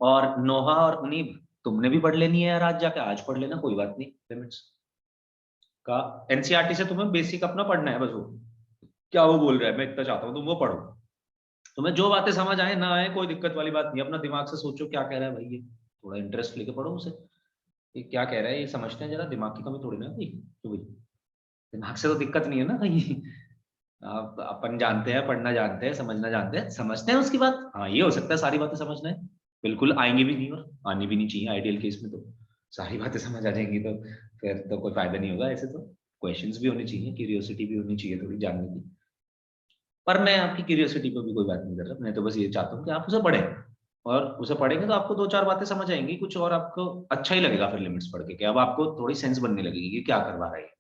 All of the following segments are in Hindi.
और नोहा और उनीब तुमने भी पढ़ लेनी है यार, आज जाके आज पढ़ लेना, कोई बात नहीं। लिमिट्स का एनसीईआरटी से तुम्हें बेसिक अपना पढ़ना है बस। वो क्या वो बोल रहा है, मैं इतना चाहता हूँ तुम वो पढ़ो। तुम्हें जो बातें समझ आए ना आए, कोई दिक्कत वाली बात नहीं, अपना दिमाग से सोचो क्या कह रहा है भाई ये, थोड़ा इंटरेस्ट लेके पढ़ो उसे, ये क्या कह रहा है ये समझते हैं जरा, दिमाग की कमी थोड़ी ना है भाई। तो भाई दिमाग से तो दिक्कत नहीं है ना कहीं। आप अपन जानते हैं, पढ़ना जानते हैं, समझना जानते हैं, समझते हैं उसकी बात, हाँ ये हो सकता है सारी बातें समझना है, बिल्कुल आएंगी भी नहीं और आनी भी नहीं चाहिए आइडियल केस में। तो सारी बातें समझ आ जाएंगी तो फिर तो कोई फायदा नहीं होगा। ऐसे तो क्वेश्चंस भी होने चाहिए, क्यूरियोसिटी भी होनी चाहिए थोड़ी जानने की। पर मैं आपकी क्यूरियोसिटी पे भी कोई बात नहीं कर रहा, मैं तो बस ये चाहता हूँ कि आप उसे पढ़ें, और उसे पढ़ेंगे तो आपको दो चार बातें समझ आएंगी कुछ, और आपको अच्छा ही लगेगा फिर लिमिट्स पढ़ के, कि अब आपको थोड़ी सेंस बनने लगेगी कि क्या करवा रहा है।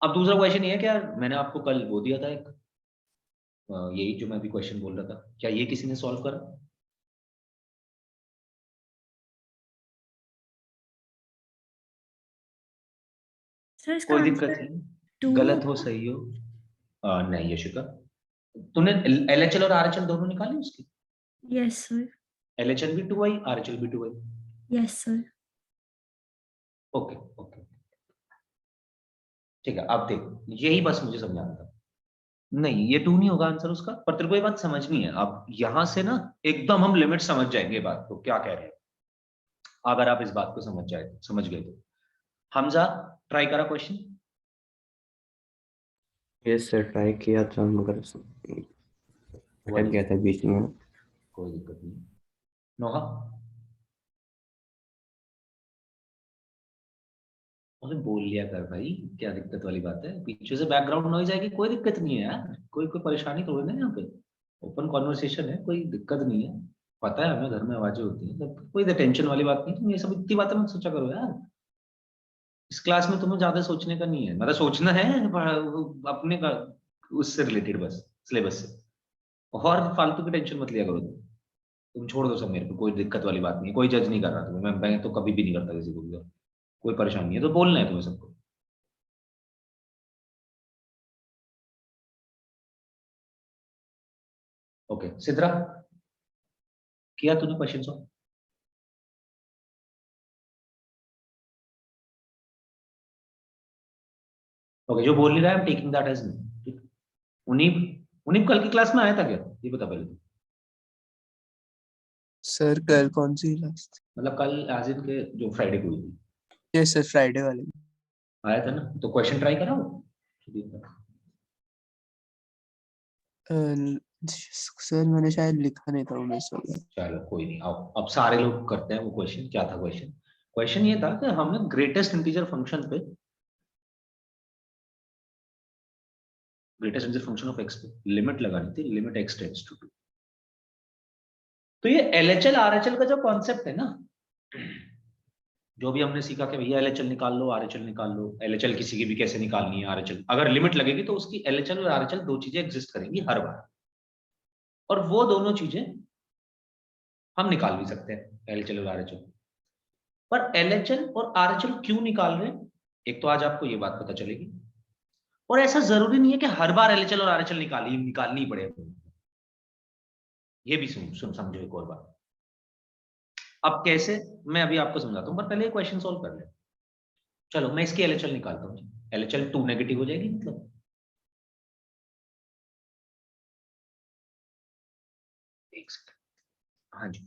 अब दूसरा क्वेश्चन ये है, क्या मैंने आपको कल वो दिया था एक, यही जो मैं अभी क्वेश्चन बोल रहा था, क्या ये किसी ने सॉल्व करा? सर इसका कोई दिक्कत आंसर नहीं, 2 गलत हो होगा। सही हो। नहीं यशिका, तूने एलएचएल और आरएचएल दोनों निकाली उसकी? Yes sir. एलएचएल भी 2 आई, आरएचएल भी 2 आई। Yes sir. ओके ओके, ठीक है। अब देख, यही बस मुझे समझाना था। नहीं ये 2 नहीं होगा आंसर उसका, पर तेरे को ये बात समझनी है। अब यहां से ना एकदम हम लिमिट समझ जाएंगे बात को क्या कह रहे हैं, अगर आप इस बात को समझ गए तो। हमजा, ट्राई करा क्वेश्चन? यस सर, ट्राई किया था मगर हुआ अटक नहीं? गया था बीच में। कोई दिक्कत नहीं। नोहा, अरे बोल लिया कर भाई, क्या दिक्कत वाली बात है, पीछे से बैकग्राउंड नॉइज आएगी, कोई दिक्कत नहीं है यार, कोई कोई परेशानी थोड़ी ना है यहाँ पे, ओपन कॉन्वर्सेशन है, कोई दिक्कत नहीं है। पता है हमें घर में आवाजें होती हैं, तो कोई टेंशन वाली बात नहीं, तुम ये सब इतनी बातें मत सोचा करो यार। इस क्लास में तुम्हें ज्यादा सोचने का नहीं है, मतलब सोचना है अपने का, उससे रिलेटेड बस, सिलेबस से, और फालतू की टेंशन मत लिया करो तुम छोड़ दो सब मेरे को, कोई दिक्कत वाली बात नहीं है, कोई जज नहीं कर रहा तुम्हें, मैं तो कभी भी नहीं करता किसी को भी, कोई परेशानी नहीं है तो बोलना है तुम्हें सबको। ओके सिद्रा, किया तूने क्वेश्चन सॉल्व? ओके, जो बोल नहीं रहा है, टेकिंग दैट एज नो, ठीक। उनीब, उनीब कल की क्लास में आया था क्या, ये बता पहले तो। सर कल कौन सी क्लास थी? मतलब कल आज इन के जो फ्राइडे को हुई थी, यस सर, फ्राइडे वाले। आया था ना, तो क्वेश्चन ट्राई करा वो? सर मैंने शायद लिखा नहीं था वो, मिस हो गया। चलो कोई नहीं, आओ अब सारे लोग करते हैं वो क्वेश्चन। क्या था क्वेश्चन? क्वेश्चन ये था कि हमें ग्रेटेस्ट इंटीजर फंक्शन पे, greatest integer function of x पे लिमिट लगानी थी, लिमिट एक्स टेंड्स टू 2। तो ये एलएचएल आरएचएल का जो कॉन्सेप्ट है ना, जो भी हमने सीखा कि भैया एलएचएल निकाल लो, आरएचएल निकाल लो, एलएचएल किसी की भी कैसे निकालनी है, आरएचएल अगर लिमिट लगेगी तो उसकी एलएचएल और आरएचएल दो चीजें एग्जिस्ट करेंगी हर बार, और वो दोनों चीजें हम निकाल भी सकते हैं एलएचएल और आरएचएल। पर एलएचएल और आरएचएल क्यों निकाल रहे हैं, एक तो आज आपको ये बात पता चलेगी, और ऐसा जरूरी नहीं है कि हर बार एलएचएल और आरएचएल निकालनी ही पड़ेगा, ये भी समझो एक और बात। अब कैसे, मैं अभी आपको समझाता हूं, पर पहले क्वेश्चन सोल्व कर ले। चलो मैं इसकी एलएचएल निकालता हूँ, एलएचएल 2 नेगेटिव हो जाएगी मतलब, एक सेकंड, हाँ जी,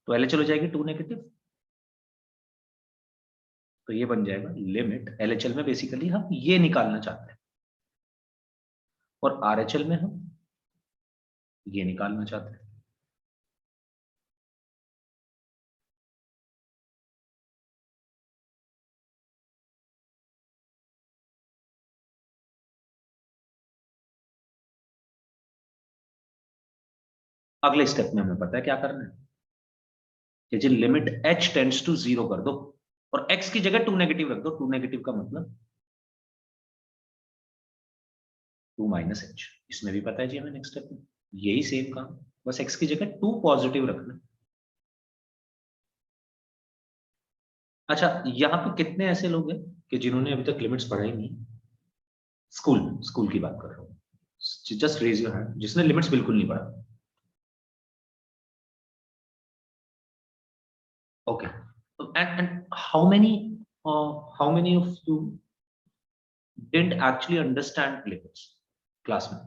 तो एलएचएल हो जाएगी 2 नेगेटिव, तो ये बन जाएगा लिमिट, एलएचएल में बेसिकली हम ये निकालना चाहते हैं, और आरएचएल में हम ये निकालना चाहते हैं। अगले स्टेप में हमें पता है क्या करना है, कि जी लिमिट h टेंड्स टू 0 कर दो, और x की जगह 2 नेगेटिव रख दो, 2 नेगेटिव का मतलब 2 माइनस एच, इसमें भी पता है जी हमें नेक्स्ट स्टेप में यही सेम काम, बस x की जगह 2 पॉजिटिव रखना। अच्छा, यहाँ पे कितने ऐसे लोग हैं कि जिन्होंने अभी तक लिमिट्स पढ़ा ही नहीं? स्कूल, स्कूल की बात कर रहा हूँ, जस्ट रेज योर हैंड जिसने लिमिट्स बिल्कुल नहीं पढ़ा। Okay. And how many of you didn't actually understand limits class में?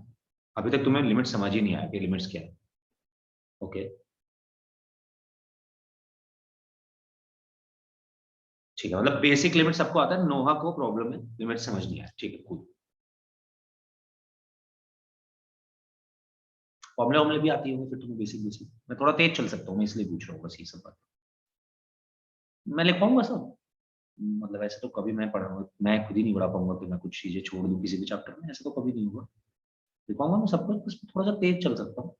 अभी तक तुम्हें लिमिट समझ ही नहीं आया कि लिमिट्स क्या है. ओके, ठीक है, मतलब बेसिक लिमिट सबको आता है, नोहा को प्रॉब्लम है, लिमिट समझ नहीं आया. ठीक है, कूल. फॉर्मूला भी आती होगी फिर तुम्हें बेसिक. मैं थोड़ा तेज चल सकता हूँ, मैं इसलिए पूछ रहा हूँ बस ये सब बात. मैं लिख पाऊंगा सब, मतलब ऐसे तो कभी मैं पढ़ाऊंगा, मैं खुद ही नहीं पढ़ा पाऊंगा कि मैं कुछ चीजें छोड़ दूं किसी भी चैप्टर में, ऐसे तो कभी नहीं होगा. दिखाऊंगा मैं सब कुछ, बस थोड़ा सा तेज चल सकता हूँ.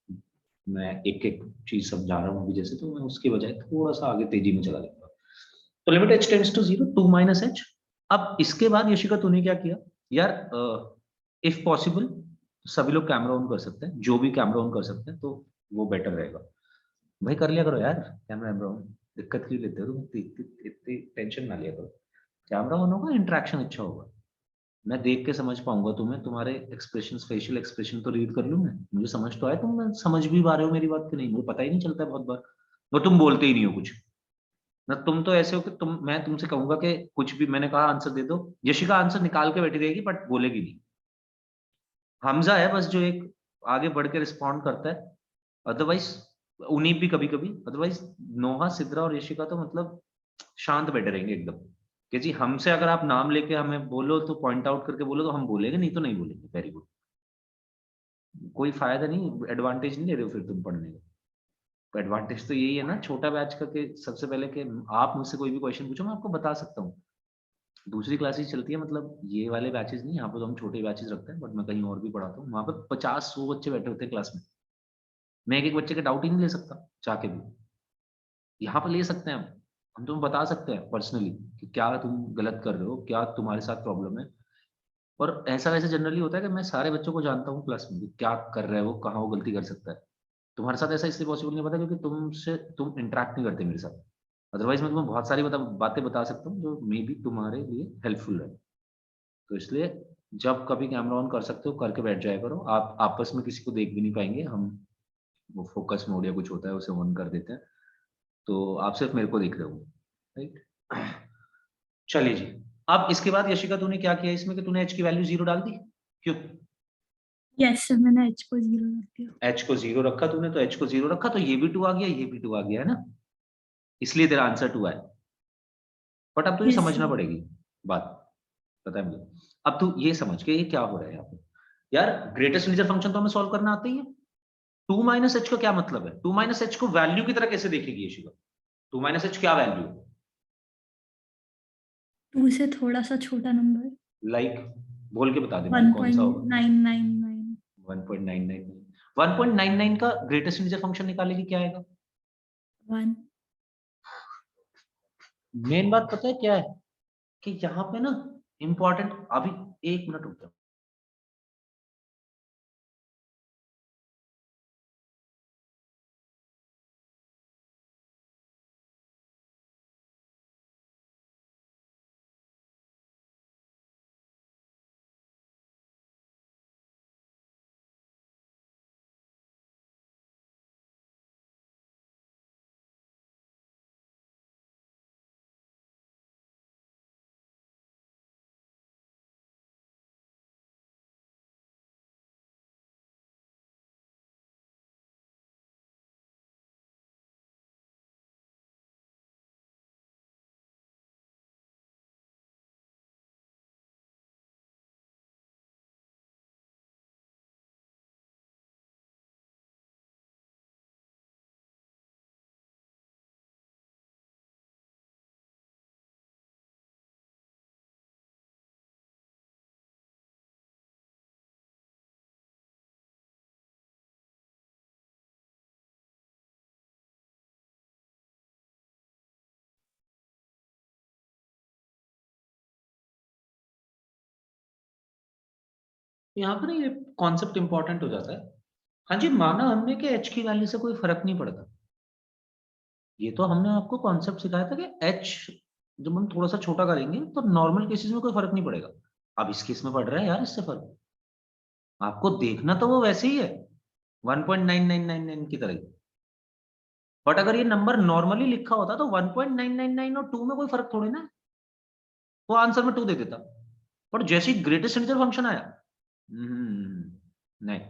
मैं एक एक चीज समझा रहा हूँ अभी जैसे, तो मैं उसके बजाय थोड़ा सा आगे तेजी में चला जाऊंगा. तो limit h tends to 0, 2 minus h. अब इसके बाद यशिका तूने क्या किया यार, इफ पॉसिबल सभी लोग कैमरा ऑन कर सकते हैं, जो भी कैमरा ऑन कर सकते हैं तो वो बेटर रहेगा. भाई कर लिया करो यार कैमरा ऑन, दिक्कत क्यों लेते हो तुम, इतनी टेंशन ना लिया करो. कैमरा ऑन होगा, इंटरेक्शन अच्छा होगा, मैं देख के समझ पाऊंगा तुम्हें, तुम्हारे एक्सप्रेशन, फेशियल एक्सप्रेशन तो रीड कर लूं मैं, मुझे समझ तो आए तुम समझ भी पा रहे हो मेरी बात की नहीं, मुझे पता ही नहीं चलता है बहुत बार, और तुम बोलते ही नहीं हो कुछ ना. तुम तो ऐसे हो कि मैं तुमसे कहूंगा कि कुछ भी मैंने कहा आंसर दे दो, यशिका आंसर निकाल के बैठी रहेगी बट बोलेगी नहीं. हमजा है बस जो एक आगे बढ़ के रिस्पॉन्ड करता है, अदरवाइज उन्हीं भी कभी कभी, अदरवाइज नोहा, सिद्रा और यशिका तो मतलब शांत बैठे रहेंगे एकदम कि जी हमसे अगर आप नाम लेके हमें बोलो तो पॉइंट आउट करके बोलो तो हम बोलेंगे, नहीं तो नहीं बोलेंगे. Very good. कोई फायदा नहीं, एडवांटेज नहीं ले रहे हो फिर तुम पढ़ने का. तो एडवांटेज तो यही है ना छोटा बैच का, कि सबसे पहले कि आप मुझसे कोई भी क्वेश्चन पूछो मैं आपको बता सकता हूँ. दूसरी क्लासेस चलती है, मतलब ये वाले बैचेस नहीं, यहाँ पे तो हम छोटे बैचेस रखते हैं, बट मैं कहीं और भी पढ़ाता हूँ, वहाँ पे 50-100 बच्चे बैठे होते हैं क्लास में. मैं एक एक बच्चे का डाउट ही नहीं ले सकता चाह के भी. यहाँ पर ले सकते हैं हम तुम्हें बता सकते हैं पर्सनली कि क्या तुम गलत कर रहे हो, क्या तुम्हारे साथ प्रॉब्लम है. और ऐसा वैसे जनरली होता है कि मैं सारे बच्चों को जानता हूँ क्लास में, क्या कर रहा है वो, कहाँ वो गलती कर सकता है. तुम्हारे साथ ऐसा इसलिए पॉसिबल नहीं पता क्योंकि तुम इंटरेक्ट नहीं करते मेरे साथ. अदरवाइज मैं तुम्हें बहुत सारी बातें बता सकता हूँ जो मे बी तुम्हारे लिए हेल्पफुल रहे. तो इसलिए जब कभी कैमरा ऑन कर सकते हो करके बैठ जाया करो. आप आपस में किसी को देख भी नहीं पाएंगे, हम वो फोकस मोड या कुछ होता है उसे ऑन कर देते हैं, तो आप सिर्फ मेरे को देख रहे हो. राइट. चलिए जी. अब इसके बाद यशिका तूने क्या किया इसमें कि तूने h की वैल्यू 0 डाल दी. क्यों? यस सर, मैंने h को 0 रख दिया. h को 0 रखा तूने, तो h को 0 रखा तो ये भी 2 आ गया, ये भी 2 आ गया है ना, इसलिए तेरा आंसर 2 आया. बट अब तुझे यस समझना सर. पड़ेगी बात, पता है मुझे. अब तू ये समझ के ये क्या हो रहा है यहाँ पे यार, ग्रेटेस्ट इंटीजर फंक्शन तो हमें सॉल्व करना आता ही है. 2 माइनस एच का क्या मतलब है, 2 माइनस एच को वैल्यू की तरह कैसे देखेगी यशिका? 2 माइनस एच क्या वैल्यू है? 2 से थोड़ा सा छोटा नंबर. लाइक बोल के बता दे मुझे कौन सा होगा. 1.999. 1.999. 1.99 का ग्रेटेस्ट इंटीजर फंक्शन निकालेगी क्या आएगा? 1. मेन बात पता है क्या है कि यहाँ पे ना इंपॉर्टेंट, अभी 1 मिनट रुक जाओ. यहाँ पर ये कॉन्सेप्ट इंपॉर्टेंट हो जाता है. हाँ जी, माना हमने कि h की वैल्यू से कोई फर्क नहीं पड़ता. ये तो हमने आपको कॉन्सेप्ट सिखाया था कि h जब हम थोड़ा सा छोटा करेंगे तो नॉर्मल केसेस में कोई फर्क नहीं पड़ेगा. अब इस केस में पड़ रहा है यार इससे फर्क. आपको देखना तो वो वैसे ही है 1.9999 की तरह ही. बट अगर ये नंबर नॉर्मली लिखा होता तो 1.999 और 2 में कोई फर्क थोड़ी ना है, वो आंसर में 2 दे देता। पर जैसे ही ग्रेटेस्ट इंटीजर फंक्शन आया, नहीं,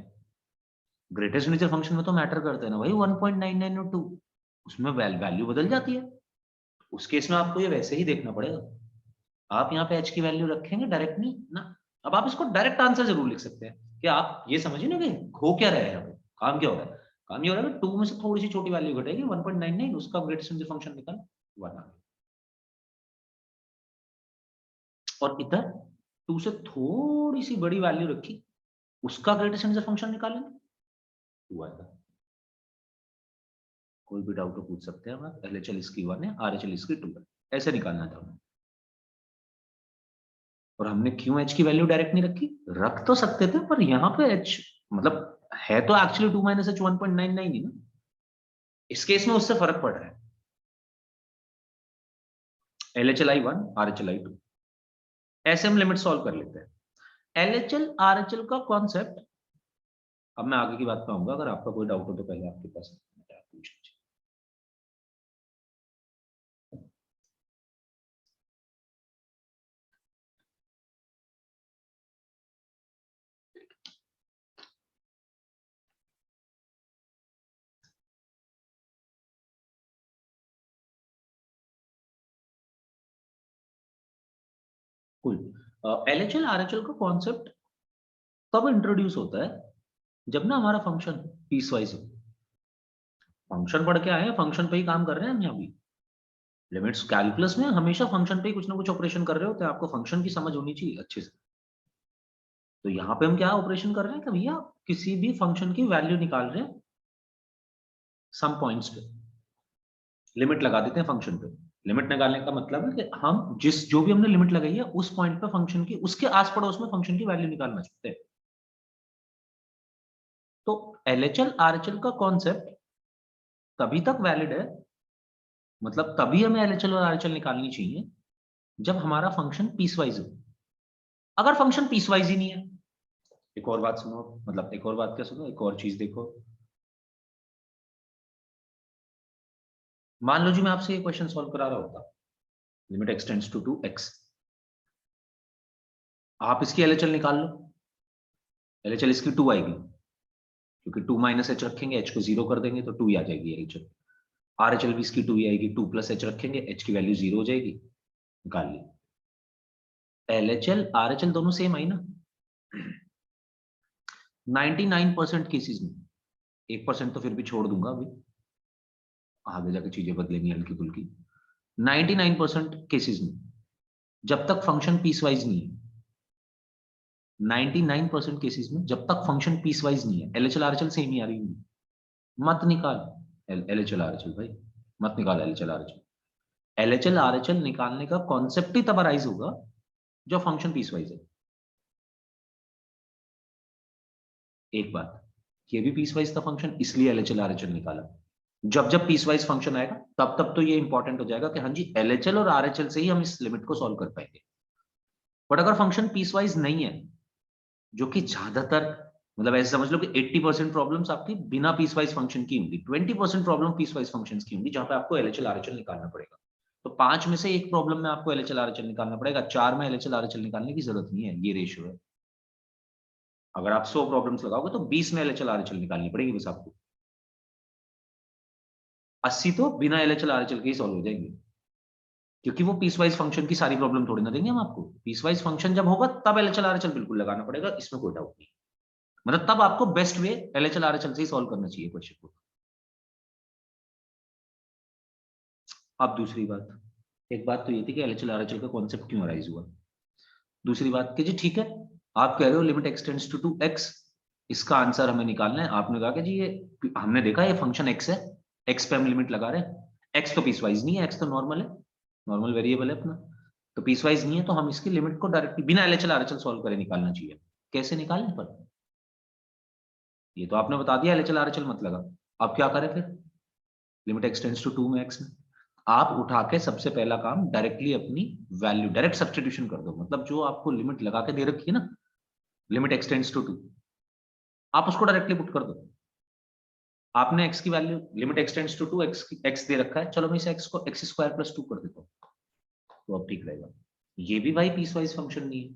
ग्रेटेस्ट इंटीजर फंक्शन में तो मैटर करते हैं ना भाई 1.99 और 2, उसमें वैल्यू बदल जाती है। उस केस में आपको ये वैसे ही देखना पड़ेगा। आप यहाँ पे h की वैल्यू रखेंगे डायरेक्ट नहीं ना। अब आप इसको डायरेक्ट आंसर जरूर लिख सकते हैं कि आप ये समझिए ना कि हो क्या रहा है यहाँ पे, काम क्या हो रहा है। काम ये हो रहा है 2 में से थोड़ी सी छोटी वैल्यू घटेगी 1.99, उसका ग्रेटेस्ट इंटीजर फंक्शन निकाल 1 आ गया। और इधर 2 से थोड़ी सी बड़ी वैल्यू रखी, उसका ग्रेटेस्ट इंटीजर फंक्शन निकालेंगे 2 आएगा। कोई भी डाउट हो पूछ सकते हैं आप। LHL इसकी 1 है, RHL इसकी 2 है, ऐसे निकालना था। और हमने क्यों h की वैल्यू डायरेक्ट नहीं रखी, रख तो सकते थे पर यहाँ पे h मतलब है तो एक्चुअली 2 - h 1.99 ही ना। इस केस में उससे फर्क पड़ रहा है। LHLi 1, RHLi 2, ऐसे हम लिमिट सॉल्व कर लेते हैं। LHL RHL का कॉन्सेप्ट अब मैं आगे की बात पे आऊंगा। अगर आपका कोई डाउट हो तो पहले आपके पास पूछ लीजिए। कुल LHL RHL का कॉन्सेप्ट कब इंट्रोड्यूस होता है, जब ना हमारा फंक्शन पीस वाइज हो। फंक्शन पढ़ के आए हैं, फंक्शन पे ही काम कर रहे हैं हम यहाँ भी। लिमिट्स कैलकुलस में हमेशा फंक्शन पे ही कुछ ना कुछ ऑपरेशन कर रहे होते हैं, आपको फंक्शन की समझ होनी चाहिए अच्छे से। तो यहाँ पे हम क्या ऑपरेशन कर रहे हैं कि भैया किसी भी फंक्शन की वैल्यू निकाल रहे हैं सम पॉइंट्स पे, लिमिट लगा देते हैं फंक्शन पे। लिमिट निकालने का मतलब है कि हम जो भी हमने लिमिट लगाई है उस पॉइंट पे फंक्शन की, उसके आस पड़ोस में फंक्शन की वैल्यू निकालना चाहते हैं। तो LHL RHL का कॉन्सेप्ट तभी तक वैलिड है, मतलब तभी हमें LHL और RHL निकालनी चाहिए जब हमारा फंक्शन पीसवाइज हो। अगर फंक्शन पीसवाइज ही नहीं है, एक और बात सुनो, मतलब एक और बात क्या सुनो, एक और चीज देखो। मान लो जी मैं आपसे ये क्वेश्चन सॉल्व करा रहा होता, लिमिट एक्सटेंड्स टू 2x, आप इसकी LHL निकाल लो। LHL इसकी 2 आएगी, क्योंकि 2 - h रखेंगे, h को 0 कर देंगे तो 2 ही आ जाएगी LHL। RHL भी इसकी 2 ही आएगी, 2 + h रखेंगे, h की वैल्यू 0 हो जाएगी, निकाल ली। LHL RHL दोनों सेम आई ना। 99% केसेस में, 1% तो फिर भी छोड़ दूंगा, अभी आगे जाके चीजें बदलेंगी हल्की फुल्की। 99% केसेस में जब तक फंक्शन पीसवाइज नहीं है, 99% केसेस में जब तक फंक्शन पीसवाइज नहीं है, LHL RHL सेम ही आ रही है, मत निकाल LHL RHL भाई, मत निकाल LHL RHL। LHL RHL निकालने का कॉन्सेप्ट ही तब अराइज होगा जो फंक्शन पीसवाइज है। एक बात, ये भी पीसवाइज था फंक्शन, इसलिए LHL RHL निकाला। जब जब पीसवाइज फंक्शन आएगा तब तब तो ये इंपॉर्टेंट हो जाएगा कि हाँ जी LHL और RHL से ही हम इस लिमिट को सॉल्व कर पाएंगे। बट अगर फंक्शन पीसवाइज नहीं है, जो कि ज्यादातर, मतलब ऐसे समझ लो कि 80% प्रॉब्लम्स आपकी बिना पीसवाइज फंक्शन की होंगी, 20% प्रॉब्लम पीसवाइज फंक्शंस की होंगी, जहां पे आपको LHL RHL निकालना पड़ेगा। तो 5 में से एक प्रॉब्लम में आपको LHL RHL निकालना पड़ेगा, 4 में LHL RHL निकालने की जरूरत नहीं है, ये रेशियो है। अगर आप 100 प्रॉब्लम्स लगाओगे तो 20 में LHL RHL निकालनी पड़ेगी बस आपको, 80 तो बिना LHL RHL के ही सॉल्व हो जाएंगे, क्योंकि वो पीसवाइज फंक्शन की सारी प्रॉब्लम थोड़ी ना देंगे हम आपको। पीसवाइज फंक्शन जब होगा तब LHL RHL बिल्कुल लगाना पड़ेगा, इसमें कोई डाउट नहीं। मतलब तब आपको बेस्ट वे LHL RHL से ही सॉल्व करना चाहिए क्वेश्चन को। अब दूसरी बात, एक बात तो ये थी कि LHL RHL का कॉन्सेप्ट क्यों अराइज हुआ। दूसरी बात कि जी ठीक है, आप कह रहे हो लिमिट एक्सटेंड्स टू 2x, इसका आंसर हमें निकालना है। आपने कहा कि जी ये हमने देखा ये फंक्शन x है, x पे हम लिमिट लगा रहे हैं, x तो पीसवाइज नहीं है, x तो नॉर्मल है, नॉर्मल वेरिएबल है अपना, तो पीसवाइज नहीं है, तो हम इसकी लिमिट को डायरेक्टली बिना LHL RHL सॉल्व करे निकालना चाहिए। कैसे निकालने पर, ये तो आपने बता दिया LHL RHL मत लगा। अब क्या करें फिर, लिमिट एक्सटेंड्स टू 2 में x में आप उठा के सबसे पहला काम डायरेक्टली अपनी वैल्यू डायरेक्ट सब्स्टिट्यूशन कर दो। मतलब जो आपको लिमिट लगा के दे रखी है ना, लिमिट एक्सटेंड्स टू 2, आप उसको डायरेक्टली पुट कर दो। आपने x की value limit x tends to 2 x दे रखा है, चलो मैं इस x को x स्क्वायर प्लस 2 कर देता हूँ, तो अब ठीक रहेगा। ये भी भाई पीस वाइज फंक्शन नहीं है।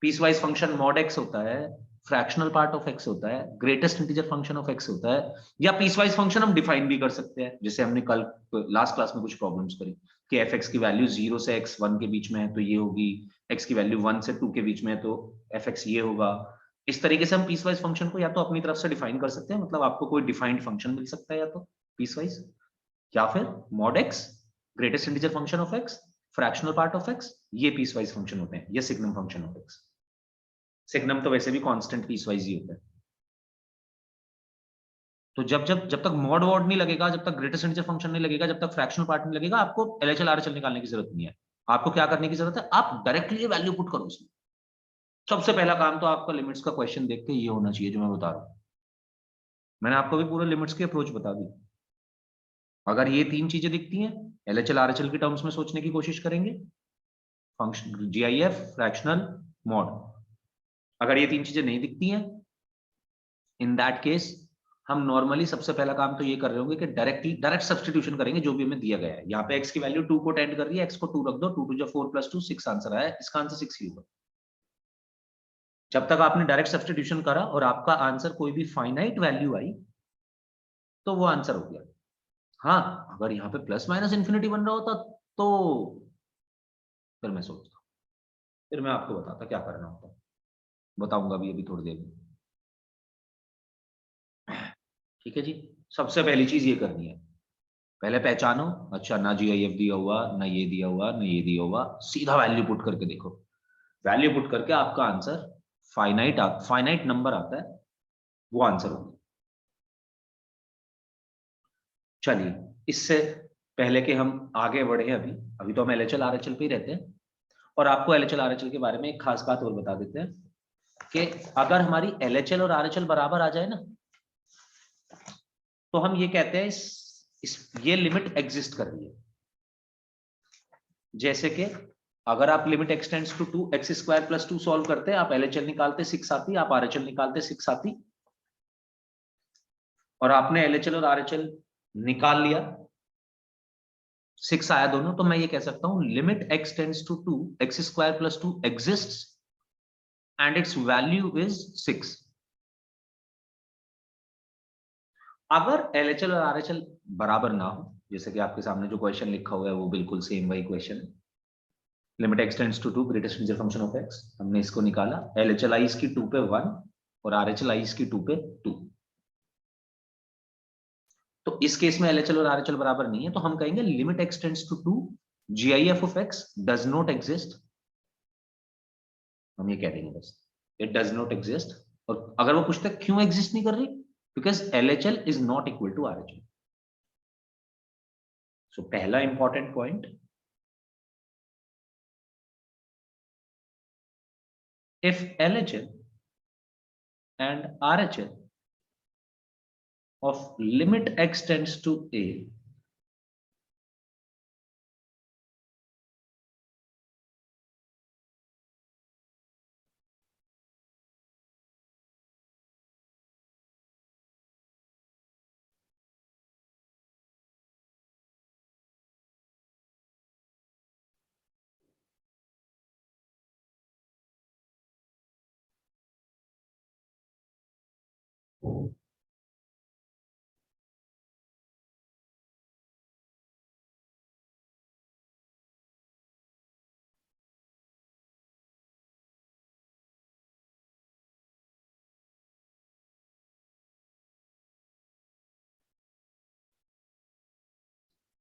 Piecewise function mod x होता है, फ्रैक्शनल पार्ट ऑफ x होता है, greatest integer function of x होता है, या पीस वाइज फंक्शन हम डिफाइन भी कर सकते हैं, जैसे हमने कल लास्ट क्लास में कुछ प्रॉब्लम्स करी कि fx की वैल्यू 0 से x 1 के बीच में है तो ये होगी, x की वैल्यू 1 से 2 के बीच में है तो fx ये होगा। इस तरीके से हम पीस वाइज फंक्शन को या तो अपनी तरफ से डिफाइन कर सकते हैं, मतलब आपको कोई डिफाइंड फंक्शन मिल सकता है या तो पीस वाइज, या फिर mod x, greatest integer function of x, fractional part of x, ये पीस वाइज फंक्शन होते हैं, ये signum function of x। Signum तो वैसे भी कांस्टेंट पीस वाइज ही होता है। तो जब तक मॉड वॉड नहीं लगेगा, जब तक ग्रेटेस्ट इंटीजर फंक्शन नहीं लगेगा, जब तक फ्रैक्शनल पार्ट नहीं लगेगा, आपको एलएचएल आरएचएल निकालने की जरूरत नहीं है। आपको क्या करने की जरूरत है, आप डायरेक्टली वैल्यू पुट करो उसमें। सबसे पहला काम तो आपका लिमिट्स का क्वेश्चन देख के ये होना चाहिए जो मैं बता रहा हूं। मैंने आपको भी पूरे लिमिट्स की अप्रोच बता दी। अगर ये तीन चीजें दिखती हैं, एलएचएल आरएचएल के टर्म्स में सोचने की कोशिश करेंगे, फंक्शन जीआईएफ, फ्रैक्शनल, मॉड। अगर ये तीन चीजें नहीं दिखती हैं, इन दैट केस हम नॉर्मली सबसे पहला काम तो ये कर रहे होंगे कि डायरेक्ट सब्स्टिट्यूशन करेंगे जो भी हमें दिया गया है। यहाँ पे x की वैल्यू 2 को टेंड कर रही है, x को 2 रख दो, 2 2 4 + 2 6 आंसर आया, इसका आंसर 6 ही होगा। जब तक आपने डायरेक्ट सब्स्टिट्यूशन करा और आपका आंसर कोई भी फाइनाइट वैल्यू आई तो वो आंसर हो गया। हाँ, अगर यहाँ पे प्लस माइनस इंफिनिटी बन रहा होता तो फिर मैं सोचता, फिर मैं आपको बताता क्या करना होता, बताऊंगा भी अभी थोड़ी देर में। ठीक है जी, सबसे पहली चीज ये करनी है, पहले पहचानो, अच्छा ना जीआईएफ दिया हुआ, ना ये दिया हुआ, ना ये दिया हुआ, सीधा वैल्यू पुट करके देखो। वैल्यू पुट करके आपका आंसर फाइनाइट नंबर आता है, वो आंसर होगा। चलिए, इससे पहले कि हम आगे बढ़े, अभी तो हम एलएचएल आरएचएल पे ही रहते हैं, और आपको एलएचएल आरएचएल के बारे में एक खास बात और बता देते हैं कि अगर हमारी एलएचएल और आरएचएल बराबर आ जाए ना, तो हम ये कहते हैं ये लिमिट एग्जिस्ट कर रही है। जैसे कि अगर आप limit x tends to 2 x square plus 2 solve करते, आप एलएचएल निकालते 6 आती, आप आरएचएल निकालते 6 आती, और आपने एलएचएल और आरएचएल निकाल लिया, 6 आया दोनों, तो मैं ये कह सकता हूं limit x tends to 2 x square plus 2 exists and its value is 6। अगर एलएचएल और आरएचएल बराबर ना हो, जैसे कि आपके सामने जो क्वेश्चन लिखा हुआ है वो बिल्कुल सेम वही क्वेश्चन है, limit x tends to 2 greatest integer function of x, हमने इसको निकाला, एलएचएल आई इसकी 2 पे 1 और आरएचएल आई इसकी 2 पे 2। तो इस केस में एलएचएल और आरएचएल बराबर नहीं है, तो हम कहेंगे limit x tends to 2 GIF of x does not exist. हम ये कह देंगे बस, इट डज नॉट एग्जिस्ट। और अगर वो पूछते क्यों एग्जिस्ट नहीं कर रही, because LHL is not equal to RHL. So पहला important point, if LHL and RHL of limit x tends to a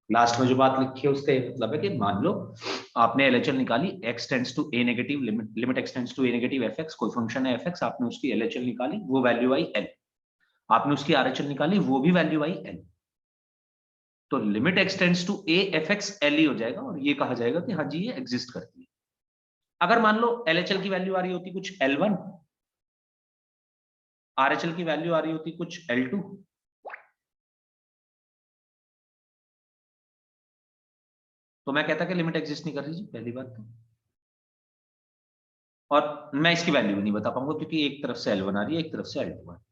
last में जो बात लिखी है उसका ये मतलब है कि मान लो आपने एलएचएल निकाली, x tends to a negative, limit x tends to a negative fx, कोई फंक्शन है fx, आपने उसकी एलएचएल निकाली, वो वैल्यू आई l, आपने उसकी आरएचएल निकाली, वो भी वैल्यू आई l, तो limit x tends to a fx l ही हो जाएगा, और ये कहा जाएगा कि हाँ जी ये एग्जिस्ट करती है। अगर मान लो एलएचएल की वैल्यू आ रही होती कुछ l1, आरएचएल की वैल्यू आ रही होती कुछ l2, तो मैं कहता कि लिमिट एग्जिस्ट नहीं कर रही जी, पहली बात तो। और मैं इसकी वैल्यू भी नहीं बता पाऊंगा क्योंकि एक तरफ से L1 आ रही है, एक तरफ से L2 आ रही है।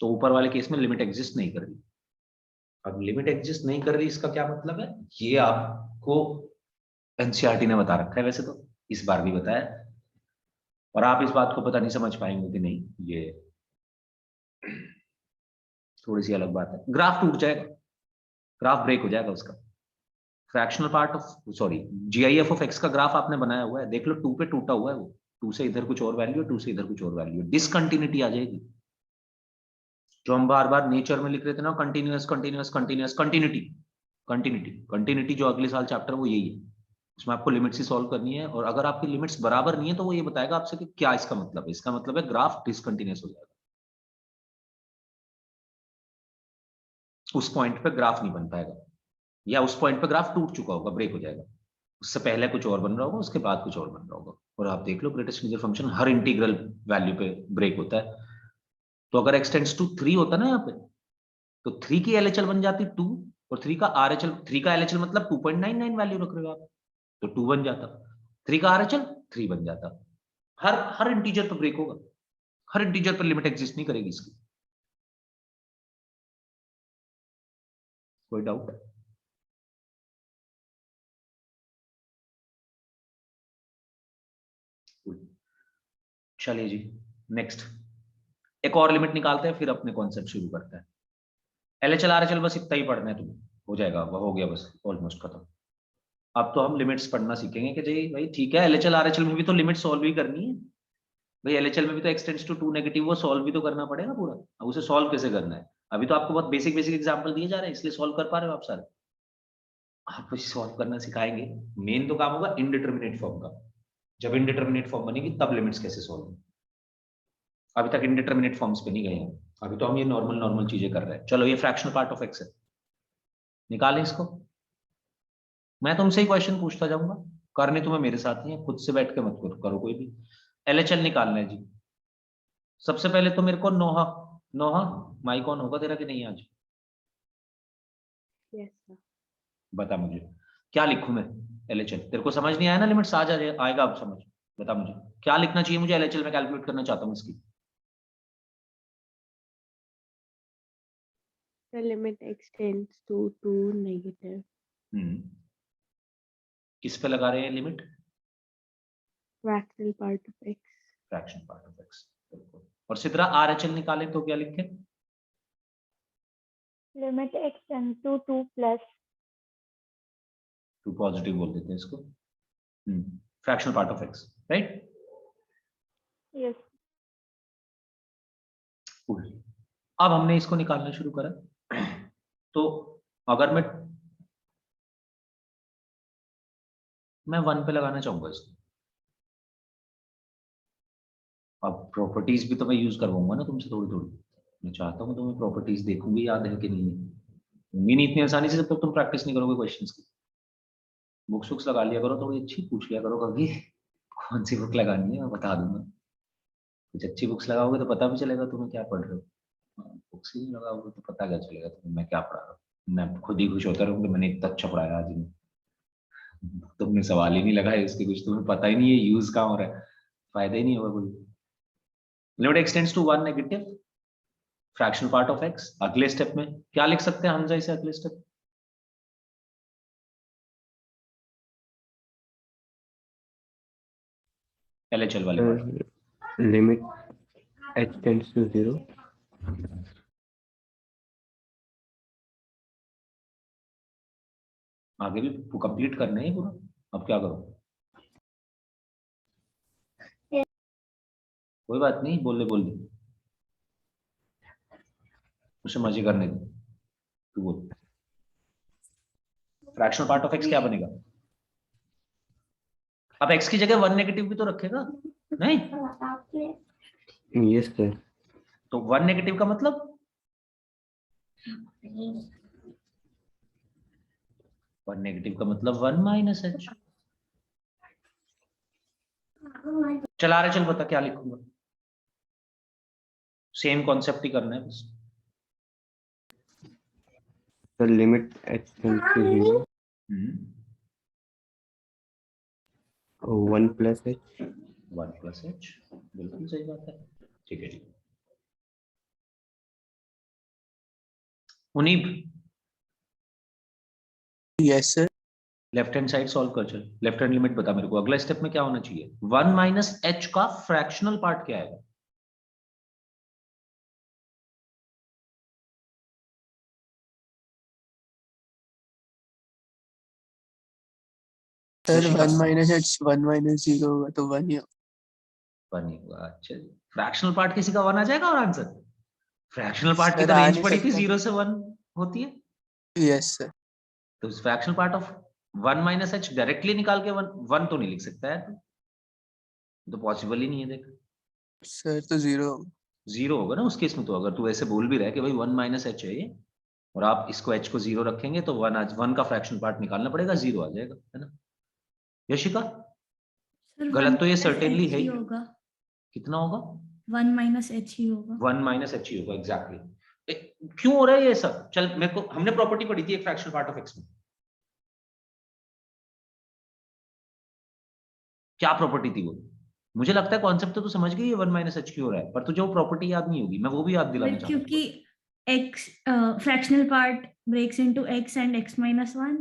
तो ऊपर वाले केस में लिमिट एग्जिस्ट नहीं कर रही। अब लिमिट एग्जिस्ट नहीं कर रही इसका क्या मतलब है, ये आपको एनसीईआरटी ने बता रखा है, वैसे तो इस बार भी बताया, और आप इस बात को पता नहीं समझ पाएंगे कि नहीं, ये थोड़ी सी अलग बात है। ग्राफ टूट जाएगा, ग्राफ ब्रेक हो जाएगा उसका। Fractional part of sorry GIF of x का ग्राफ आपने बनाया हुआ है, देख लो 2 पे टूटा हुआ है वो, 2 से इधर कुछ और वैल्यू है, 2 से इधर कुछ और वैल्यू है, डिसकंटिन्यूटी आ जाएगी। जो हम बार बार नेचर में लिख रहे थे ना, continuous continuous continuous continuity, continuity continuity जो अगले साल चैप्टर वो यही है, उसमें आपको लिमिट्स ही सॉल्व करनी है, और अगर आपकी लिमिट्स बराबर नहीं है तो वो ये बताएगा आपसे कि क्या इसका मतलब है। इसका मतलब है ग्राफ डिसकंटिन्यूअस हो जाएगा, उस पॉइंट पे ग्राफ नहीं बन पाएगा, या उस पॉइंट पे ग्राफ टूट चुका होगा, ब्रेक हो जाएगा, उससे पहले कुछ और बन रहा होगा, उसके बाद कुछ और बन रहा होगा। और आप देख लो ग्रेटेस्ट इंटीजर फंक्शन हर इंटीग्रल वैल्यू पे ब्रेक होता है। तो अगर x टेंड्स टू 3 होता ना यहाँ पे, तो 3 की LHL बन जाती 2, और 3 का RHL, 3 का LHL मतलब 2.99 वैल्यू रख रहे हो आप, तो 2 बन जाता, 3 का RHL 3 बन जाता। हर हर इंटीजर पे ब्रेक होगा, हर इंटीजर पर लिमिट एग्जिस्ट नहीं करेगी इसकी। कोई डाउट? चलिए जी, नेक्स्ट एक और लिमिट निकालते हैं, फिर अपने कॉन्सेप्ट शुरू करते हैं। LHL RHL बस इतना ही पढ़ना है तुम्हें, हो जाएगा, वह हो गया बस, ऑलमोस्ट खत्म। अब तो हम लिमिट्स पढ़ना सीखेंगे कि जी भाई ठीक है, LHL RHL में भी तो लिमिट सॉल्व ही करनी है भाई, LHL में भी तो x टेंड्स टू 2 नेगेटिव, वो सॉल्व भी तो करना पड़ेगा पूरा। अब उसे सॉल्व कैसे करना है, अभी तो आपको बहुत बेसिक बेसिक एग्जांपल दिए जा रहे हैं, इसलिए सॉल्व कर पा रहे हो आप सारे। आपको सॉल्व करना सिखाएंगे, मेन तो काम होगा इनडिटरमिनेट फॉर्म का। जब इनडिटरमिनेट फॉर्म बनेगी तब लिमिट्स कैसे सॉल्व होंगी। अभी तक इनडिटरमिनेट फॉर्म्स पे नहीं गए हैं, अभी तो हम ये नॉर्मल नॉर्मल चीजें कर रहे हैं। चलो ये फ्रैक्शनल पार्ट ऑफ एक्स है, निकालें इसको। मैं तुमसे ही क्वेश्चन पूछता जाऊंगा, करने तुम्हें मेरे साथ ही है, खुद से बैठ के मत करो कोई भी। LHL निकालना है जी। सबसे पहले तो मेरे को नोहा, नोहा माइक ऑन होगा तेरा कि नहीं आज? Yes sir. बता मुझे क्या लिखूं मैं LHL, तेरे को समझ नहीं आया ना लिमिट्स, आ जा आएगा अब समझ। बता मुझे क्या लिखना चाहिए मुझे LHL में, कैलकुलेट करना चाहता हूँ इसकी। The limit extends to 2 negative. किस पे लगा रहे हैं limit? Fractional part of x. Fraction part of x. और सिद्रा RHL निकाले तो क्या लिखे? Limit extend to 2 plus, to positive बोल देते हैं इसको। Fractional part of x, right. Yes अब हमने इसको निकालना शुरू करा, तो अगर मैं 1 पे लगाना चाहूंगा इसको, अब प्रॉपर्टीज भी तो मैं यूज करवाऊंगा ना तुमसे थोड़ी थोड़ी, मैं चाहता हूँ तुम्हें प्रॉपर्टीज देखूंगी याद है कि नहीं है, होंगी नहीं इतनी आसानी से जब तक तुम प्रैक्टिस नहीं करोगे क्वेश्चंस की। बुक्स वुक्स लगा लिया करो, थोड़ी अच्छी पूछ लिया करो कभी कौन सी बुक लगानी है, मैं बता दूंगा। कुछ अच्छी बुक्स लगाओगे तो पता भी चलेगा तुम्हें क्या पढ़ रहे हो, बुक्स ही नहीं लगाओगे तो पता क्या चलेगा तुम्हें मैं क्या पढ़ा रहा हूँ। मैं खुद ही खुश होता रहूँ कि मैंने इतना अच्छा पढ़ाया आज में, तुमने सवाल ही नहीं लगाए इसके, कुछ तुम्हें पता ही नहीं है यूज कहाँ हो रहा है, फायदा ही नहीं होगा कोई। Limit x tends to 1 negative, fractional part of x. अगले स्टेप में क्या लिख सकते हैं हमजा इसे, अगले स्टेप? LHL वाली बात। लिमिट h टेंड्स टू 0, आगे भी कंप्लीट करना है पूरा, अब क्या करो? कोई बात नहीं, बोल दे उसे मजे करने दे, तू बोल। फ्रैक्शनल पार्ट ऑफ एक्स क्या बनेगा? अब एक्स की जगह 1 नेगेटिव भी तो रखेगा नहीं? Yes sir. तो 1 नेगेटिव का मतलब 1 नेगेटिव का मतलब 1 माइनस एच। चला रहे, चल बता क्या लिखूंगा, सेम कॉन्सेप्ट ही करना है बस। Sir limit h tends to 0, 1 plus h, 1 plus h, बिल्कुल सही बात है। ठीक है, ठीक है। Munib yes sir. Left hand side solve कर, चल लेफ्ट हैंड लिमिट बता मेरे को, अगला स्टेप में क्या होना चाहिए, 1 माइनस एच का फ्रैक्शनल पार्ट क्या आएगा? Sir Rishika. 1 minus H 1 minus 0 होगा तो 1 ही होगा। 1 ही होगा। अच्छा जी, फ्रैक्शनल पार्ट किसी का 1 आ जाएगा और आंसर? फ्रैक्शनल पार्ट की सर तो आ रेंज नहीं पड़ी थी सकता। 0 से 1 होती है, यस सर। तो fractional part of 1 minus H directly निकाल के 1 तो नहीं लिख सकता है, तो पॉसिबल ही नहीं है। देख सर तो 0 होगा। 0 होगा ना उस केस में, तो अगर तू ऐसे बोल भी रहा है कि भाई 1 माइनस एच है ये, और आप इसको h को 0 रखेंगे तो 1 का फ्रैक्शनल पार्ट निकालना पड़ेगा, 0 आ जाएगा, है ना यशिका? सर गलत तो ये 1 सर्टेनली h है ही ही। होगा, कितना होगा? 1 माइनस h ही होगा। 1 माइनस एच ही होगा, एग्जैक्टली। क्यों हो रहा है ये सब? चल मेरे को, हमने प्रॉपर्टी पढ़ी थी एक फ्रैक्शनल पार्ट ऑफ एक्स में, क्या प्रॉपर्टी थी वो? मुझे लगता है कॉन्सेप्ट तो तू समझ गई है 1 माइनस एच क्यों हो रहा है, पर तुझे वो प्रॉपर्टी याद नहीं होगी, मैं वो भी याद दिलाना चाहता हूँ। क्योंकि x fractional part breaks into x and x minus 1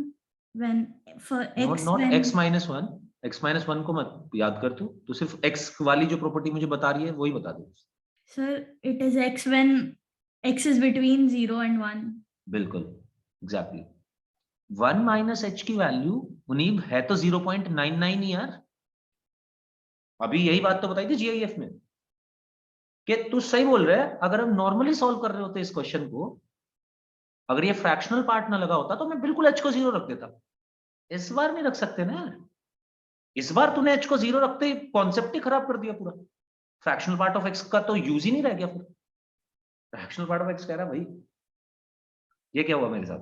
when for x not when x minus 1, x minus 1 को मत याद कर, तू सिर्फ x वाली जो प्रॉपर्टी मुझे बता रही है वही बता दे। sir it is x when x is between 0 and 1. बिल्कुल एग्जैक्टली। 1 माइनस एच की वैल्यू मुनीब है तो 0.99 ही यार, अभी यही बात तो बताई थी जीआईएफ में कि तू सही बोल रहा है। अगर हम नॉर्मली सॉल्व कर रहे होते इस क्वेश्चन को, अगर ये फ्रैक्शनल पार्ट ना लगा होता तो मैं बिल्कुल h को 0 रख देता। इस बार नहीं रख सकते ना यार, इस बार तूने h को 0 रखते ही कॉन्सेप्ट ही खराब कर दिया पूरा, फ्रैक्शनल पार्ट ऑफ x का तो यूज ही नहीं रह गया। फिर फ्रैक्शनल पार्ट ऑफ x कह रहा भाई ये क्या हुआ मेरे साथ,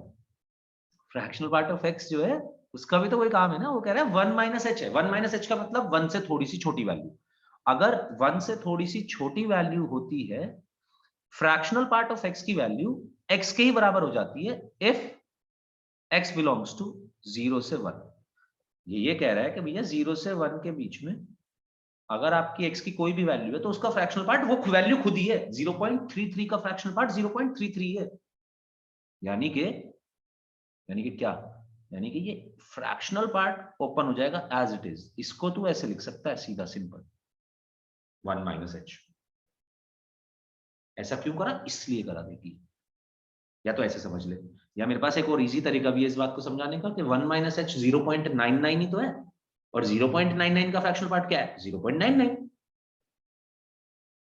फ्रैक्शनल पार्ट ऑफ x जो है उसका भी तो कोई काम है ना, वो कह रहा है 1 माइनस एच है, 1 माइनस एच का मतलब 1 से थोड़ी सी छोटी वैल्यू। अगर 1 से थोड़ी सी छोटी वैल्यू होती है, फ्रैक्शनल पार्ट ऑफ x की वैल्यू x के ही बराबर हो जाती है इफ x बिलोंग्स टू 0 से 1। ये कह रहा है कि भैया 0 से 1 के बीच में अगर आपकी x की कोई भी वैल्यू है तो उसका फ्रैक्शनल पार्ट वो वैल्यू खुद ही है, 0.33 का फ्रैक्शनल पार्ट 0.33 है। यानी कि क्या, यानी कि ये फ्रैक्शनल पार्ट ओपन हो जाएगा एज इट इज। इसको तू ऐसे लिख सकता है सीधा सिंपल 1 माइनस एच। ऐसा क्यों करा? इसलिए करा देखिए, या तो ऐसे समझ ले, या मेरे पास एक और इजी तरीका भी है इस बात को समझाने का कि 1 माइनस एच 0.99 ही तो है, और 0.99 का फ्रैक्शनल पार्ट क्या है? 0.99।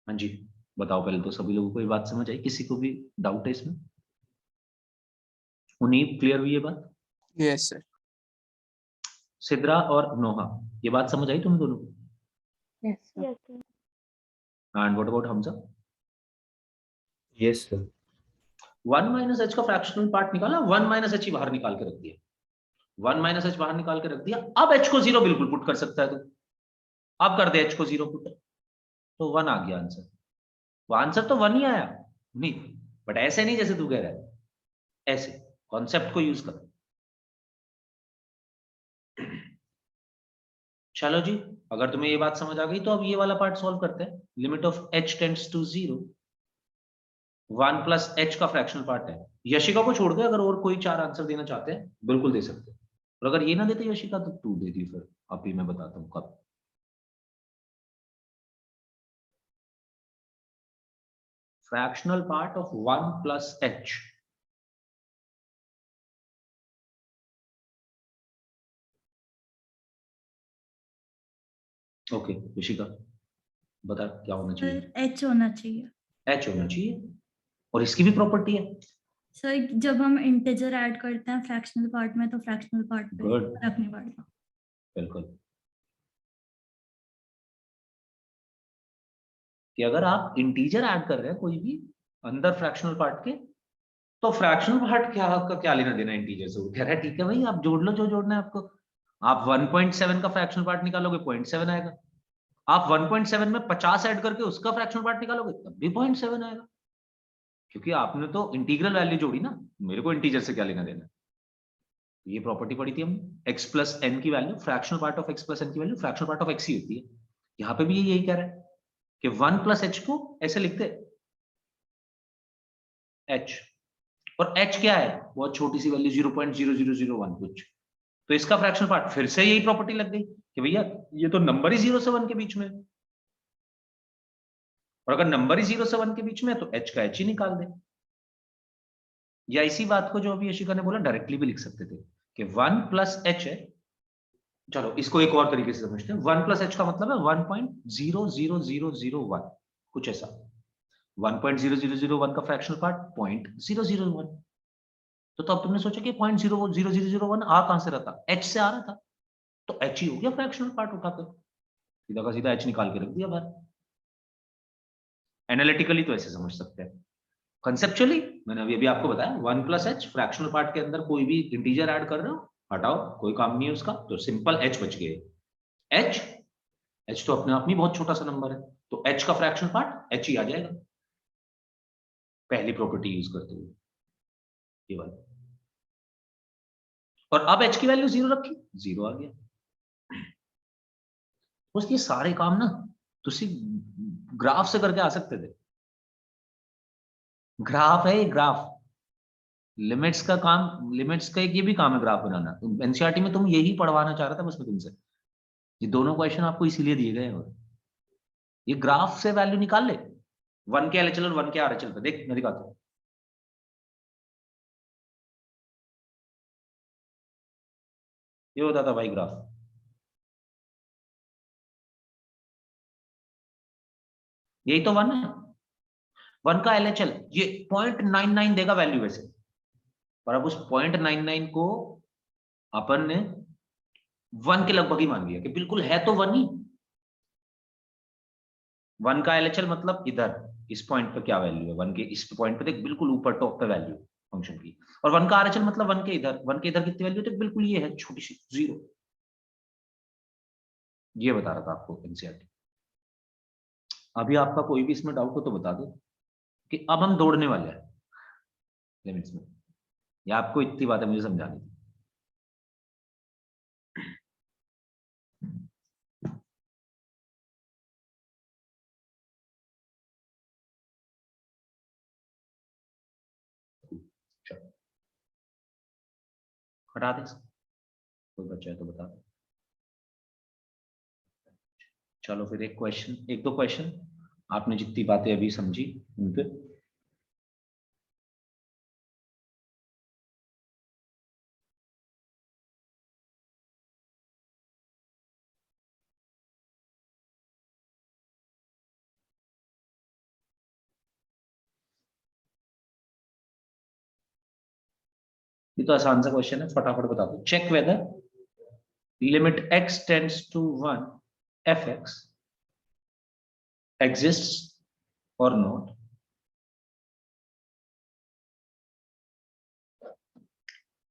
हाँ जी बताओ, पहले तो सभी लोगों को ये बात समझ आई, किसी को भी डाउट है इसमें? उन्हीं क्लियर हुई ये बात? Yes sir. सिद्रा और नोहा, ये बात समझ आई तुम्हें दोनों को? Yes, sir. Yes, sir. And what about Hamza? Yes, sir. 1 minus H का फ्रैक्शनल पार्ट निकाला, 1 माइनस एच ही बाहर निकाल के रख दिया, 1 माइनस एच बाहर निकाल के रख दिया। अब एच को 0 बिल्कुल पुट कर सकता है तू, अब कर दे एच को 0 पुट, तो 1 आ गया आंसर। वो आंसर तो 1 ही आया नहीं, बट ऐसे नहीं जैसे तू कह रहा है, ऐसे कॉन्सेप्ट को यूज कर। चलो जी, अगर तुम्हें ये बात समझ आ गई तो अब ये वाला पार्ट सॉल्व करते हैं। Limit of h tends to 0, 1 plus h का फ्रैक्शनल पार्ट है। यशिका को छोड़ दे, अगर और कोई 4 आंसर देना चाहते हैं बिल्कुल दे सकते हैं, और अगर ये ना देते यशिका तो तू दे दी, फिर अभी मैं बताता हूँ कब। Fractional part of 1 plus h, okay Yashika बता क्या होना चाहिए? सर h होना चाहिए। h होना चाहिए, और इसकी भी प्रॉपर्टी है। सर जब हम इंटीजर ऐड करते हैं फ्रैक्शनल पार्ट में तो फ्रैक्शनल पार्ट पे Good. रखनी पड़ेगा। बिल्कुल, कि अगर आप इंटीजर ऐड कर रहे हैं कोई भी अंदर फ्रैक्शनल पार्ट के, तो फ्रैक्शनल पार्ट क्या लेना देना इंटीजर से? वो कह रहा है ठीक है भाई, आप जोड़ लो जो जोड़ना है आपको। आप 1.7 का फ्रैक्शनल पार्ट निकालोगे 0.7 आएगा, आप 1.7 में 50 ऐड करके उसका फ्रैक्शनल पार्ट निकालोगे तब भी 0.7 आएगा, क्योंकि आपने तो इंटीग्रल वैल्यू जोड़ी ना, मेरे को इंटीजर से क्या लेना देना। ये प्रॉपर्टी पढ़ी थी हमने, x प्लस एन की value fractional part of x plus n की value fractional part of x ही होती है। यहाँ पे भी ये यही कह रहा है कि 1 प्लस एच को ऐसे लिखते h, और h क्या है, बहुत छोटी सी वैल्यू 0.0001 कुछ, तो इसका फ्रैक्शनल पार्ट फिर से यही प्रॉपर्टी लग गई कि भैया ये तो नंबर ही 0 से 1 के बीच में है, और अगर नंबर ही 0 से 1 के बीच में है तो h का h ही निकाल दे। या इसी बात को जो अभी यशिका ने बोला डायरेक्टली भी लिख सकते थे कि 1 प्लस h है। चलो इसको एक और तरीके से समझते हैं, 1 प्लस h का मतलब है 1.00001 कुछ ऐसा, 1.0001 का फ्रैक्शनल पार्ट 0.001। तो अब तुमने सोचा कि 0.00001 आ कहां से रहा था, h से आ रहा था, तो h ही हो गया फ्रैक्शनल पार्ट, उठाकर सीधा का सीधा h निकाल के रख दिया बाहर। एनालिटिकली तो ऐसे समझ सकते हैं, कंसेप्चुअली मैंने अभी आपको बताया 1 प्लस h फ्रैक्शनल पार्ट के अंदर कोई भी इंटीजर ऐड कर रहे हो, हटाओ कोई काम नहीं है उसका, तो सिंपल h बच गए। h तो अपने आप में बहुत छोटा सा नंबर है, तो h का फ्रैक्शनल पार्ट h ही आ जाएगा पहली प्रॉपर्टी यूज करते हुए, ये वाला। और अब h की वैल्यू 0 रखी, 0 आ गया। उसके सारे काम ना तुसी ग्राफ से करके आ सकते थे, ग्राफ है ये, ग्राफ लिमिट्स का काम, लिमिट्स का एक ये भी काम है ग्राफ बनाना। एनसीईआरटी में तुम यही पढ़वाना चाह रहा था बस मैं तुमसे, ये दोनों क्वेश्चन आपको इसीलिए दिए गए हैं। और ये ग्राफ से वैल्यू निकाल ले, 1 के एलएचएल और 1 के आरएचएल पे, देख मैं दिखाता हूं। ये होता था भाई ग्राफ, यही तो 1 है, 1 का एलएचएल ये 0.99 देगा वैल्यू वैसे, पर अब उस 0.99 को अपन ने 1 के लगभग ही मान लिया कि बिल्कुल है तो 1 ही। 1 का एलएचएल मतलब इधर इस पॉइंट पे क्या वैल्यू है, 1 के इस पॉइंट पे देख, बिल्कुल ऊपर टॉप पे वैल्यू फंक्शन की। और 1 का आरएचएल मतलब 1 के इधर, 1 के इधर कितनी वैल्यू थे, बिल्कुल ये है छोटी सी 0। ये बता रहा था आपको एनसीईआरटी। अभी आपका कोई भी इसमें डाउट हो तो बता दो कि अब हम दौड़ने वाले हैं लिमिट्स में, या आपको इतनी बातें मुझे समझानी थी। चलो हटा दे, कोई बच्चा है तो बता दो। चलो फिर एक क्वेश्चन, एक दो क्वेश्चन आपने जितनी बातें अभी समझी उन पे। ये तो आसान सा क्वेश्चन है, फटाफट बता दो। Check whether limit x tends to 1 fx exists or not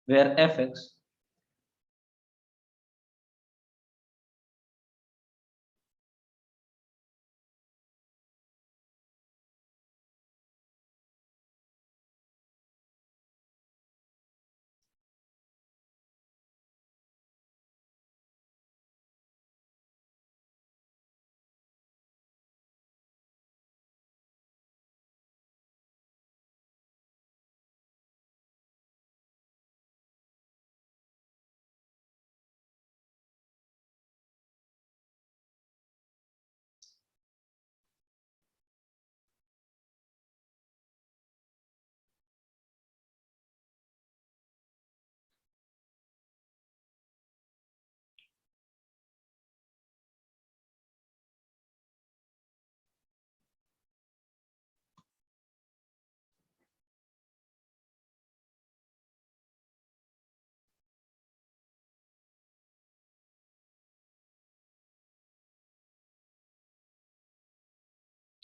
where fx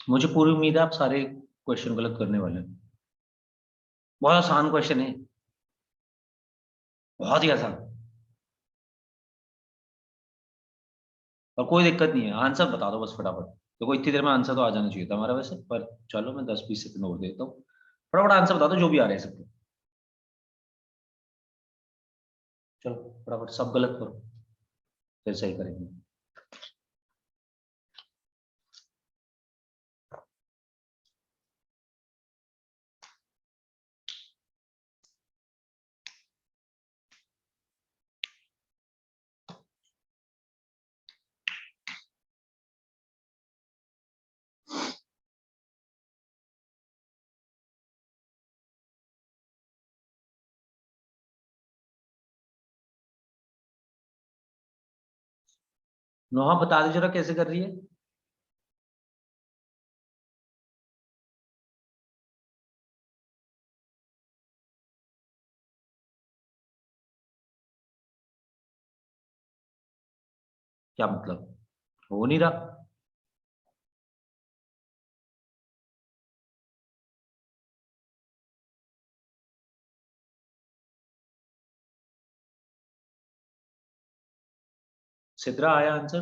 मुझे पूरी उम्मीद है आप सारे क्वेश्चन गलत करने वाले हैं। बहुत आसान क्वेश्चन है, बहुत ही आसान, और कोई दिक्कत नहीं है। आंसर बता दो बस फटाफट, देखो इतनी देर में आंसर तो आ जाना चाहिए था हमारा वैसे, पर चलो मैं 10-20 सेकंड और देता हूँ। फटाफट आंसर बता दो जो भी आ रहे हैं सबके, चलो फटाफट सब गलत करो फिर सही करेंगे। नोहा बता दे जरा कैसे कर रही है। क्या मतलब, हो नहीं रहा? सिद्रा आया आंसर?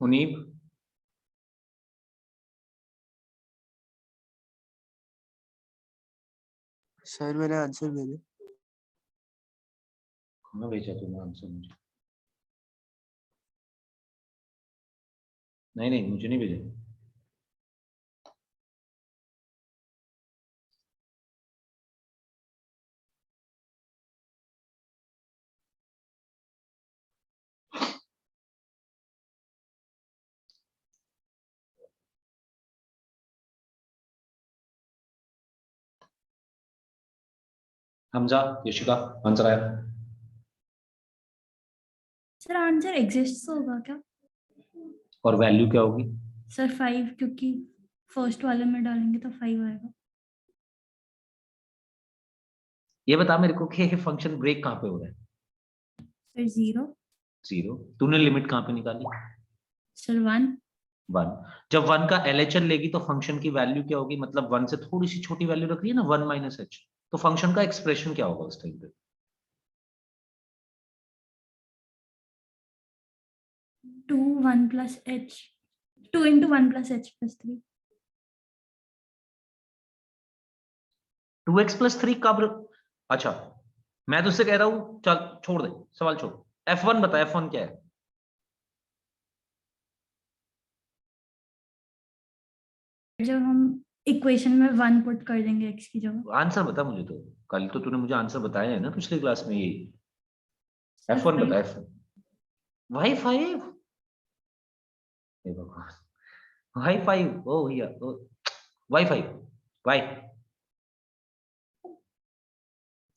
मुनीब? सर मैंने आंसर भेजा। कहाँ भेजा तूने आंसर मुझे? नहीं नहीं, मुझे नहीं भेजा। हमजा, यशिका, आंसर आया? सर आंसर एग्जिस्ट होगा क्या? और वैल्यू क्या होगी? सर 5, क्योंकि फर्स्ट वाले में डालेंगे तो 5 आएगा। ये बता मेरे को कि फंक्शन ब्रेक कहाँ पे हो रहा है? सर 0। 0। तूने लिमिट कहाँ पे निकाली? सर 1। 1। जब 1 का LHL लेगी तो फंक्शन की वैल्यू क्या होगी? मतलब 1 से थोड़ी सी छोटी वैल्यू रख रही है ना, 1 - h, तो फंक्शन का एक्सप्रेशन क्या होगा उस टाइम पे? 2 1 plus h 2 into 1 plus h plus 3। 2x + 3 कब अच्छा, मैं तुझसे कह रहा हूं, चल छोड़ दे, सवाल छोड़। F1 बता, F1 क्या है? जब हम इक्वेशन में 1 पुट कर देंगे x की जगह। आंसर बता मुझे, तो कल तो तूने मुझे आंसर बताया है ना पिछली क्लास में। ये सर F1 बता, 5। F1। वाई 5? हे भगवान, वाई 5? ओ भैया, वाई 5, वाई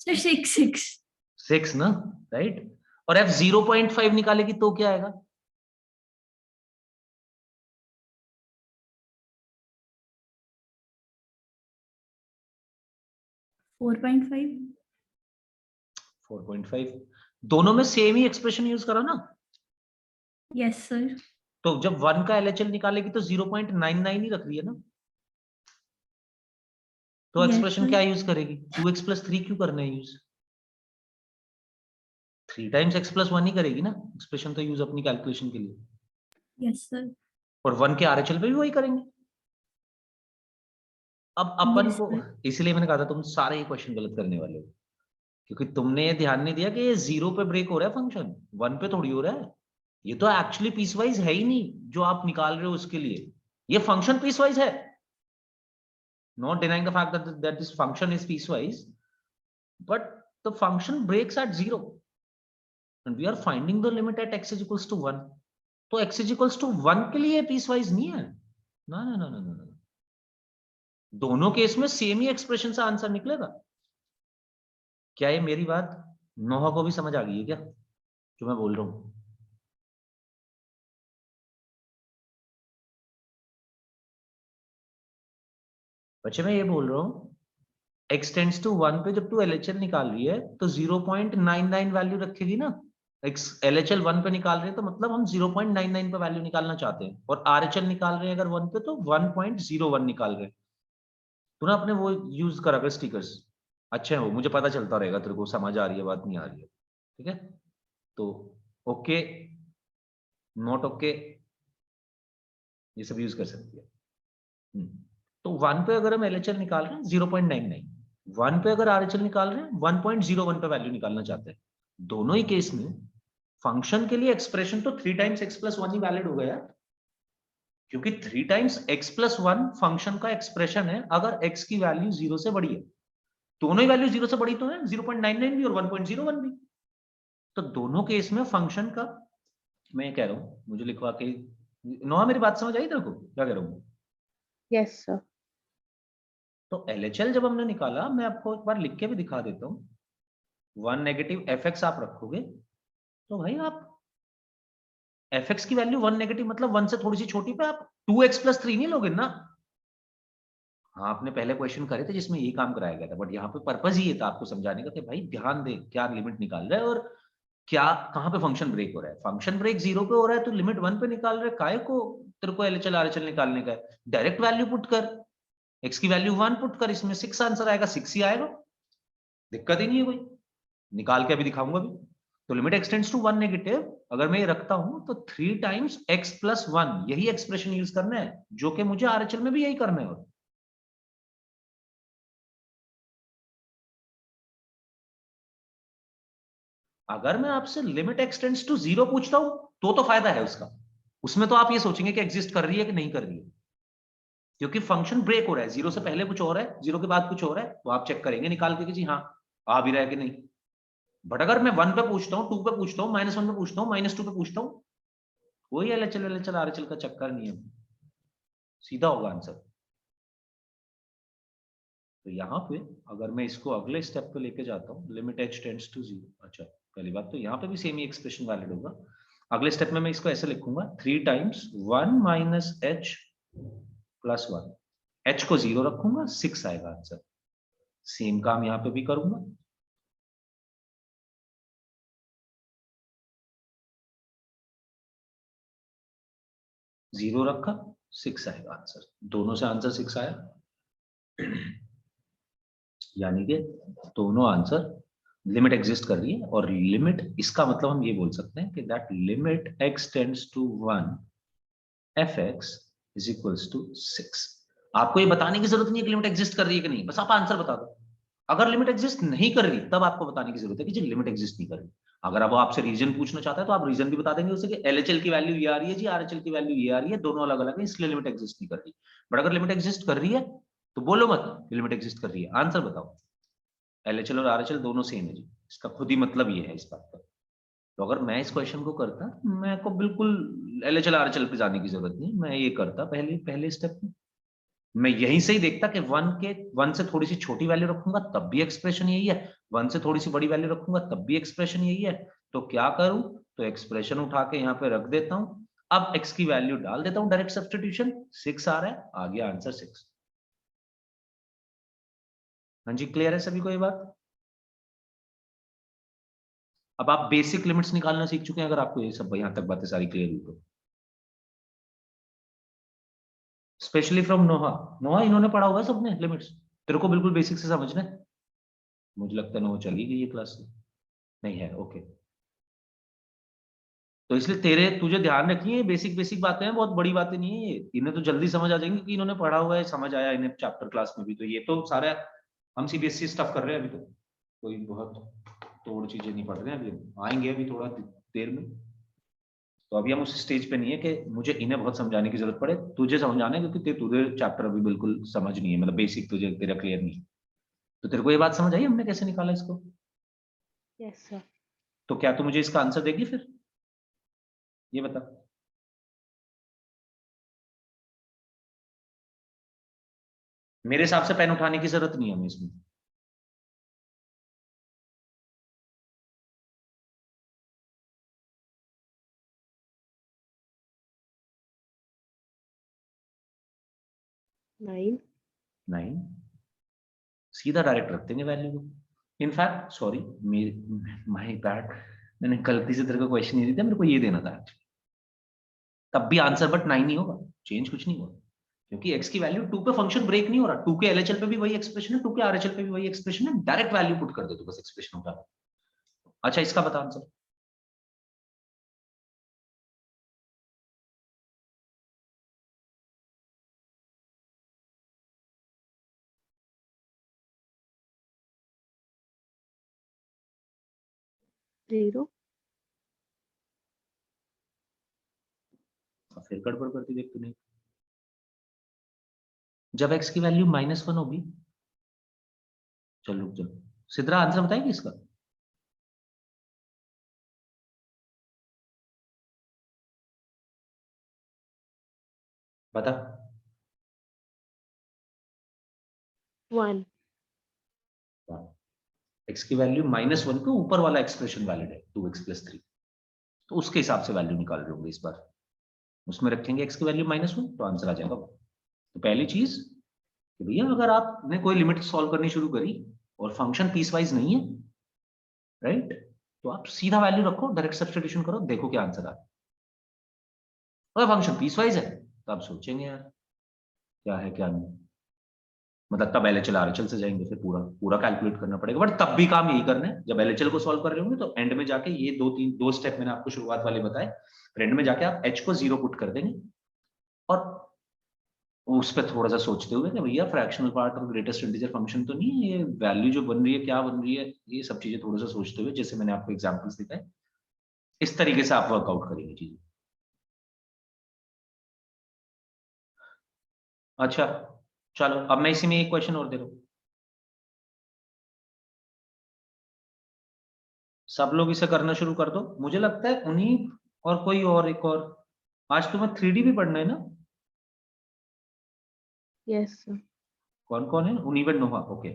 सर 6 6। 6 ना, राइट। और F 0.5 निकालेगी तो क्या आएगा? 4.5। 4.5। दोनों में सेम ही एक्सप्रेशन यूज करो ना। Yes sir. तो जब 1 का LHL निकालेगी तो 0.99 ही रख रही है ना, तो यस एक्सप्रेशन सर। क्या यूज करेगी? 2x + 3 क्यों करना है यूज? 3 टाइम्स x + 1 ही करेगी ना एक्सप्रेशन, तो यूज अपनी कैलकुलेशन के लिए। Yes sir. और 1 के RHL पे भी वही करेंगे। अब अपन यस को, सर। इसलिए मैंने कहा था तुम सारे ही क्वेश्चन गलत करने वाले हो, क्योंकि तुमने ये ध्यान नहीं दिया कि ये 0 पे ब्रेक हो रहा है फंक्शन, 1 पे थोड़ी हो रहा है। ये तो एक्चुअली पीसवाइज है ही नहीं जो आप निकाल रहे हो उसके लिए। ये फंक्शन पीसवाइज है, not denying the fact that this function is piecewise, but the function breaks at 0 and we are finding the limit at x = 1। तो x = 1 के लिए पीसवाइज नहीं है। ना ना ना ना ना, दोनों केस में सेम ही एक्सप्रेशन से आंसर निकलेगा। क्या ये मेरी बात नोहा को भी समझ आ गई है क्या, जो मैं बोल रहा हूं? बच्चे मैं ये बोल रहा हूं, x टेंड्स टू 1 पे जब तू LHL निकाल रही है तो 0.99 वैल्यू रखेगी ना। x LHL 1 पे निकाल रहे हैं तो मतलब हम 0.99 पे वैल्यू निकालना चाहते हैं, और RHL निकाल रहे हैं अगर 1 पे तो 1.01 निकाल रहे हैं। तू ना अपने वो यूज करा कर स्टिकर्स, अच्छे हैं वो, मुझे पता चलता रहेगा तेरे को समझ आ रही है बात नहीं आ रही है। ठीक है, तो ओके, नॉट ओके, ये सब यूज कर सकती है। तो 1 पे अगर हम LHL निकाल रहे हैं 0.99, 1 पे अगर RHL निकाल रहे हैं 1.01 पे वैल्यू निकालना चाहते हैं। दोनों ही केस में फंक्शन के लिए एक्सप्रेशन तो 3 टाइम्स x + 1 ही वैलिड हो गया, क्योंकि 3 टाइम्स x + 1 फंक्शन का एक्सप्रेशन है अगर x की वैल्यू 0 से बड़ी है। दोनों ही वैल्यू 0 से बड़ी तो है, 0.99 भी और 1.01 भी। तो दोनों केस में फंक्शन का, मैं कह रहा हूं मुझे लिखवा के, नोहा मेरी बात समझ आई तेरे को क्या कह रहा हूं? Yes, sir. तो LHL जब हमने निकाला, मैं आपको एक बार लिख के भी दिखा देता हूँ, 1 नेगेटिव fx आप रखोगे तो भाई आप fx की वैल्यू 1 नेगेटिव मतलब 1 से थोड़ी सी छोटी पे आप 2x + 3 नहीं लोगे ना। हाँ, आपने पहले क्वेश्चन करे थे जिसमें ये काम कराया गया था, बट यहाँ पे पर्पज ही ये था आपको समझाने का कि भाई ध्यान दे क्या लिमिट निकाल रहा है और क्या कहाँ पे फंक्शन ब्रेक हो रहा है। फंक्शन ब्रेक 0 पे हो रहा है तो लिमिट 1 पे निकाल रहा है, काहे को तेरे को LHL RHL निकालने का है। डायरेक्ट वैल्यू पुट कर, x की वैल्यू 1 पुट कर, इसमें 6 आंसर आएगा, 6 ही आएगा, दिक्कत ही नहीं है कोई, निकाल के अभी दिखाऊंगा भी। तो लिमिट एक्सटेंड्स टू 1 नेगेटिव, अगर मैं ये रखता हूं तो 3 टाइम्स x + 1, यही एक्सप्रेशन यूज करना है जो कि मुझे RHL में भी यही करना है। और अगर मैं आपसे लिमिट एक्सटेंड्स टू 0 पूछता हूं तो फायदा है उसका, उसमें तो आप ये सोचेंगे कि एग्जिस्ट कर रही है कि नहीं कर रही है, क्योंकि फंक्शन ब्रेक हो रहा है, 0 से पहले कुछ और है, 0 के बाद कुछ और है, तो आप चेक करेंगे निकाल के कि जी हाँ आ भी रहा है कि नहीं। बट अगर मैं 1 पे पूछता हूँ, 2 पे पूछता हूँ, -1 पे पूछता हूँ, -2 पे पूछता हूँ, कोई LHL RHL का चक्कर नहीं है, सीधा होगा आंसर। तो यहाँ पे अगर मैं इसको अगले स्टेप पे लेके जाता हूँ, लिमिट h टेंड्स टू 0, अच्छा पहली बात तो यहाँ पे भी सेम ही एक्सप्रेशन वैलिड होगा। अगले स्टेप में मैं इसको ऐसे लिखूंगा, 3 टाइम्स 1 - h + 1, h को 0 रखूंगा, 6 आएगा आंसर। सेम काम यहाँ पे भी करूंगा, जीरो रखा, 6 आएगा आंसर, दोनों से आंसर 6 आया। यानी कि दोनों आंसर लिमिट एग्जिस्ट कर रही है, और लिमिट इसका मतलब हम ये बोल सकते हैं कि that limit x tends to 1 fx = 6। आपको ये बताने की जरूरत नहीं है कि लिमिट एग्जिस्ट कर रही है कि नहीं, बस आप आंसर बता दो। अगर लिमिट एग्जिस्ट नहीं कर रही तब आपको बताने की जरूरत है कि जी लिमिट एग्जिस्ट नहीं कर रही। अगर अब वो आपसे रीजन पूछना चाहता है तो आप रीजन भी बता देंगे उसे कि LHL की वैल्यू ये आ रही है जी, RHL की वैल्यू ये आ रही है, दोनों अलग अलग है इसलिए लिमिट एग्जिस्ट नहीं कर रही। बट अगर लिमिट एग्जिस्ट कर रही है तो बोलो मत लिमिट एग्जिस्ट कर रही है, आंसर बताओ। LHL और RHL दोनों सेम है जी, इसका खुद ही मतलब ये है इस बात का। तो अगर मैं इस क्वेश्चन को करता, मैं को बिल्कुल LHL RHL पे जाने की जरूरत नहीं, मैं ये करता पहले पहले स्टेप में, मैं यहीं से ही देखता कि 1 से थोड़ी सी छोटी वैल्यू रखूंगा तब भी एक्सप्रेशन यही है, 1 से थोड़ी सी बड़ी वैल्यू रखूंगा तब भी एक्सप्रेशन यही है। तो क्या करूं, तो एक्सप्रेशन उठा के यहाँ पे रख देता हूं, अब x की वैल्यू डाल देता हूं, डायरेक्ट सब्स्टिट्यूशन, 6 आ रहा है, आ गया आंसर 6। हाँ जी, क्लियर है सभी को ये बात। अब आप बेसिक लिमिट्स निकालना सीख चुके हैं, अगर आपको ये सब यहां तक बातें सारी क्लियर हुई तो। स्पेशली फ्रॉम नोहा, नोहा इन्होंने पढ़ा होगा सबने लिमिट्स, तेरे को बिल्कुल बेसिक से समझना है। मुझे लगता है नोहा चली गई ये क्लास से, नहीं है, ओके। तो इसलिए तेरे तुझे ध्यान रखनी है, बेसिक बेसिक बातें हैं, बहुत बड़ी बातें नहीं है ये, इन्हें तो जल्दी समझ आ जाएंगे कि इन्होंने पढ़ा हुआ है, समझ आया इन्हें चैप्टर क्लास में भी। तो ये तो सारा हम CBSE स्टफ कर रहे हैं अभी, तो कोई बहुत तोड़ चीजें नहीं पढ़ रहे हैं अभी, आएंगे अभी थोड़ा देर में। तो अभी हम उस स्टेज पे नहीं है कि मुझे इन्हें बहुत समझाने की जरूरत पड़े, तुझे समझाना है क्योंकि तुझे चैप्टर अभी बिल्कुल समझ नहीं है, मतलब बेसिक तुझे तेरा क्लियर नहीं है। तो तेरे को ये बात समझ आई हमने कैसे निकाला इसको? Yes, sir. तो क्या तू मुझे इसका आंसर देगी फिर, ये बता। मेरे हिसाब से पेन उठाने की जरूरत नहीं है हमें इसमें। Nine. 9, सीधा डायरेक्ट रख देंगे वैल्यू को। इनफैक्ट सॉरी, माय बैड, मैंने गलती से तेरे को क्वेश्चन नहीं दिया, मेरे को ये देना था तब भी आंसर बट 9 ही होगा, चेंज कुछ नहीं होगा, क्योंकि x की वैल्यू 2 पे फंक्शन ब्रेक नहीं हो रहा, 2 के LHL पे भी वही एक्सप्रेशन है, 2 के RHL पे भी वही एक्सप्रेशन है, डायरेक्ट वैल्यू पुट कर दे तो बस एक्सप्रेशन उठा। अच्छा इसका बता आंसर। 0. फिर गड़बड़ करती देख तूने, जब x की वैल्यू -1 होगी, चल रुक जा, सिद्रा आंसर बताएगी इसका? बता। 1. x की वैल्यू -1 के ऊपर वाला एक्सप्रेशन वैलिड है 2x+3, तो उसके हिसाब से वैल्यू निकाल रहे होंगे इस बार, उसमें रखेंगे x की वैल्यू -1 तो आंसर आ जाएगा वो। तो पहली चीज कि भैया अगर आपने कोई लिमिट सॉल्व करनी शुरू करी और फंक्शन पीसवाइज नहीं है, राइट, तो आप सीधा वैल्यू रखो, डायरेक्ट सब्स्टिट्यूशन करो, देखो क्या आंसर आता है। अगर फंक्शन पीसवाइज है तो आप सोचेंगे यार क्या है क्या नहीं, मतलब तब LHL RHL से जाएंगे, फिर पूरा पूरा कैलकुलेट करना पड़ेगा, बट तब भी काम यही करना है। जब LHL को सॉल्व कर रहे होंगे तो एंड में जाके ये दो स्टेप मैंने आपको शुरुआत वाले बताए, एंड में जाके आप h को 0 पुट कर देंगे और उस पर थोड़ा सा सोचते हुए कि भैया फ्रैक्शनल पार्ट और ग्रेटेस्ट इंटीजर फंक्शन तो नहीं है, ये वैल्यू जो बन रही है क्या बन रही है, ये सब चीजें थोड़ा सा सोचते हुए, जैसे मैंने आपको एग्जांपल्स दिखाए, इस तरीके से आप वर्कआउट करेंगे चीजें। अच्छा चलो, अब मैं इसी में एक क्वेश्चन और दे रहा हूं, सब लोग इसे करना शुरू कर दो। मुझे लगता है उन्हीं और कोई और एक और, आज तुम्हें 3D भी पढ़ना है ना? Yes, sir. कौन कौन है? उनीवन नोहा, ओके।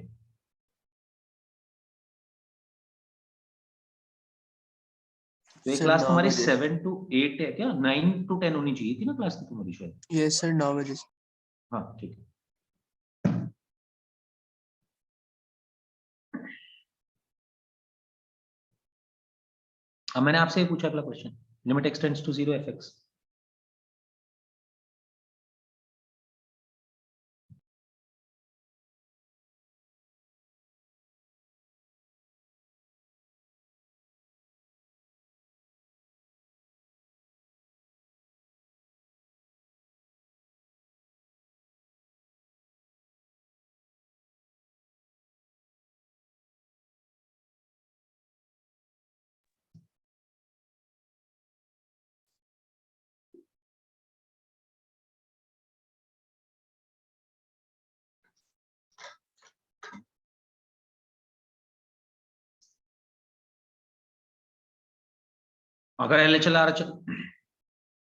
तो ये सर क्लास 9 तुम्हारी बजे। 7 to 8 है क्या? 9 to 10 होनी चाहिए थी ना क्लास तुम्हारी शायद। यस सर 9 बजे। हाँ ठीक है। अब मैंने आपसे ये पूछा अगला question, limit x tends to 0 f(x). अगर LHL RHL,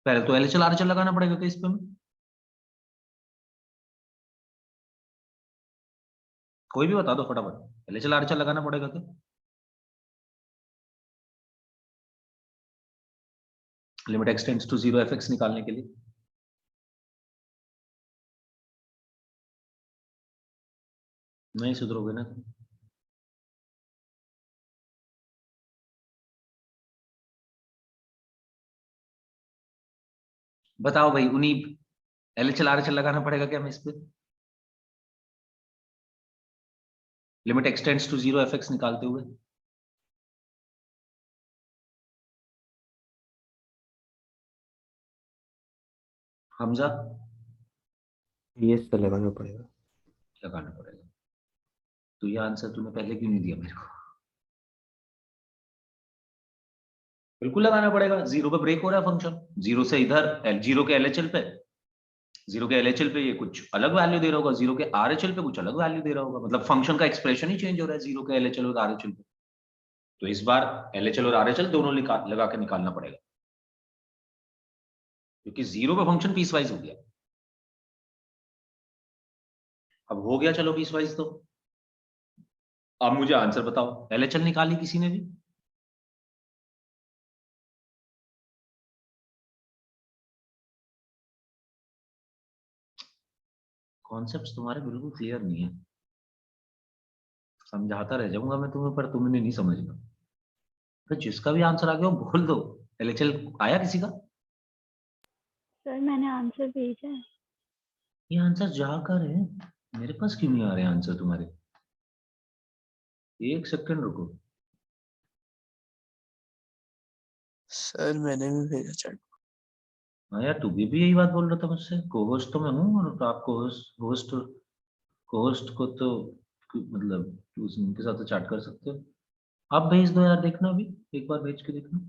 पहले तो LHL RHL लगाना पड़ेगा तो इस पे कोई भी बता दो फटाफट, LHL RHL लगाना पड़ेगा तो limit x tends to 0 f(x) निकालने के लिए। नहीं सुधरोगे ना तुम। बताओ भाई, उन्हीं LHL RHL लगाना पड़ेगा क्या हमें इस पे? Limit x tends to 0 f(x) निकालते हुए। हमजा यस सर लगाना पड़ेगा। लगाना पड़ेगा। तो ये आंसर तूने पहले क्यों नहीं दिया मेरे को? बिल्कुल लगाना पड़ेगा, 0 पे ब्रेक हो रहा है फंक्शन, 0 से इधर 0 के LHL पे, 0 के LHL पे ये कुछ अलग वैल्यू दे रहा होगा, 0 के RHL पे कुछ अलग वैल्यू दे रहा होगा, मतलब फंक्शन का एक्सप्रेशन ही चेंज हो रहा है 0 के LHL और RHL पे। तो इस बार LHL और RHL दोनों लगा के निकालना पड़ेगा, क्योंकि 0 पे फंक्शन पीसवाइज हो गया। अब हो गया चलो पीसवाइज, तो अब मुझे आंसर बताओ, LHL निकाली किसी ने भी? कॉन्सेप्ट्स तुम्हारे बिल्कुल क्लियर नहीं है, समझाता रह जाऊंगा मैं तुम्हें पर तुमने नहीं समझना। तो जिसका भी आंसर आ गया वो बोल दो। LHL आया किसी का? सर मैंने आंसर भेजा है। ये आंसर जाकर है, मेरे पास क्यों नहीं आ रहे आंसर तुम्हारे? एक सेकंड रुको। सर मैंने भी भेजा चैट। हाँ यार, तू भी यही बात बोल रहा था मुझसे, को-होस्ट तो मैं हूँ और आप को-होस्ट को तो मतलब उनके साथ तो चैट कर सकते हो। आप भेज दो यार, देखना अभी एक बार भेज के देखना।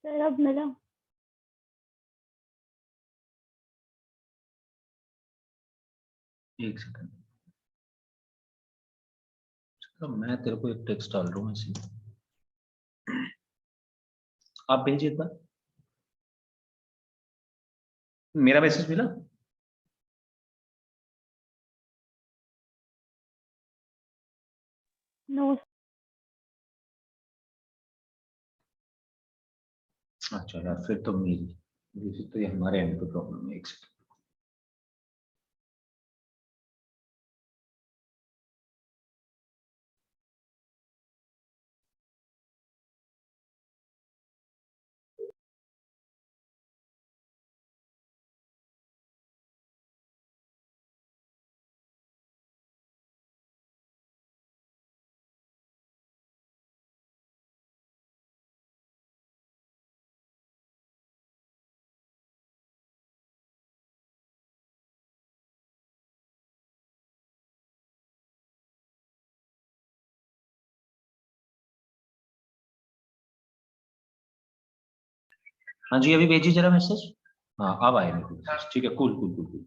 सर अब मिला। एक सेकंड, तो मैं तेरे को एक टेक्स्ट डाल रहा हूँ ऐसे, आप भेजिए एक बार, मेरा मैसेज मिला? No, अच्छा यार, फिर तो फिर तो ये हमारे एंड पे प्रॉब्लम है। एक सेकंड, हाँ जी, अभी भेजिए जरा मैसेज। हाँ, अब आए मेरे को मैसेज, ठीक है, कूल कूल कूल कूल।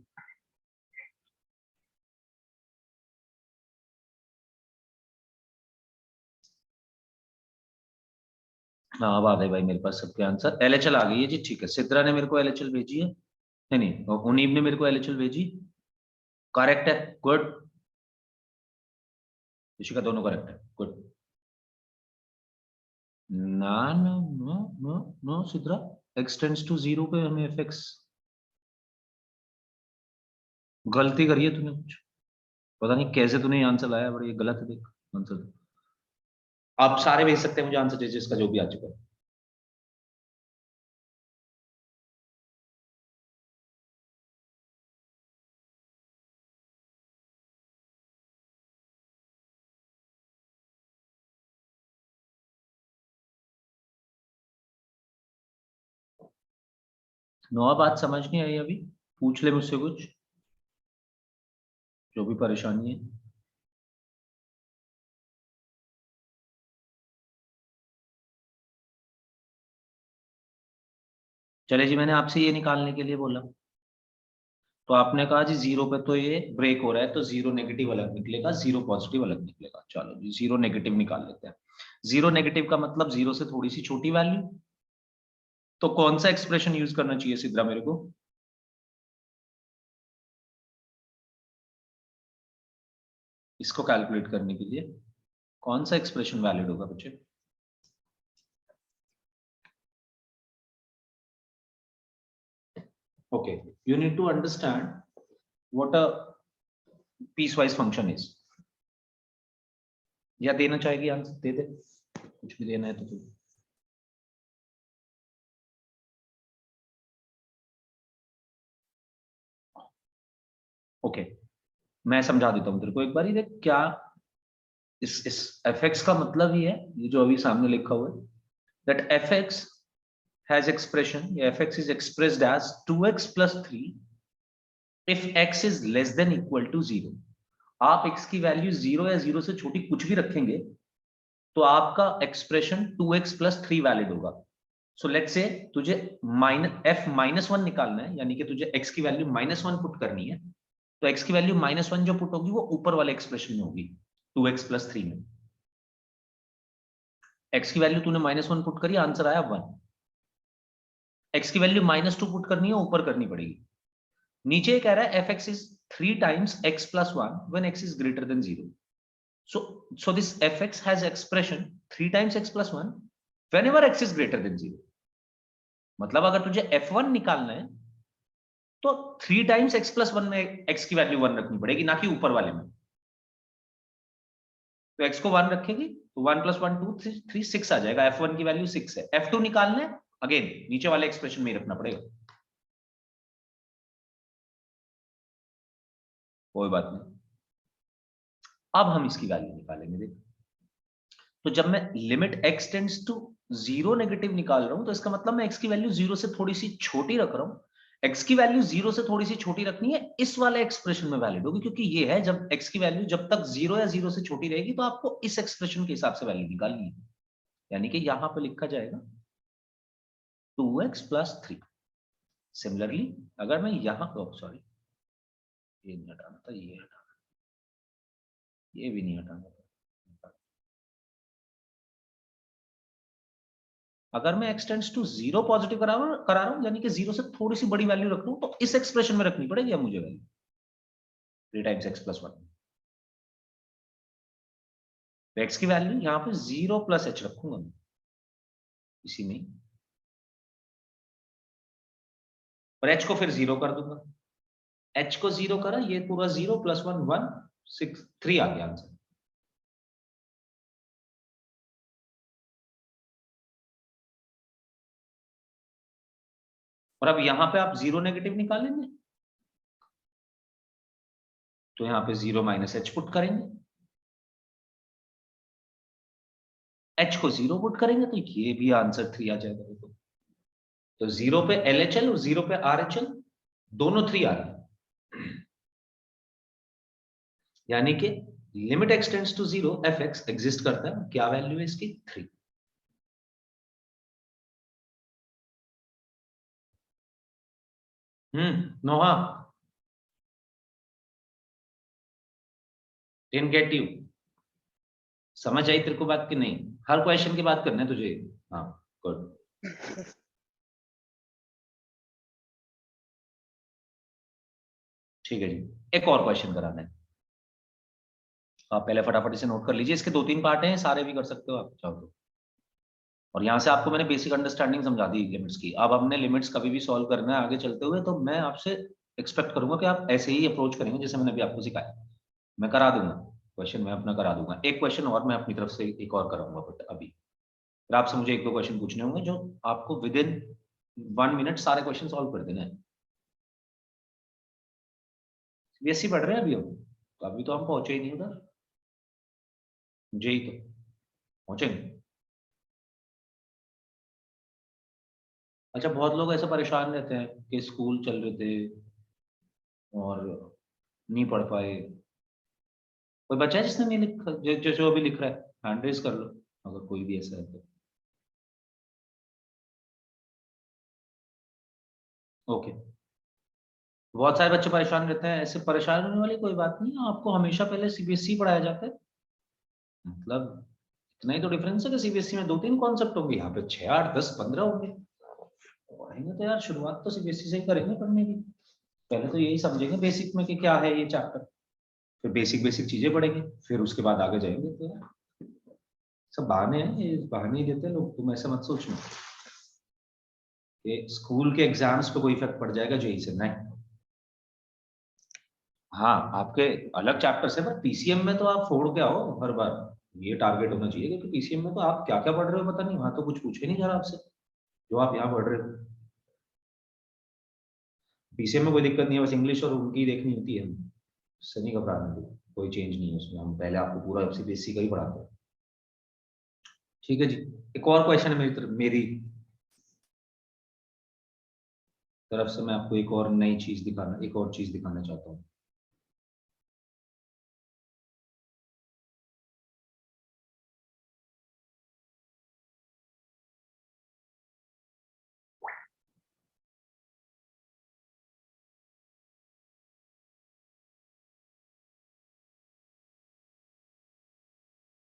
हाँ, अब आ गए भाई मेरे पास सबके आंसर। एलएचएल आ गई है जी, ठीक है। सिद्रा ने मेरे को एलएचएल भेजी है, नहीं नहीं, उनीब ने मेरे को एलएचएल भेजी, करेक्ट है, गुड। ऋषिका दोनों करेक्ट है, गुड। ना ना no no no Sidra, x tends to 0 पे हमें एफएक्स, गलती करी है तूने कुछ, पता नहीं कैसे तूने आंसर लाया, बड़ी गलत है देख आंसर। आप सारे भेज सकते हैं मुझे आंसर, जिसका जो भी आ चुका है। नौवा बात समझ नहीं आई अभी, पूछ ले मुझसे कुछ, जो भी परेशानी है। चले जी, मैंने आपसे ये निकालने के लिए बोला, तो आपने कहा जी 0 पे तो ये ब्रेक हो रहा है, तो 0 नेगेटिव अलग निकलेगा, 0 पॉजिटिव अलग निकलेगा। चलो जी, 0 नेगेटिव निकाल लेते हैं। 0 नेगेटिव का मतलब 0 से थोड़ी सी छोटी वैल्यू, तो कौन सा एक्सप्रेशन यूज करना चाहिए सिद्रा मेरे को? इसको कैलकुलेट करने के लिए कौन सा एक्सप्रेशन वैलिड होगा बच्चे? Okay, you need to understand what a piecewise function is. या देना चाहेगी आंसर? दे दे, कुछ भी देना है तो तू। ओके, मैं समझा देता हूं तेरे को एक बार ही, देख क्या इस fx का मतलब ही है, ये जो अभी सामने लिखा हुआ है, that fx has expression, fx is expressed as 2x plus 3 if x is less than equal to 0। आप x की वैल्यू 0 या 0 से छोटी कुछ भी रखेंगे तो आपका एक्सप्रेशन 2x plus 3 वैलिड होगा। सो लेट्स से तुझे f-1 निकालना है, यानी कि तुझे x की वैल्यू -1 पुट करनी है, तो x की वैल्यू -1 जो पुट होगी वो ऊपर वाले एक्सप्रेशन में होगी, 2x plus 3 में। x की वैल्यू तूने -1 पुट करी, आंसर आया 1। x की वैल्यू -2 पुट करनी है, ऊपर करनी पड़ेगी। नीचे कह रहा है fx is 3 times x plus 1 when x is greater than 0। So this fx has expression 3 times x plus 1 whenever x is greater than 0। मतलब अगर तुझे f1 निकालना है तो 3 टाइम्स x plus 1 में x की वैल्यू 1 रखनी पड़ेगी, ना कि ऊपर वाले में। तो x को 1 रखेगी तो 1 plus 1 2 3 6 आ जाएगा, f1 की वैल्यू 6 है। f2 निकालना है, अगेन नीचे वाले एक्सप्रेशन में ही रखना पड़ेगा, कोई बात नहीं। अब हम इसकी वैल्यू निकालेंगे। देख, तो जब मैं limit x tends to 0 negative निकाल रहा हूं, तो इसका मतलब मैं x की वैल्यू 0 से थोड़ी सी छोटी रख रहा हूं। x की वैल्यू 0 से थोड़ी सी छोटी रखनी है, इस वाले एक्सप्रेशन में वैलिड होगी, क्योंकि ये है जब x की वैल्यू जब तक 0 या 0 से छोटी रहेगी तो आपको इस एक्सप्रेशन के हिसाब से वैल्यू निकालनी है, यानी कि यहां पर लिखा जाएगा 2x plus 3। सिमिलरली अगर मैं यहां, सॉरी ये नहीं हटाना था, ये हटाना, ये भी नहीं हटाना था। अगर मैं x टेंड्स टू 0 पॉजिटिव करा रहा हूं, यानी कि 0 से थोड़ी सी बड़ी वैल्यू रख लूं, तो इस एक्सप्रेशन में रखनी पड़ेगी अब मुझे वैल्यू 3 टाइम्स x प्लस 1। तो x की वैल्यू यहां पे 0 प्लस h रखूंगा मैं इसी में, और h को फिर 0 कर दूंगा। h को 0 करा, ये पूरा 0 प्लस 1 1 6 3 आ गया आंसर। और अब यहां पे आप 0 नेगेटिव निकालेंगे, तो यहां पे 0 माइनस h पुट करेंगे, h को 0 पुट करेंगे, तो ये भी आंसर 3 आ जाएगा। देखो, तो 0 पे LHL और 0 पे RHL दोनों 3 आ रहे हैं, यानी कि limit x tends to 0 fx exist करता है। क्या वैल्यू है इसकी? 3। नोहा, डिडंट गेट यू। समझ आई तेरे को बात कि नहीं? हर क्वेश्चन की बात करना है तुझे। हाँ, गुड। ठीक है जी, एक और क्वेश्चन कराना है। आप पहले फटाफट इसे नोट कर लीजिए, इसके 2-3 पार्ट हैं, सारे भी कर सकते हो आप चाहो तो। और यहाँ से आपको मैंने बेसिक अंडरस्टैंडिंग समझा दी लिमिट्स की। अब हमने लिमिट्स कभी भी सॉल्व करना है आगे चलते हुए, तो मैं आपसे एक्सपेक्ट करूंगा कि आप ऐसे ही अप्रोच करेंगे जैसे मैंने अभी आपको सिखाया। मैं करा दूंगा क्वेश्चन, मैं अपना करा दूंगा। एक क्वेश्चन और मैं अपनी तरफ से एक और कराऊंगा, बट अभी फिर आपसे मुझे 1-2 क्वेश्चन पूछने होंगे जो आपको विद इन 1 मिनट सारे क्वेश्चन सॉल्व कर देना है। सीबीएसई पढ़ रहे हैं अभी हम, तो अभी तो हम पहुंचे ही नहीं उधर, जेई तो पहुंचेंगे। अच्छा, बहुत लोग ऐसे परेशान रहते हैं कि स्कूल चल रहे थे और नहीं पढ़ पाए। कोई बच्चा है जिसने नहीं लिखा, जो अभी लिख रहा है? हैंड रेज कर लो अगर कोई भी ऐसा है तो। ओके, बहुत सारे बच्चे परेशान रहते हैं। ऐसे परेशान होने वाली कोई बात नहीं है, आपको हमेशा पहले सीबीएसई पढ़ाया जाता है। मतलब इतना ही तो डिफरेंस है कि सीबीएसई में 2-3 कॉन्सेप्ट होंगे, यहाँ पे 6 8 10 15 होंगे। पढ़ेंगे तो यार शुरुआत तो सीबीएसई से ही करेंगे पढ़ने की। पहले तो यही समझेंगे बेसिक में कि क्या है ये चैप्टर, फिर बेसिक बेसिक चीजें पढ़ेंगे, फिर उसके बाद आगे जाएंगे। तो यार सब बहाने हैं, ये बहाने ही देते हैं लोग। तुम ऐसा मत सोचना कि स्कूल के एग्जाम्स पे कोई इफेक्ट पड़ जाएगा जेई से, नहीं। हाँ, आपके अलग चैप्टर्स है, पर पीसीएम में तो आप फोड़ के आओ हर बार, ये टारगेट होना चाहिए। क्योंकि पीसीएम में तो आप क्या क्या पढ़ रहे हो पता नहीं, वहां तो कुछ पूछे नहीं जा रहा आपसे जो आप यहाँ पढ़ रहे हो। पीसीएम में कोई दिक्कत नहीं है, बस इंग्लिश और उनकी देखनी होती है, उससे नहीं घबराना, कोई चेंज नहीं है उसमें। हम पहले आपको पूरा सीबीएसई का ही पढ़ाते हैं। ठीक है जी, एक और क्वेश्चन है मेरी तरफ से। मैं आपको एक और नई चीज दिखाना, एक और चीज दिखाना चाहता हूँ।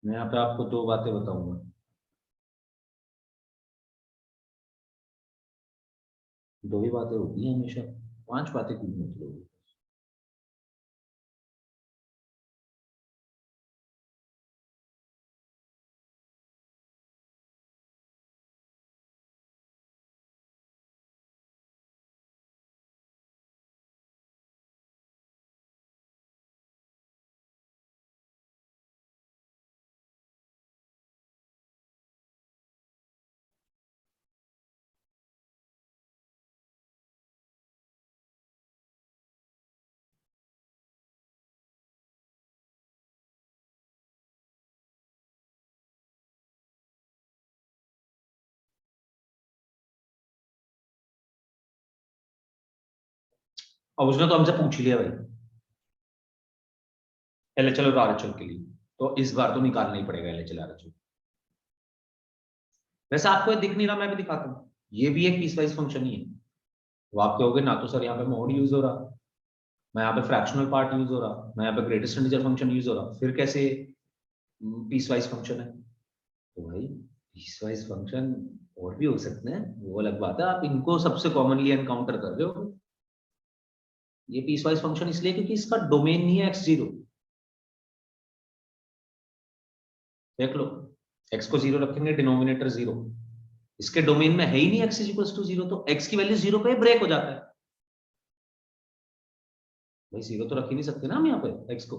मैं यहाँ पे आपको 2 बातें बताऊंगा, 2 ही बातें होती हैं हमेशा, 5 बातें क्यों मतलब। और उसने तो हमसे पूछ लिया भाई एलएचएल और आरएचएल के लिए, तो इस बार तो निकालना ही पड़ेगा एलएचएल आरएचएल। वैसे आपको ये दिख नहीं रहा, मैं भी दिखाता हूँ। ये भी एक पीस वाइज फंक्शन ही है। वो आप कहोगे ना तो सर यहाँ पे मोड यूज हो रहा, मैं यहाँ पे फ्रैक्शनल पार्ट यूज हो रहा, मैं यहाँ पे ग्रेटेस्ट इंटीजर फंक्शन यूज हो रहा, फिर कैसे पीसवाइज फंक्शन है? तो भाई पीसवाइज फंक्शन और भी हो सकते हैं, वो अलग बात है, आप इनको सबसे कॉमनली एनकाउंटर कर रहे हो। ये पीसवाइज फंक्शन इसलिए क्योंकि इसका डोमेन नहीं है x0। देख लो, x को 0 रखेंगे, डिनोमिनेटर 0, इसके डोमेन में है ही नहीं x इक्वल्स टू 0, तो x की वैल्यू 0 पे ब्रेक हो जाता है। भाई 0 तो रख ही नहीं सकते ना हम यहाँ पे x को,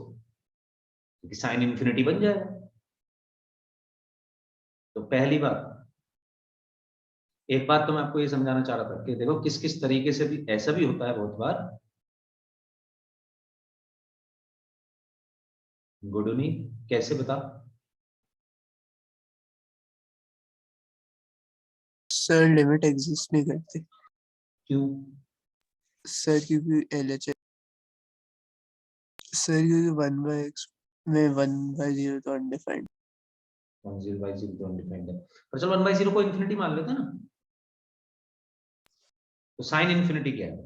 क्योंकि साइन इन्फिनिटी बन जाएगा। तो पहली बात, एक बात तो मैं आपको ये समझाना चाह रहा था कि देखो किस किस तरीके से भी ऐसा भी होता है बहुत बार। गुडुनी कैसे बता? सर लिमिट एग्जिस्ट नहीं करती क्यों? सर, क्योंकि LHS सर, क्योंकि 1/x में 1/0 तो अनडिफाइंड। 1/0 तो अनडिफाइंड है, पर चल 1/0 को इन्फिनिटी मान लेते हैं ना, तो साइन इन्फिनिटी क्या है?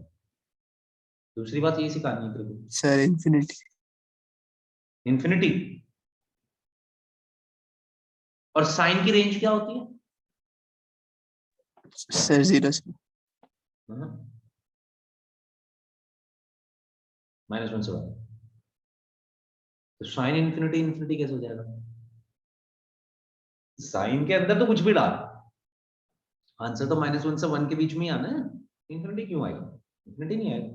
दूसरी बात ये सिखानी है तेरे को, सर इन्फिनिटी। इन्फिनिटी। और साइन की रेंज क्या होती है? सर 0 से -1 से 1। तो साइन इन्फिनिटी इन्फिनिटी कैसे हो जाएगा? साइन के अंदर तो कुछ भी डाल, आंसर तो -1 से 1 के बीच में ही आना है। इन्फिनिटी क्यों आएगा? इन्फिनिटी नहीं आएगा,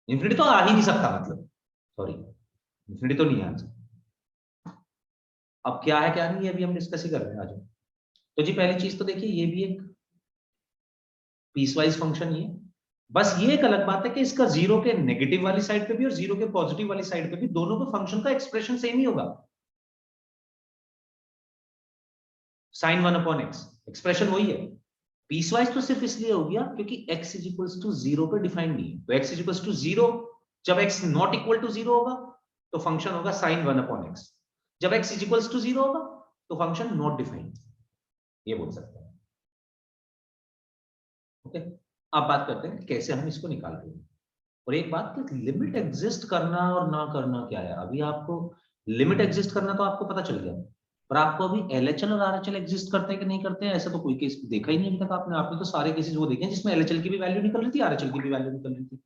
इन्फिनिटी तो आ ही नहीं सकता, मतलब सॉरी, इन्फिनिटी तो नहीं है आंसर। अब क्या है क्या नहीं, ये भी हम डिस्कस ही कर रहे हैं आज। तो जी पहली चीज तो देखिए, ये भी एक पीसवाइज फंक्शन ही है, बस ये एक अलग बात है कि इसका 0 के नेगेटिव वाली साइड पे भी और 0 के पॉजिटिव वाली साइड पे भी दोनों पे फंक्शन का एक्सप्रेशन सेम ही होगा। साइन 1/x एक्सप्रेशन वही है। पीसवाइज तो सिर्फ इसलिए हो गया क्योंकि x इज इक्वल्स टू 0 पे डिफाइंड नहीं है, तो x इज इक्वल्स टू 0, जब x नॉट इक्वल टू 0 होगा तो फंक्शन होगा sin 1/x, जब x इज इक्वल्स टू 0 होगा तो फंक्शन नॉट डिफाइंड, ये बोल सकते हैं। ओके, अब बात करते हैं कैसे हम इसको निकाल रहे हैं। और एक बात कि लिमिट एग्जिस्ट करना और ना करना क्या है, अभी आपको लिमिट एग्जिस्ट करना तो आपको पता चल गया, पर आपको अभी LHL और RHL एग्जिस्ट करते हैं कि नहीं करते हैं, ऐसा तो कोई केस देखा ही नहीं अभी तक आपने तो सारे केसेस वो देखे हैं जिसमें LHL की भी वैल्यू निकल रही थी, RHL की भी वैल्यू निकल रही थी।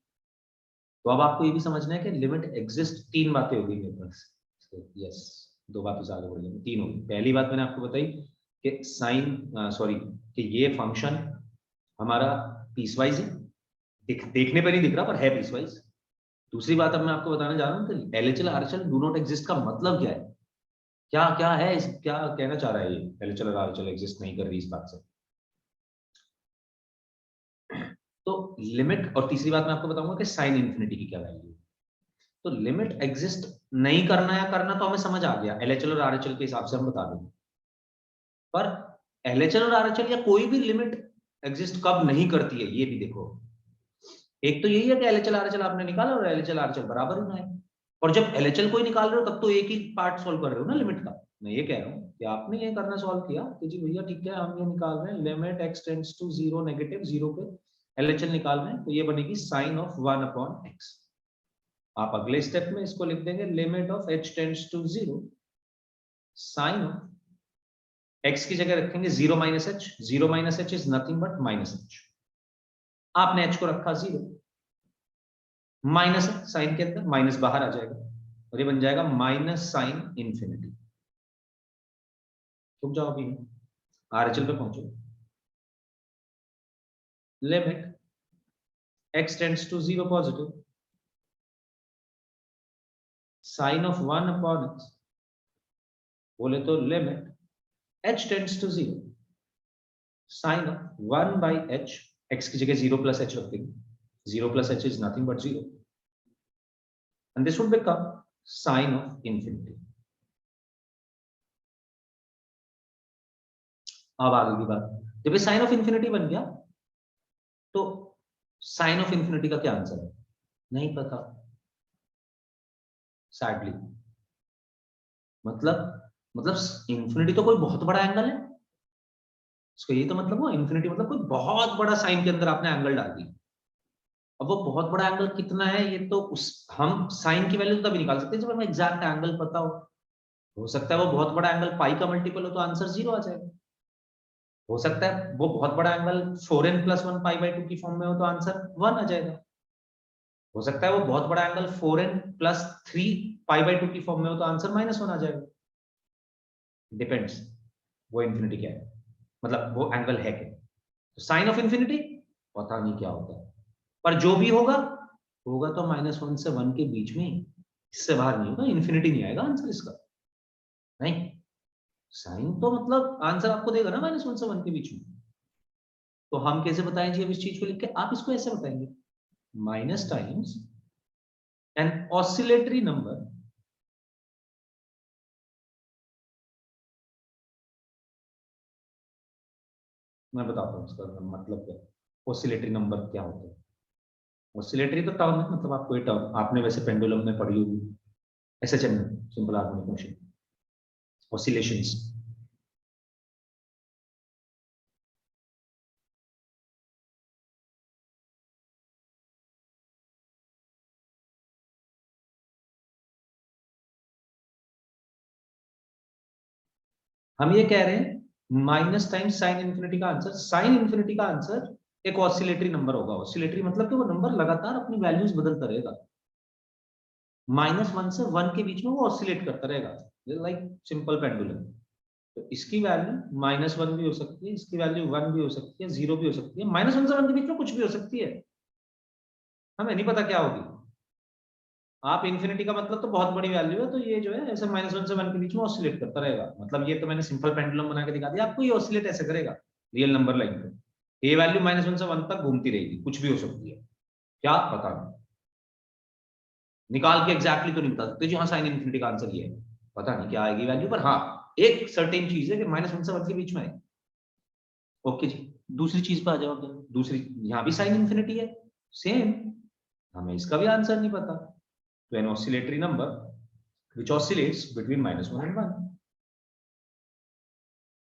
तो अब आपको ये भी समझना है कि लिमिट एग्जिस्ट, तीन बातें होगी मेरे पास, यस, दो बातों से आगे बढ़ गए, तीन होगी। पहली बात मैंने आपको बताई कि साइन सॉरी कि ये फंक्शन हमारा पीसवाइज है, देखने पे नहीं दिख रहा पर है पीसवाइज। दूसरी बात अब मैं आपको बताने जा रहा हूँ कि LHL RHL do not exist का मतलब क्या है, क्या क्या है, क्या कहना चाह रहा है ये LHL और RHL एग्जिस्ट नहीं कर रही इस बात से। तो लिमिट, और तीसरी बात मैं आपको बताऊंगा कि साइन इन्फिनिटी की क्या वैल्यू है। तो लिमिट एग्जिस्ट नहीं करना या करना तो हमें समझ आ गया, LHL और RHL के हिसाब से हम बता देंगे, पर LHL और RHL या कोई भी लिमिट एग्जिस्ट कब नहीं करती है ये भी देखो। एक तो यही है कि LHL RHL आपने निकाला और LHL RHL बराबर ही ना है, और जब LHL को ही निकाल रहे हो तब तो एक ही पार्ट सॉल्व कर रहे हो ना लिमिट का। मैं ये कह रहा हूँ कि आपने ये करना सॉल्व किया कि जी भैया ठीक है, हम ये निकाल रहे हैं limit x tends to 0 negative 0 पे LHL निकाल रहे हैं, तो ये बनेगी साइन ऑफ 1/x। आप अगले स्टेप में इसको लिख देंगे limit of h tends to 0 sine of x की जगह रखेंगे 0 minus h, 0 minus h is nothing but minus h, आपने h को रखा 0, माइनस साइन के अंदर माइनस बाहर आ जाएगा और ये बन जाएगा माइनस साइन इन्फिनिटी। रुक जाओ अभी, RHL पे पहुंचो, limit x tends to 0 positive sine of 1/x, बोले तो limit h tends to 0 sine of 1/h, x की जगह 0 प्लस h रख देंगे, 0 plus h is nothing but 0, and this would become sine of infinity. अब आगे की बात, जब ये साइन ऑफ इन्फिनिटी बन गया तो साइन ऑफ इन्फिनिटी का क्या आंसर है नहीं पता, सैडली। मतलब इन्फिनिटी तो कोई बहुत बड़ा एंगल है, इसका ये तो मतलब हुआ इन्फिनिटी मतलब कोई बहुत बड़ा साइन के अंदर आपने एंगल डाल दिया, अब वो बहुत बड़ा एंगल कितना है ये तो उस हम साइन की वैल्यू तो तभी निकाल सकते हैं जब हमें एग्जैक्ट एंगल पता हो सकता है वो बहुत बड़ा एंगल पाई का मल्टीपल हो तो आंसर 0 आ जाएगा। हो सकता है वो बहुत बड़ा एंगल 4n+1 पाई/2 की फॉर्म में हो तो आंसर 1 आ जाएगा। हो सकता है वो बहुत बड़ा एंगल 4n+3 पाई/2 की फॉर्म में हो तो आंसर -1 आ जाएगा। डिपेंड्स वो इंफिनिटी क्या है, मतलब वो एंगल है क्या। तो साइन ऑफ इंफिनिटी पता नहीं क्या होता है, पर जो भी होगा होगा तो -1 से 1 के बीच में, इससे बाहर नहीं होगा, इंफिनिटी नहीं आएगा आंसर इसका। नहीं, साइन तो मतलब आंसर आपको देगा ना -1 से 1 के बीच में। तो हम कैसे बताएं जी अब इस चीज को लिख के, आप इसको ऐसे बताएंगे minus times an oscillatory number मैं बताता हूँ इसका मतलब क्या, ऑसिलेटरी नंबर क्या होता है। ऑसिलेटरी तो टर्म है, मतलब आपको ये टर्म आपने वैसे पेंडुलम में पढ़ी होगी, एसएचएम में, सिंपल हार्मोनिक मोशन, ऑसिलेशंस। हम ये कह रहे हैं माइनस टाइम्स साइन इन्फिनिटी का आंसर, साइन इन्फिनिटी का आंसर एक ऑसिलेटरी नंबर होगा। ऑसिलेटरी मतलब कि वो नंबर लगातार अपनी वैल्यूज बदलता रहेगा, -1 से 1 के बीच में वो ऑसिलेट करता रहेगा, लाइक सिंपल पेंडुलम। तो इसकी वैल्यू -1 भी हो सकती है, इसकी वैल्यू 1 भी हो सकती है, 0 भी हो सकती है, -1 से 1 के बीच में कुछ भी हो सकती है, हमें नहीं पता क्या होगी। आप इन्फिनिटी का मतलब तो बहुत बड़ी वैल्यू है, तो ये जो है ऐसे -1 से 1 के बीच में ऑसिलेट करता रहेगा। मतलब ये तो मैंने सिंपल पेंडुलम बना के दिखा दिया आपको, ये ऑसिलेट ऐसे करेगा रियल नंबर लाइन पे। ये वैल्यू -1 से 1 तक घूमती रहेगी, कुछ भी हो सकती है, क्या पता नहीं। निकाल के एग्जैक्टली तो नहीं बता सकते जी हाँ साइन इन्फिनिटी का आंसर ये है, पता नहीं क्या आएगी वैल्यू, पर हाँ एक सर्टेन चीज है कि -1 से 1 के बीच में है। ओके जी, दूसरी चीज पे आ जाओ। दूसरी, यहाँ भी साइन इन्फिनिटी है, सेम, हमें इसका भी आंसर नहीं पता। तो an oscillatory number which oscillates between -1 and 1।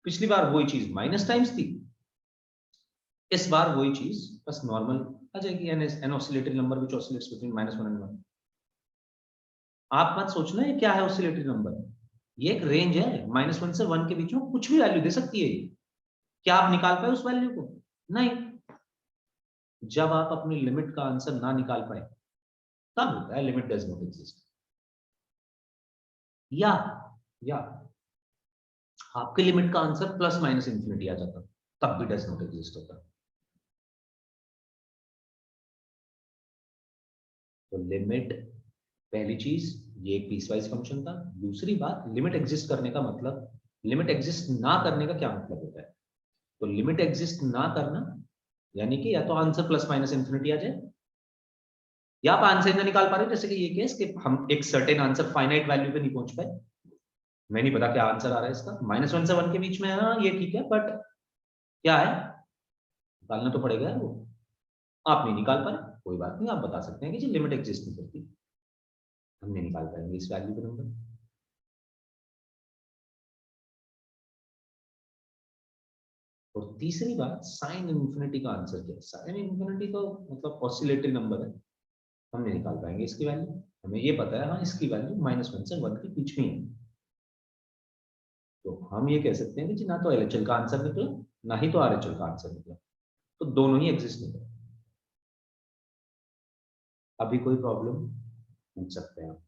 पिछली बार वही चीज माइनस टाइम्स थी, इस बार वही चीज बस नॉर्मल आ जाएगी, an oscillatory number which oscillates between -1 and 1। आप मत सोचना ये क्या है ऑसिलेटरी नंबर, ये एक रेंज है, -1 से 1 के बीच में कुछ भी वैल्यू दे सकती है। क्या आप निकाल पाए उस वैल्यू को? नहीं। जब आप अपनी लिमिट का आंसर ना निकाल पाए तब होता है लिमिट डज नॉट एग्जिस्ट। या या आपके लिमिट का आंसर प्लस इंफिनिटी आ जाता, तब भी डज नॉट एग्जिस्ट होता। तो लिमिट, पहली चीज ये एक पीसवाइज फंक्शन था। दूसरी बात, लिमिट एग्जिस्ट करने का मतलब, लिमिट एग्जिस्ट ना करने का क्या मतलब होता है। तो लिमिट एग्जिस्ट ना करना यानी कि या तो आंसर प्लस इंफिनिटी आ जाए, या आप आंसर ना निकाल पा रहे, जैसे कि ये केस कि हम एक सर्टेन आंसर फाइनाइट वैल्यू पे नहीं पहुंच पाए, मैं नहीं पता क्या आंसर आ रहा है इसका, -1 से 1 के बीच में है, हाँ ये ठीक है, बट क्या है निकालना तो पड़ेगा वो, आप नहीं निकाल पाए, कोई बात नहीं, आप बता सकते हैं कि जी लिमिट एग्जिस्ट नहीं करती, हम नहीं निकाल पाएंगे इस वैल्यू का नंबर। और तीसरी बात, साइन इन्फिनिटी का आंसर क्या है। साइन इन्फिनिटी तो मतलब ऑसिलेटरी नंबर है, हम नहीं निकाल पाएंगे इसकी वैल्यू, हमें ये पता है हाँ इसकी वैल्यू -1 से 1 के बीच में है। तो हम ये कह सकते हैं कि जी ना तो एलएचएल का आंसर निकला, ना ही तो आरएचएल का आंसर निकला, तो दोनों ही एग्जिस्ट नहीं करते। अभी कोई प्रॉब्लम पूछ सकते हैं आप।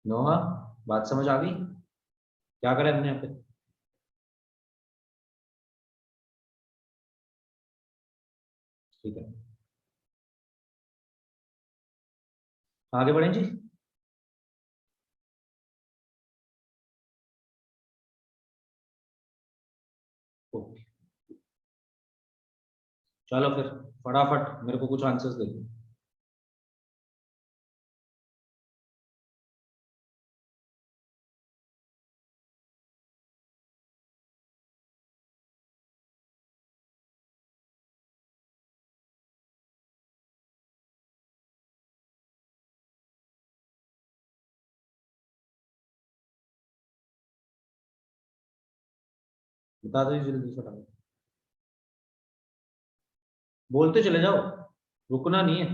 नोहा, बात समझ आ गई, क्या करें हमने यहाँ पे? ठीक है, आगे बढ़ें जी। ओके, चलो फिर फटाफट मेरे को कुछ आंसर्स दे दो। बता दो जल्दी से फटाफट, बोलते चले जाओ, रुकना नहीं है।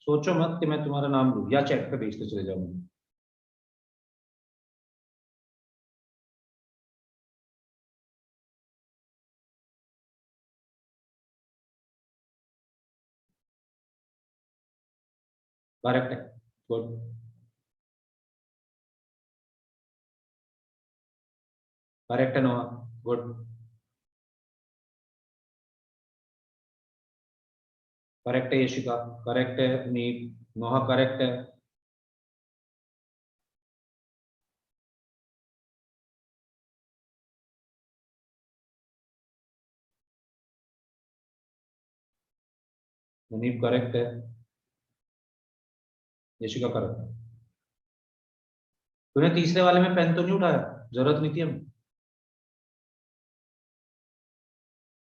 सोचो मत कि मैं तुम्हारा नाम लूं या चैट पे भेजते चले जाओ मुझे। करेक्ट है, गुड। करेक्ट है नोहा, गुड। करेक्ट है यशिका, करेक्ट है नीट, नोहा करेक्ट है। मुनीब करेक्ट है, यशिका करेक्ट है। तूने तीसरे वाले में पेन तो नहीं उठाया, जरूरत नहीं थी हमें।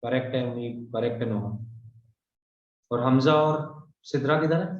करेक्ट है मुनीब, करेक्ट है नोहा। और हमजा और सिद्रा किधर है?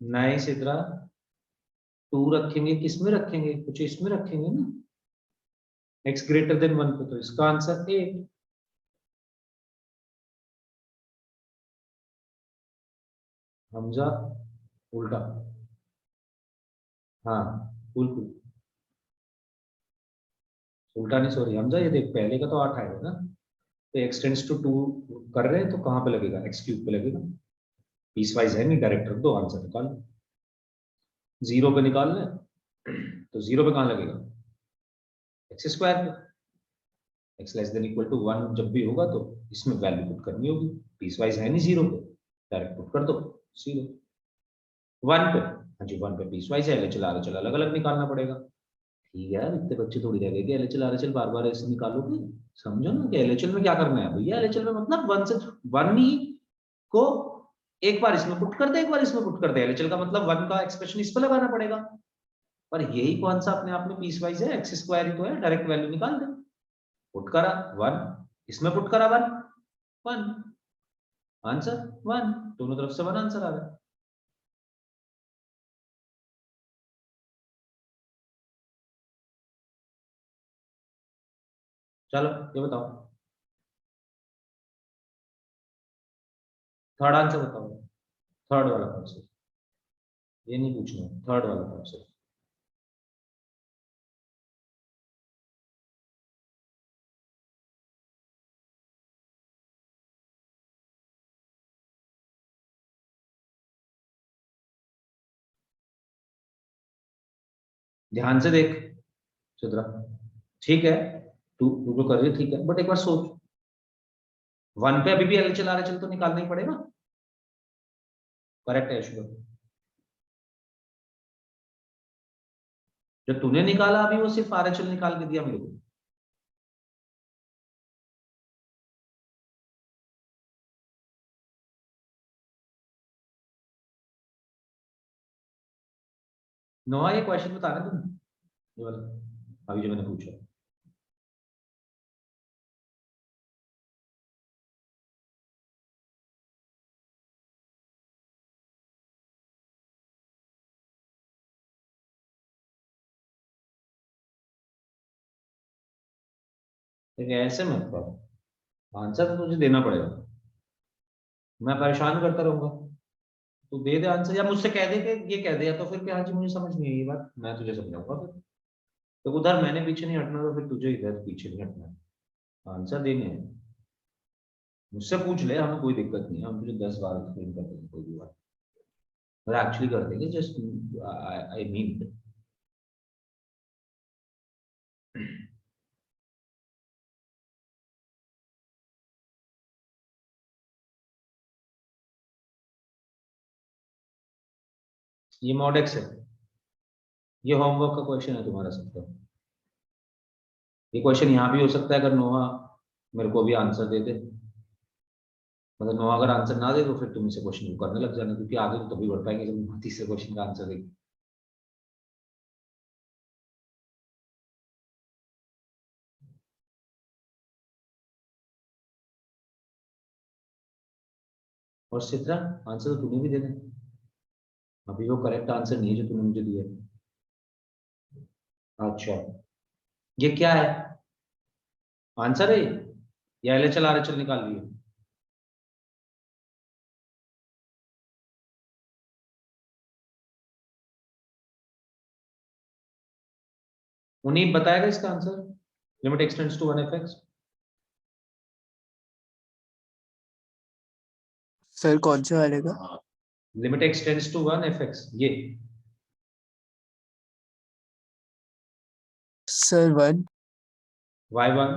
नहीं सिद्रा, टू रखेंगे, किस में रखेंगे, कुछ इसमें रखेंगे ना, x ग्रेटर देन 1 पे, तो इसका आंसर ए। हमजा उल्टा, हाँ बिल्कुल उल्टा नहीं, सॉरी हमजा, ये देख पहले का तो 8 आएगा ना, तो x टेंड्स टू 2 कर रहे हैं तो कहाँ पे लगेगा, x क्यूब पे लगेगा। पीस वाइज है नहीं, डायरेक्ट रख दो, आंसर निकाल लो। 0 पे निकाल लें तो 0 पे कहाँ लगेगा, एक्स स्क्वायर पे। X less than equal to 1 जब भी होगा तो इसमें वैल्यू पुट करनी होगी, पीस वाइज है नहीं 0 पे, डायरेक्ट पुट कर दो 0। 1 पे, हाँ जी 1 पे पीस वाइज है, एलएचएल आरएचएल अलग अलग निकालना पड़ेगा। ठीक है यार, इतने बच्चे थोड़ी रह गए कि एलएचएल आरएचएल बार बार ऐसे निकालोगे। समझो ना कि एलएचएल में क्या करना है भैया, एलएचएल में मतलब 1 से 1 ही को एक बार इसमें पुट कर दे, एक बार इसमें पुट कर दे, एलएचएल का मतलब 1 का एक्सप्रेशन इस पे लगाना पड़ेगा। पर यही कौन सा अपने आप में पीस वाइज है, एक्स स्क्वायर ही तो है, डायरेक्ट वैल्यू निकाल दे। पुट करा 1, इसमें पुट करा 1, 1 आंसर 1, दोनों तरफ से 1 आंसर आ रहा है। चलो ये बताओ, थर्ड आंसर बताओ, थर्ड वाला आंसर, ये नहीं पूछना, थर्ड वाला आंसर। ध्यान से देख सुधरा, ठीक है, तू जो कर रही है ठीक है, बट एक बार सोच, 1 पे अभी भी एलएचएल आरएचएल तो निकालना ही पड़ेगा। करेक्ट है शुभ, जो तूने निकाला अभी वो सिर्फ आरएचएल निकाल के दिया मेरे को। नोआ ये क्वेश्चन बता रहे तुम, ये वाला अभी जो मैंने पूछा। लेकिन ऐसे मत करो, आंसर तो तुझे देना पड़ेगा, मैं परेशान करता रहूंगा। तू दे दे आंसर, या मुझसे कह दे कि ये कह दे, या तो फिर कि हाँ जी मुझे समझ नहीं आई ये बात, मैं तुझे समझाऊंगा फिर। तो उधर मैंने पीछे नहीं हटना, तो फिर तुझे इधर पीछे नहीं हटना है, आंसर देने हैं। मुझसे पूछ ले, हमें कोई दिक्कत नहीं है, हम तुझे 10 बार एक्सप्लेन कर देंगे, कोई भी बात, और एक्चुअली कर देंगे, जस्ट आई मीन ये मॉड एक्स है, ये होमवर्क का क्वेश्चन है तुम्हारा सबका। ये क्वेश्चन यहाँ भी हो सकता है अगर नोहा मेरे को भी आंसर दे दे, मतलब नोहा अगर आंसर ना दे तो फिर तुम इसे क्वेश्चन को करने लग जाना, क्योंकि आगे तो तभी बढ़ पाएंगे जब तीसरे क्वेश्चन का आंसर देगी। और चित्रा आंसर तो तुम्हें भी दे दें, अभी वो करेक्ट आंसर नहीं है जो तुमने मुझे दिया। अच्छा ये क्या है, आंसर है या LHL RHL निकाल रही है? उन्हीं बताएगा इसका answer, limit x tends to 1f(x). Sir कौन से वाले का? लिमिट एक्सटेंड्स टू 1f(x), ये सर 1। y1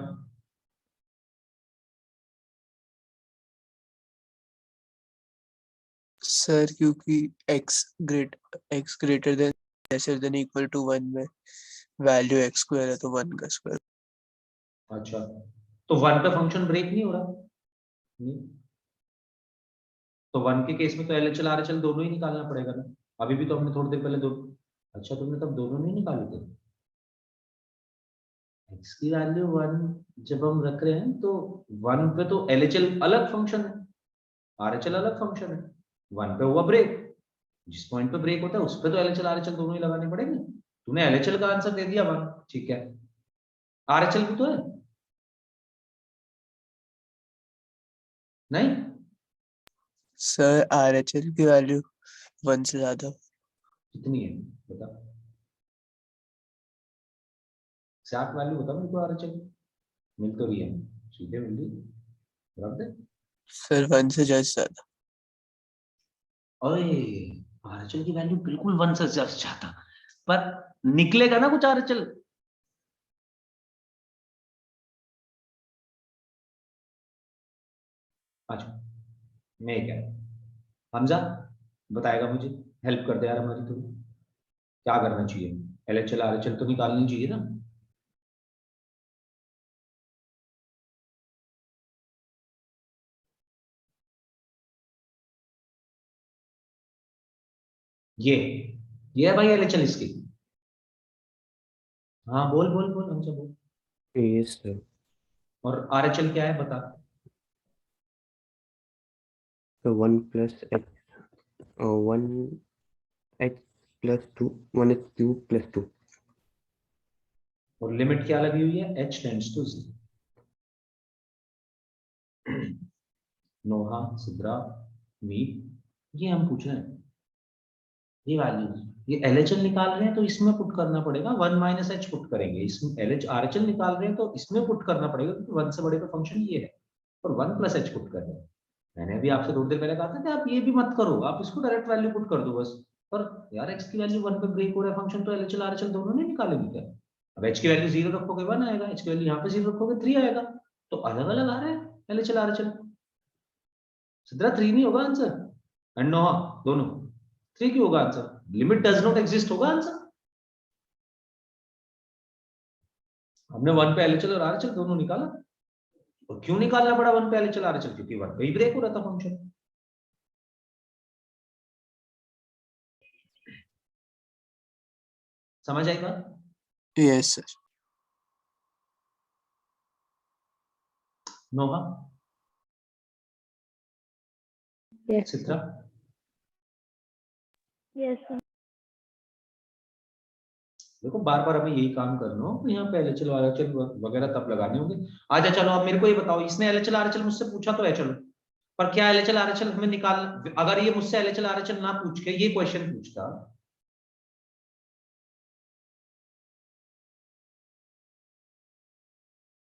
सर क्योंकि x greater than lesser than equal to 1 में वैल्यू x स्क्वायर है तो 1 का स्क्वायर। अच्छा तो 1 पे फंक्शन ब्रेक नहीं हो रहा? नहीं, तो 1 के केस में तो LHL RHL दोनों ही निकालना पड़ेगा ना। अभी भी तो हमने थोड़ी देर पहले दो, अच्छा तुमने तब दोनों नहीं निकाले थे। x की वैल्यू 1 जब हम रख रहे हैं तो 1 पे तो LHL अलग फंक्शन है, RHL अलग फंक्शन है। 1 पे हुआ ब्रेक, जिस पॉइंट पे ब्रेक होता है उस पे तो LHL RHL दोनों ही लगाने पड़ेंगे। तूने LHL का आंसर दे दिया 1, ठीक है, RHL भी तो है नहीं? सर RHL की वैल्यू 1 से ज्यादा। कितनी है बता, एग्जैक्ट वैल्यू बता मेरे को। RHL मिल तो रही है, सीधे मिल रही है, बराबर है। सर 1 से जस्ट ज्यादा। ओए RHL की वैल्यू बिल्कुल 1 से ज्यादा, पर निकलेगा ना कुछ RHL। अच्छा मैं क्या, हमजा बताएगा मुझे, हेल्प कर दे यार हमारी, तो क्या करना चाहिए? LHL RHL तो निकालनी चाहिए ना। ये है भाई LHL इसकी। हाँ बोल बोल बोल, हमजा बोल। Yes sir. और RHL क्या है बता। तो 1 plus x 1 x plus 2 1 x cube plus 2। और लिमिट क्या लगी हुई है, h टेंड्स टू 0। नोहा सिद्रा मीत, ये हम पूछ रहे हैं, ये वैल्यूज, ये LHL निकाल रहे हैं तो इसमें पुट करना पड़ेगा, 1 माइनस एच पुट करेंगे इसमें। RHL निकाल रहे हैं तो इसमें पुट करना पड़ेगा, क्योंकि 1 से बड़े का फंक्शन ये है, और 1 प्लस एच पुट कर रहे हैं। मैंने अभी आपसे थोड़ी देर पहले कहा था कि आप ये भी मत करो, आप इसको डायरेक्ट वैल्यू पुट कर दो बस। पर यार x की वैल्यू 1 पे ब्रेक हो रहा है फंक्शन, तो LHL RHL दोनों नहीं निकालेंगे क्या? अब h की वैल्यू 0 रखोगे 1 आएगा, h की वैल्यू यहाँ पे 0 रखोगे 3 आएगा, तो अलग अलग आ रहा है LHL RHL। सिद्रा 3 नहीं होगा आंसर, एंड नोहा दोनों 3 क्यों होगा answer? Limit does not exist होगा आंसर। हमने 1 पे LHL और RHL दोनों निकाला, और क्यों निकालना पड़ा 1 पे LHL RHL? क्योंकि 1 पे ही ब्रेक हो रहा था फंक्शन। समझ आई बात? Yes sir. Noah Yes, Chitra yes, sir. देखो बार बार हमें यही काम करना हो तो यहाँ पे LHL RHL वगैरह तब लगाने होंगे। आजा चलो अब मेरे को ये बताओ, इसने LHL RHL मुझसे पूछा तो है चलो, पर क्या LHL RHL हमें निकाल, अगर ये मुझसे LHL RHL ना पूछ के ये क्वेश्चन पूछता,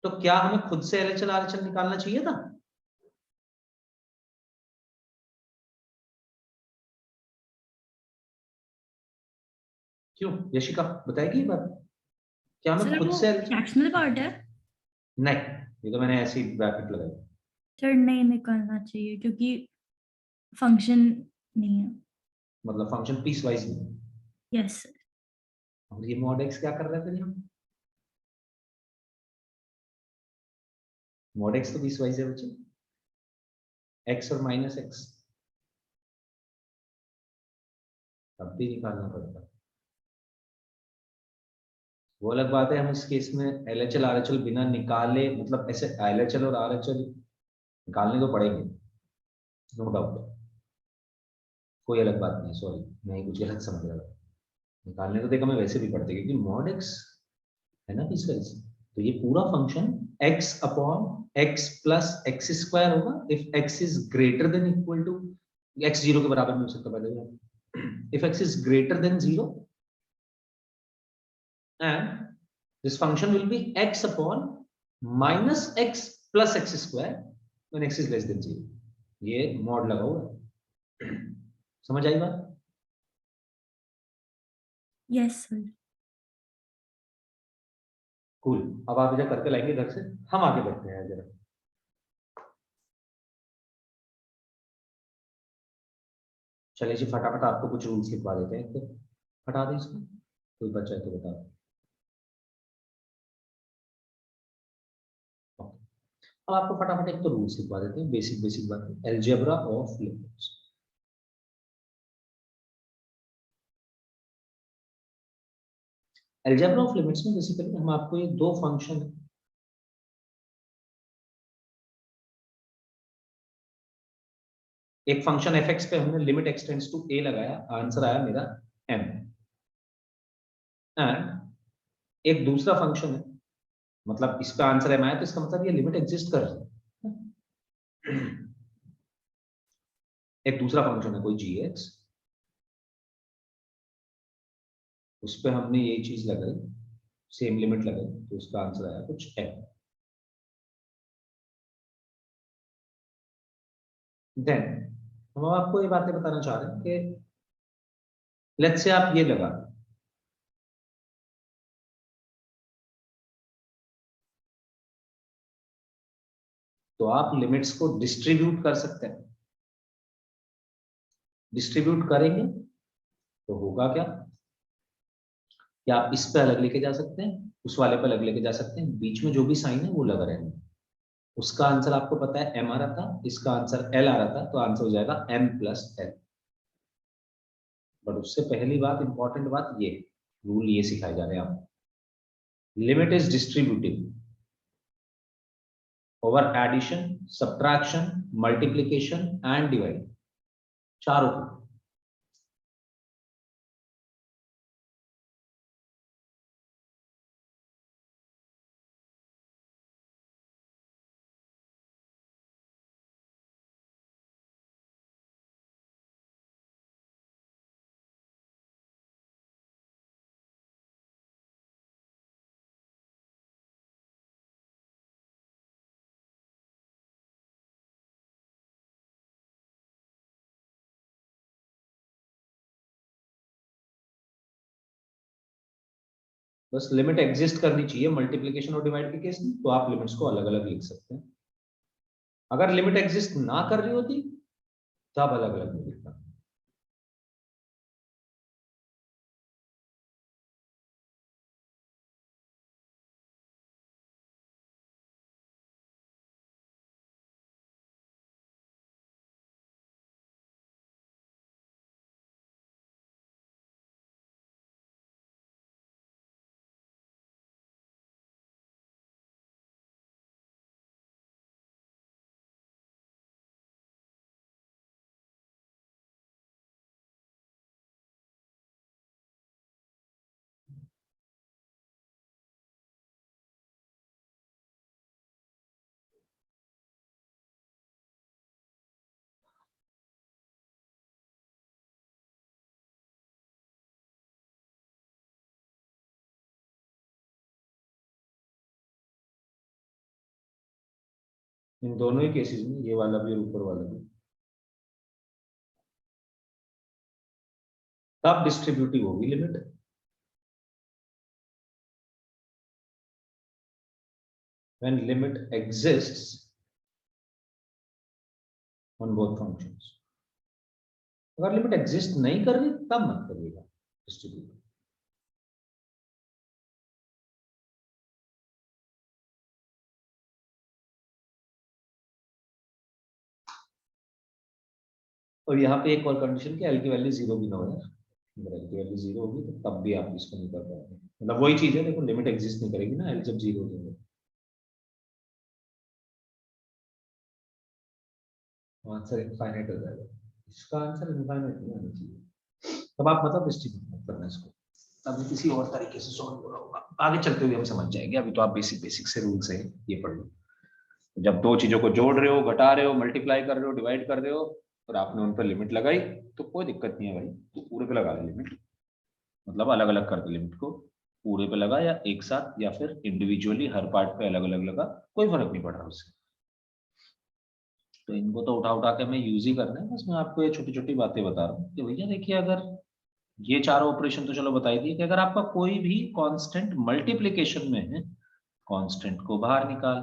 तो क्या हमें खुद से LHL RHL निकालना चाहिए था? क्यों यशिका बताएगी ये बात, क्या हमें सर खुद वो से फ्रैक्शनल पार्ट है। नहीं, ये तो मैंने ऐसी ब्रैकेट लगाई। सर नहीं निकालना चाहिए क्योंकि फंक्शन नहीं है। मतलब फंक्शन पीस वाइज नहीं। Yes. और ये मॉड एक्स क्या कर रहे थे हम? मॉड एक्स तो पीस वाइज है बच्चे, एक्स और माइनस एक्स तब भी निकालना पड़ता। वो अलग बात है, हम इस केस में LHL RHL बिना निकाले, मतलब ऐसे LHL और RHL निकालने तो पड़ेंगे, नो डाउट, कोई अलग बात नहीं। सॉरी, मैं कुछ गलत समझ रहा था। निकालने तो देखा मैं वैसे भी पढ़ते, क्योंकि मॉड एक्स है ना पीस वाइज, तो ये पूरा function x upon x plus x square होगा if x is greater than equal to, x 0 के बराबर नहीं हो सकता पहले, if x is greater than 0 and this function will be x upon minus x plus x square when x is less than 0. ये मॉड लगा हुआ है, समझ आई बात? Yes, sir. कूल। अब आप इधर करके लाएंगे घर से, हम आगे बढ़ते हैं जरा। चलिए जी, फटाफट आपको कुछ रूल्स लिखवा देते हैं, तो हटा दें इसको, कोई बच्चा है तो बता दो। अब आपको फटाफट एक तो रूल्स लिखवा देते हैं, बेसिक बेसिक बातें, algebra of limits. Algebra of limits में बेसिकली हम आपको ये दो फंक्शन, एक फंक्शन f(x) पे हमने limit x tends to a लगाया, आंसर आया मेरा m, एंड एक दूसरा फंक्शन है, मतलब इस पे आंसर m आया, तो इसका मतलब ये लिमिट एग्जिस्ट कर रही है। एक दूसरा फंक्शन है कोई g(x), उस पे हमने यही चीज लगाई, सेम लिमिट लगाई, तो उसका आंसर आया कुछ m। देन हम आपको ये बातें बताना चाह रहे हैं कि लेट्स से आप ये लगा, तो आप लिमिट्स को डिस्ट्रीब्यूट कर सकते हैं। डिस्ट्रीब्यूट करेंगे तो होगा क्या कि आप इस पे अलग लेके जा सकते हैं, उस वाले पे अलग लेके जा सकते हैं, बीच में जो भी साइन है वो लगा रहेगा। उसका आंसर आपको पता है m आ रहा था, इसका आंसर l आ रहा था, तो आंसर हो जाएगा m प्लस l। बट उससे पहली बात, इंपॉर्टेंट बात, ये रूल ये सिखाए जा रहे हैं आपको, limit is distributive over addition, subtraction, multiplication and divide, चारों को। बस लिमिट एग्जिस्ट करनी चाहिए मल्टीप्लीकेशन और डिवाइड के केस में, तो आप लिमिट्स को अलग अलग लिख सकते हैं। अगर लिमिट एग्जिस्ट ना कर रही होती तब अलग अलग लिखता। इन दोनों ही केसेस में, ये वाला भी और ऊपर वाला भी, तब डिस्ट्रीब्यूटिव होगी limit when limit exists on both functions। अगर लिमिट एग्जिस्ट नहीं कर रही तब मत करिएगा डिस्ट्रीब्यूट। और यहाँ पे एक और कंडीशन कि एल की वैल्यू 0 भी ना हो यार, अगर एल की वैल्यू 0 होगी तो तब भी आप इसको नहीं कर पाएंगे। मतलब वही चीज है, देखो लिमिट एग्जिस्ट नहीं करेगी ना एल जब 0 हो जाएगा, आंसर इनफाइनाइट हो जाएगा। इसका आंसर इनफाइनाइट नहीं आना चाहिए। तब आप मतलब डिस्ट्रीब्यूट मत करना इसको, तब किसी और तरीके से सॉल्व हो रहा होगा। आगे चलते हुए हम समझ जाएंगे, अभी तो आप बेसिक बेसिक से रूल से ये पढ़ लो। जब दो चीजों को जोड़ रहे हो, घटा रहे हो, मल्टीप्लाई कर रहे हो, डिवाइड कर रहे हो और आपने उन पर लिमिट लगाई तो कोई दिक्कत नहीं है भाई, तो पूरे पे लगा लिमिट, मतलब अलग अलग कर दो लिमिट को, पूरे पे लगा या एक साथ या फिर इंडिविजुअली हर पार्ट पे अलग अलग लगा, कोई फर्क नहीं पड़ रहा उससे। तो इनको तो उठा उठा के मैं यूज ही करना है, बस मैं आपको ये छोटी छोटी बातें बता रहा हूँ कि भैया देखिए, अगर ये चारों ऑपरेशन तो चलो बताई दिए कि अगर आपका कोई भी कांस्टेंट मल्टीप्लिकेशन में है, कांस्टेंट को बाहर निकाल,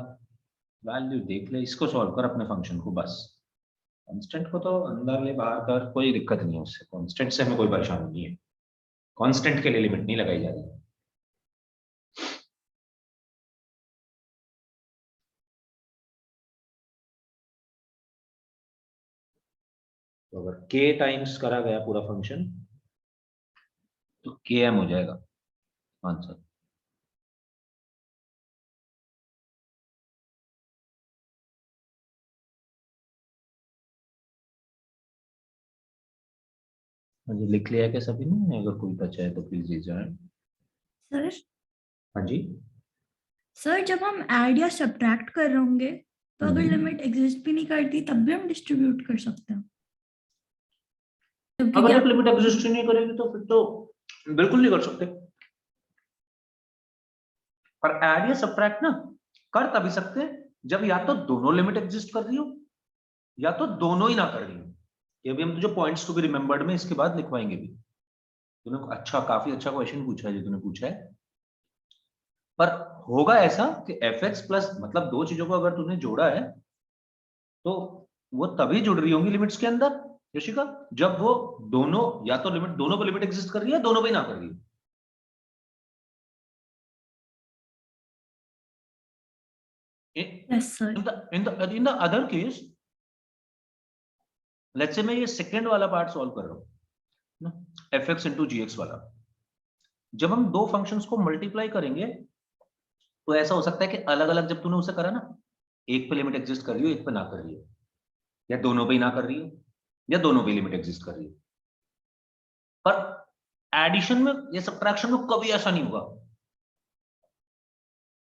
वैल्यू देख ले, इसको सॉल्व कर अपने फंक्शन को, बस कांस्टेंट को तो अंदर ले बाहर कर, कोई दिक्कत नहीं है उससे, कांस्टेंट से हमें कोई परेशानी नहीं है, कांस्टेंट के लिए लिमिट नहीं लगाई जा रही है। तो अगर k टाइम्स करा गया पूरा फंक्शन तो km हो जाएगा आंसर। मुझे लिख लिया क्या सभी ने? अगर कोई बचा है तो प्लीज दे जाए। सर हाँ जी। सर जब हम ऐड या सब्ट्रैक्ट कर रहे होंगे तो अगर लिमिट एग्जिस्ट भी नहीं करती तब भी हम डिस्ट्रीब्यूट कर सकते हैं, क्योंकि अगर क्या एक लिमिट एग्जिस्ट नहीं करेगी तो फिर तो बिल्कुल नहीं कर सकते। पर ऐड या सब्ट्रैक्ट ना कर तभी सकते हैं जब या तो दोनों लिमिट एग्जिस्ट कर रही हो या तो दोनों ही ना कर रही हो। ये भी हम जो पॉइंट्स टू बी रिमेंबर्ड में इसके बाद लिखवाएंगे भी। तूने अच्छा, काफी अच्छा क्वेश्चन पूछा है जो तूने पूछा है। पर होगा ऐसा कि एफ एक्स प्लस, मतलब दो चीजों को अगर तूने जोड़ा है तो वो तभी जुड़ रही होंगी लिमिट्स के अंदर यशिका, जब वो दोनों या तो लिमिट, दोनों पे लिमिट एग्जिस्ट कर रही है, दोनों पे ना कर रही है। Yes sir. in the other case, let's say मैं ये सेकंड वाला पार्ट सॉल्व कर रहा हूं ना, F x into G x वाला, जब हम दो फंक्शंस को मल्टीप्लाई करेंगे तो ऐसा हो सकता है कि अलग अलग जब तूने उसे करा ना, एक पे लिमिट एग्जिस्ट कर रही हो, एक पे ना कर रही हो, या दोनों पे ही ना कर रही हो, या दोनों पे लिमिट एग्जिस्ट कर रही हो। पर एडिशन में या सब्ट्रैक्शन में कभी ऐसा नहीं होगा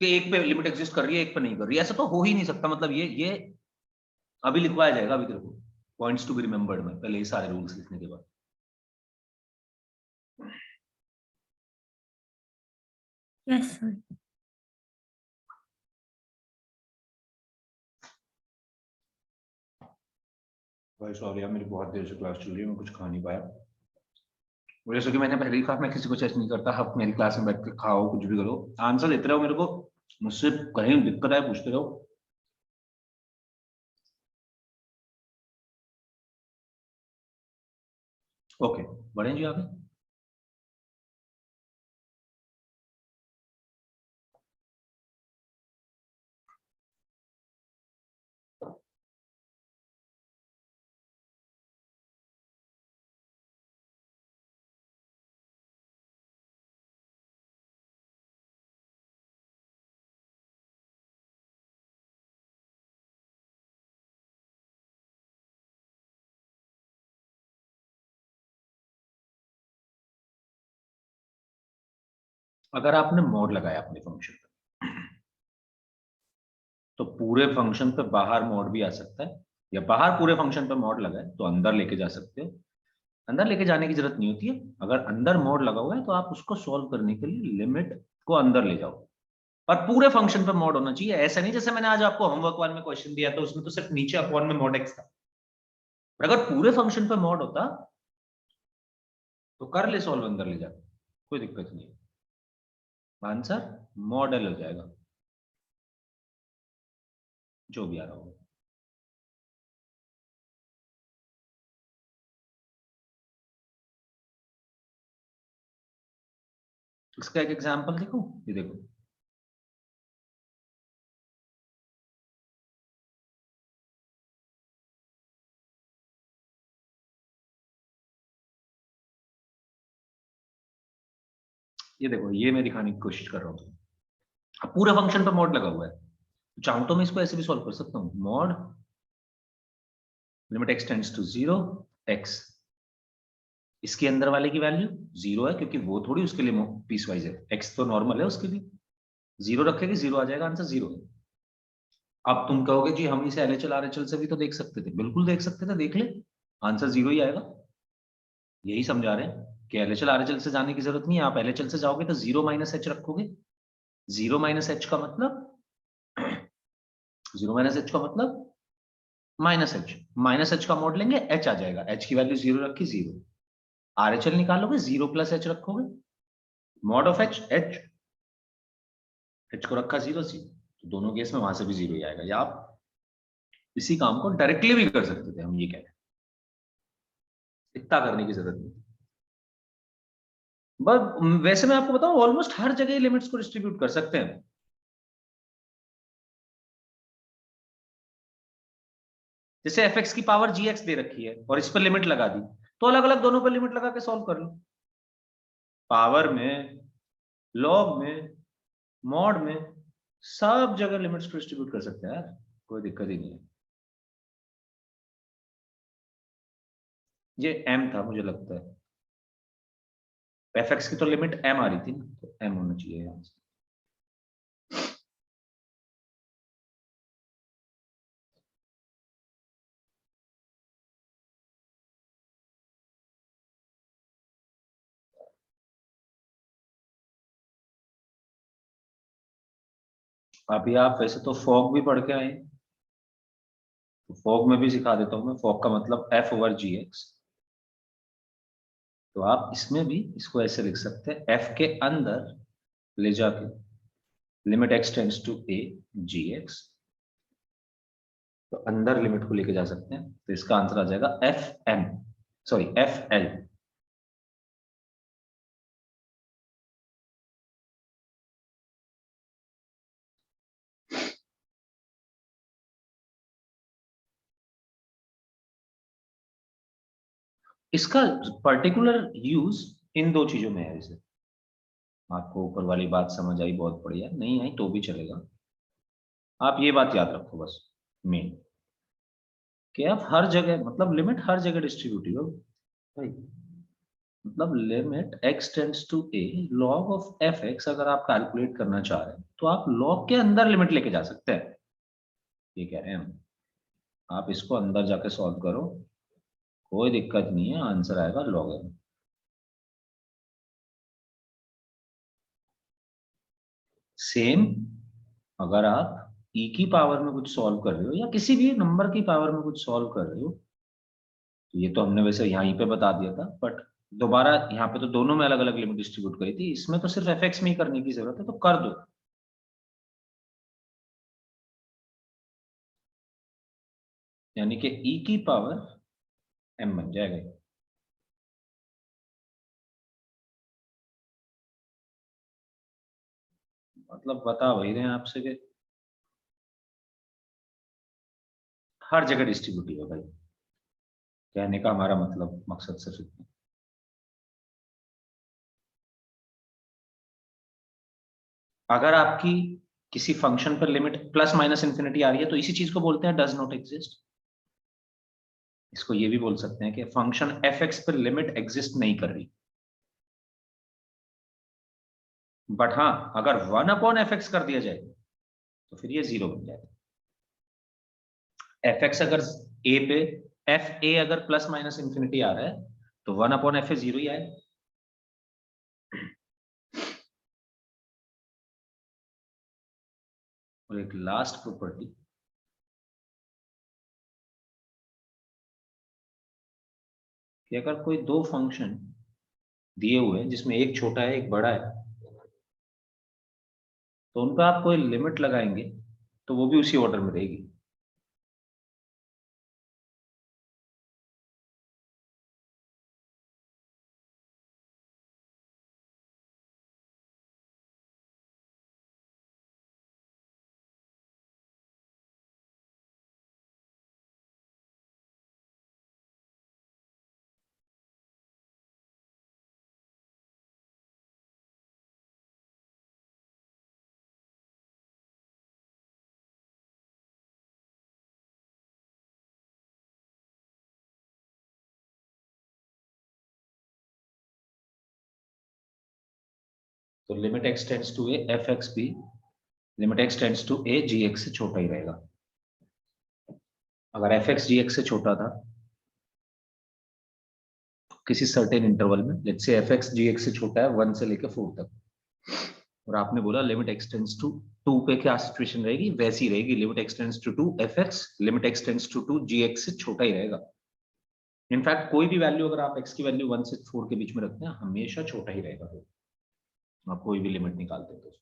कि एक पे लिमिट एग्जिस्ट कर रही है एक पे नहीं कर रही है, ऐसा तो हो ही नहीं सकता। मतलब ये अभी लिखवाया जाएगा, अभी तेरे को पॉइंट्स टू बी रिमेंबर्ड में, पहले ये सारे रूल्स लिखने के बाद। Yes sir. भाई सॉरी यार, मेरी बहुत देर से क्लास चल रही है, मैं कुछ खा नहीं पाया। जैसे कि मैंने पहले ही कहा, मैं किसी को जज नहीं करता, आप मेरी क्लास में बैठ के खाओ, कुछ भी करो, आंसर देते रहो मेरे को, मुझसे कहीं दिक्कत आए पूछते रहो। ओके, बढ़ें जी आगे। अगर आपने मोड लगाया अपने फंक्शन पे तो पूरे फंक्शन पे बाहर मोड भी आ सकता है, या बाहर पूरे फंक्शन पे मोड लगाए तो अंदर लेके जा सकते हो। अंदर लेके जाने की जरूरत नहीं होती है, अगर अंदर मोड लगा हुआ है तो आप उसको सॉल्व करने के लिए लिमिट को अंदर ले जाओ। और पूरे फंक्शन पे मोड होना चाहिए, ऐसा नहीं जैसे मैंने आज आपको होमवर्क 1 में क्वेश्चन दिया था, उसमें तो सिर्फ नीचे अपॉन में मोड एक्स था। पर अगर पूरे फंक्शन पे मोड होता तो कर ले सॉल्व अंदर ले जाकर, कोई दिक्कत नहीं, आंसर मॉडल हो जाएगा जो भी आ रहा होगा। इसका एक एग्जांपल देखो, ये देखो, ये देखो, ये मैं दिखाने की कोशिश कर रहा हूँ। अब पूरे फंक्शन पर मॉड लगा हुआ है, चाहूं तो मैं इसको ऐसे भी सॉल्व कर सकता हूँ। Mod limit x tends to 0 x, इसके अंदर वाले की वैल्यू 0 है क्योंकि वो थोड़ी उसके लिए पीस वाइज है, x तो नॉर्मल है उसके लिए, 0 रखेगी 0 आ जाएगा, आंसर 0 है। अब तुम कहोगे जी हम इसे LHL RHL से भी तो देख सकते थे, बिल्कुल देख सकते थे, देख ले, आंसर 0 ही आएगा। यही समझा रहे हैं कि LHL RHL से जाने की जरूरत नहीं है, आप LHL से जाओगे तो 0 माइनस h रखोगे, 0 माइनस h का मतलब 0 माइनस h का मतलब माइनस h का मोड लेंगे, h आ जाएगा, h की वैल्यू 0 रखी 0, RHL निकालोगे 0 प्लस h रखोगे, mod of h h, h को रखा 0 0, तो दोनों केस में वहां से भी 0 ही आएगा। या आप इसी काम को डायरेक्टली भी कर सकते थे, हम ये कह रहे हैं, इतना करने की जरूरत नहीं। बस वैसे मैं आपको बताऊं, ऑलमोस्ट हर जगह लिमिट्स को डिस्ट्रीब्यूट कर सकते हैं। जैसे fx की पावर gx दे रखी है और इस पर लिमिट लगा दी, तो अलग अलग दोनों पर लिमिट लगा के सॉल्व कर लो, पावर में, लॉग में, मॉड में, सब जगह लिमिट्स को डिस्ट्रीब्यूट कर सकते हैं यार, कोई दिक्कत ही नहीं है। ये m था मुझे लगता है, fx की तो लिमिट m आ रही थी ना, तो m होना चाहिए यहां से। अभी आप वैसे तो फॉग भी पढ़ के आए, तो फॉग में भी सिखा देता हूं मैं, फॉग का मतलब f ओवर जी एक्स, तो आप इसमें भी इसको ऐसे लिख सकते हैं, f के अंदर ले जाके limit x tends to a g x, तो अंदर लिमिट को लेके जा सकते हैं, तो इसका आंसर आ जाएगा F M, sorry F L. इसका पर्टिकुलर यूज इन दो चीजों में है। इसे आपको ऊपर वाली बात समझ आई, बहुत बढ़िया, नहीं आई तो भी चलेगा, आप ये बात याद रखो बस मेन, कि आप हर जगह, मतलब लिमिट हर जगह डिस्ट्रीब्यूटिव हो भाई, मतलब limit x tends to a log of fx अगर आप कैलकुलेट करना चाह रहे हैं तो आप log के अंदर लिमिट लेके जा सकते हैं, ये कह रहे हैं हम। आप इसको अंदर जाके सॉल्व करो, कोई दिक्कत नहीं है, आंसर आएगा log m। सेम अगर आप e की पावर में कुछ सॉल्व कर रहे हो या किसी भी नंबर की पावर में कुछ सॉल्व कर रहे हो, तो ये तो हमने वैसे यहीं पे बता दिया था, बट दोबारा यहाँ पे तो दोनों में अलग अलग लिमिट डिस्ट्रीब्यूट करी थी, इसमें तो सिर्फ fx में ही करने की जरूरत है, तो कर दो। यानी कि e की पावर m बन जाएगा, मतलब बता वही रहे हैं आपसे कि हर जगह डिस्ट्रीब्यूटिव है भाई, कहने का हमारा मतलब मकसद सिर्फ इतना। अगर आपकी किसी फंक्शन पर लिमिट प्लस माइनस इंफिनिटी आ रही है तो इसी चीज को बोलते हैं डज नॉट एग्जिस्ट। इसको ये भी बोल सकते हैं कि फंक्शन एफ एक्स पर लिमिट एग्जिस्ट नहीं कर रही, बट हाँ अगर 1/f(x) कर दिया जाए तो फिर ये 0 बन जाएगा। f(x) अगर a पे, f a अगर प्लस माइनस इंफिनिटी आ रहा है तो 1/f 0 ही आएगा। और एक लास्ट प्रॉपर्टी, कि अगर कोई दो फंक्शन दिए हुए हैं जिसमें एक छोटा है एक बड़ा है, तो उन पर आप कोई लिमिट लगाएंगे तो वो भी उसी ऑर्डर में रहेगी। तो limit x tends to A F X भी limit x tends to A G x से छोटा ही रहेगा। अगर एफ एक्स जी एक्स से छोटा था किसी सर्टेन इंटरवल में, let's say F x G x से छोटा है 1 से लेकर 4 तक, और आपने बोला लिमिट x टेंड्स टू 2 पे क्या सिचुएशन रहेगी, वैसी रहेगी, limit x tends to 2 F x limit x tends to 2 G x से छोटा ही रहेगा। इनफैक्ट कोई भी वैल्यू अगर आप x की वैल्यू 1 से 4 के बीच में रखते हैं हमेशा छोटा ही रहेगा, आप कोई भी लिमिट निकालते हैं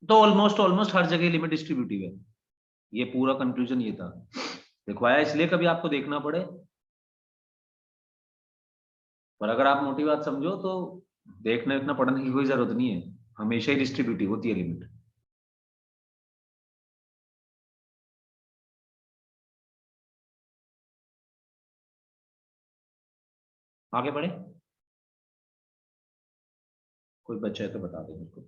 तो ऑलमोस्ट ऑलमोस्ट हर जगह लिमिट डिस्ट्रीब्यूटिव है। ये पूरा कंक्लूजन ये था, लिखवाया इसलिए कभी आपको देखना पड़े, पर अगर आप मोटी बात समझो तो देखना इतना पढ़ने की कोई जरूरत नहीं है, हमेशा ही डिस्ट्रीब्यूटिव होती है लिमिट। आगे बढ़े, कोई बच्चा है तो बता दे मेरे को।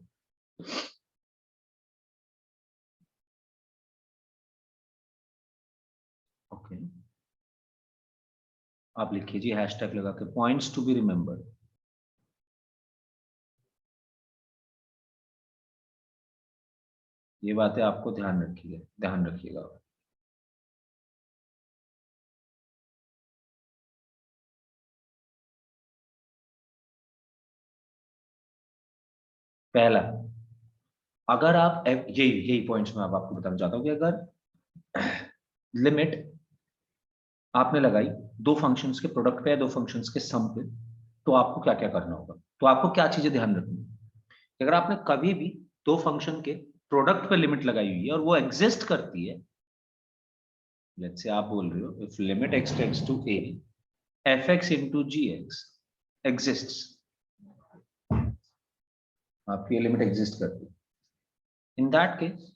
ओके, आप लिखिए जी हैशटैग लगा के पॉइंट्स टू बी रिमेंबर्ड। ये बातें आपको ध्यान रखिएगा। पहला, अगर आप यही पॉइंट्स में अब आपको बताना चाहता हूं कि अगर लिमिट आपने लगाई दो फंक्शंस के प्रोडक्ट पे या दो फंक्शंस के सम पे, तो आपको क्या क्या करना होगा, तो आपको क्या चीजें ध्यान रखनी है। अगर आपने कभी भी दो फंक्शन के प्रोडक्ट पे लिमिट लगाई हुई है और वो एग्जिस्ट करती है, लेट्स से आप बोल रहे हो if limit x tends to a fx into gx exists, आपकी ये लिमिट एग्जिस्ट करती है, इन दैट केस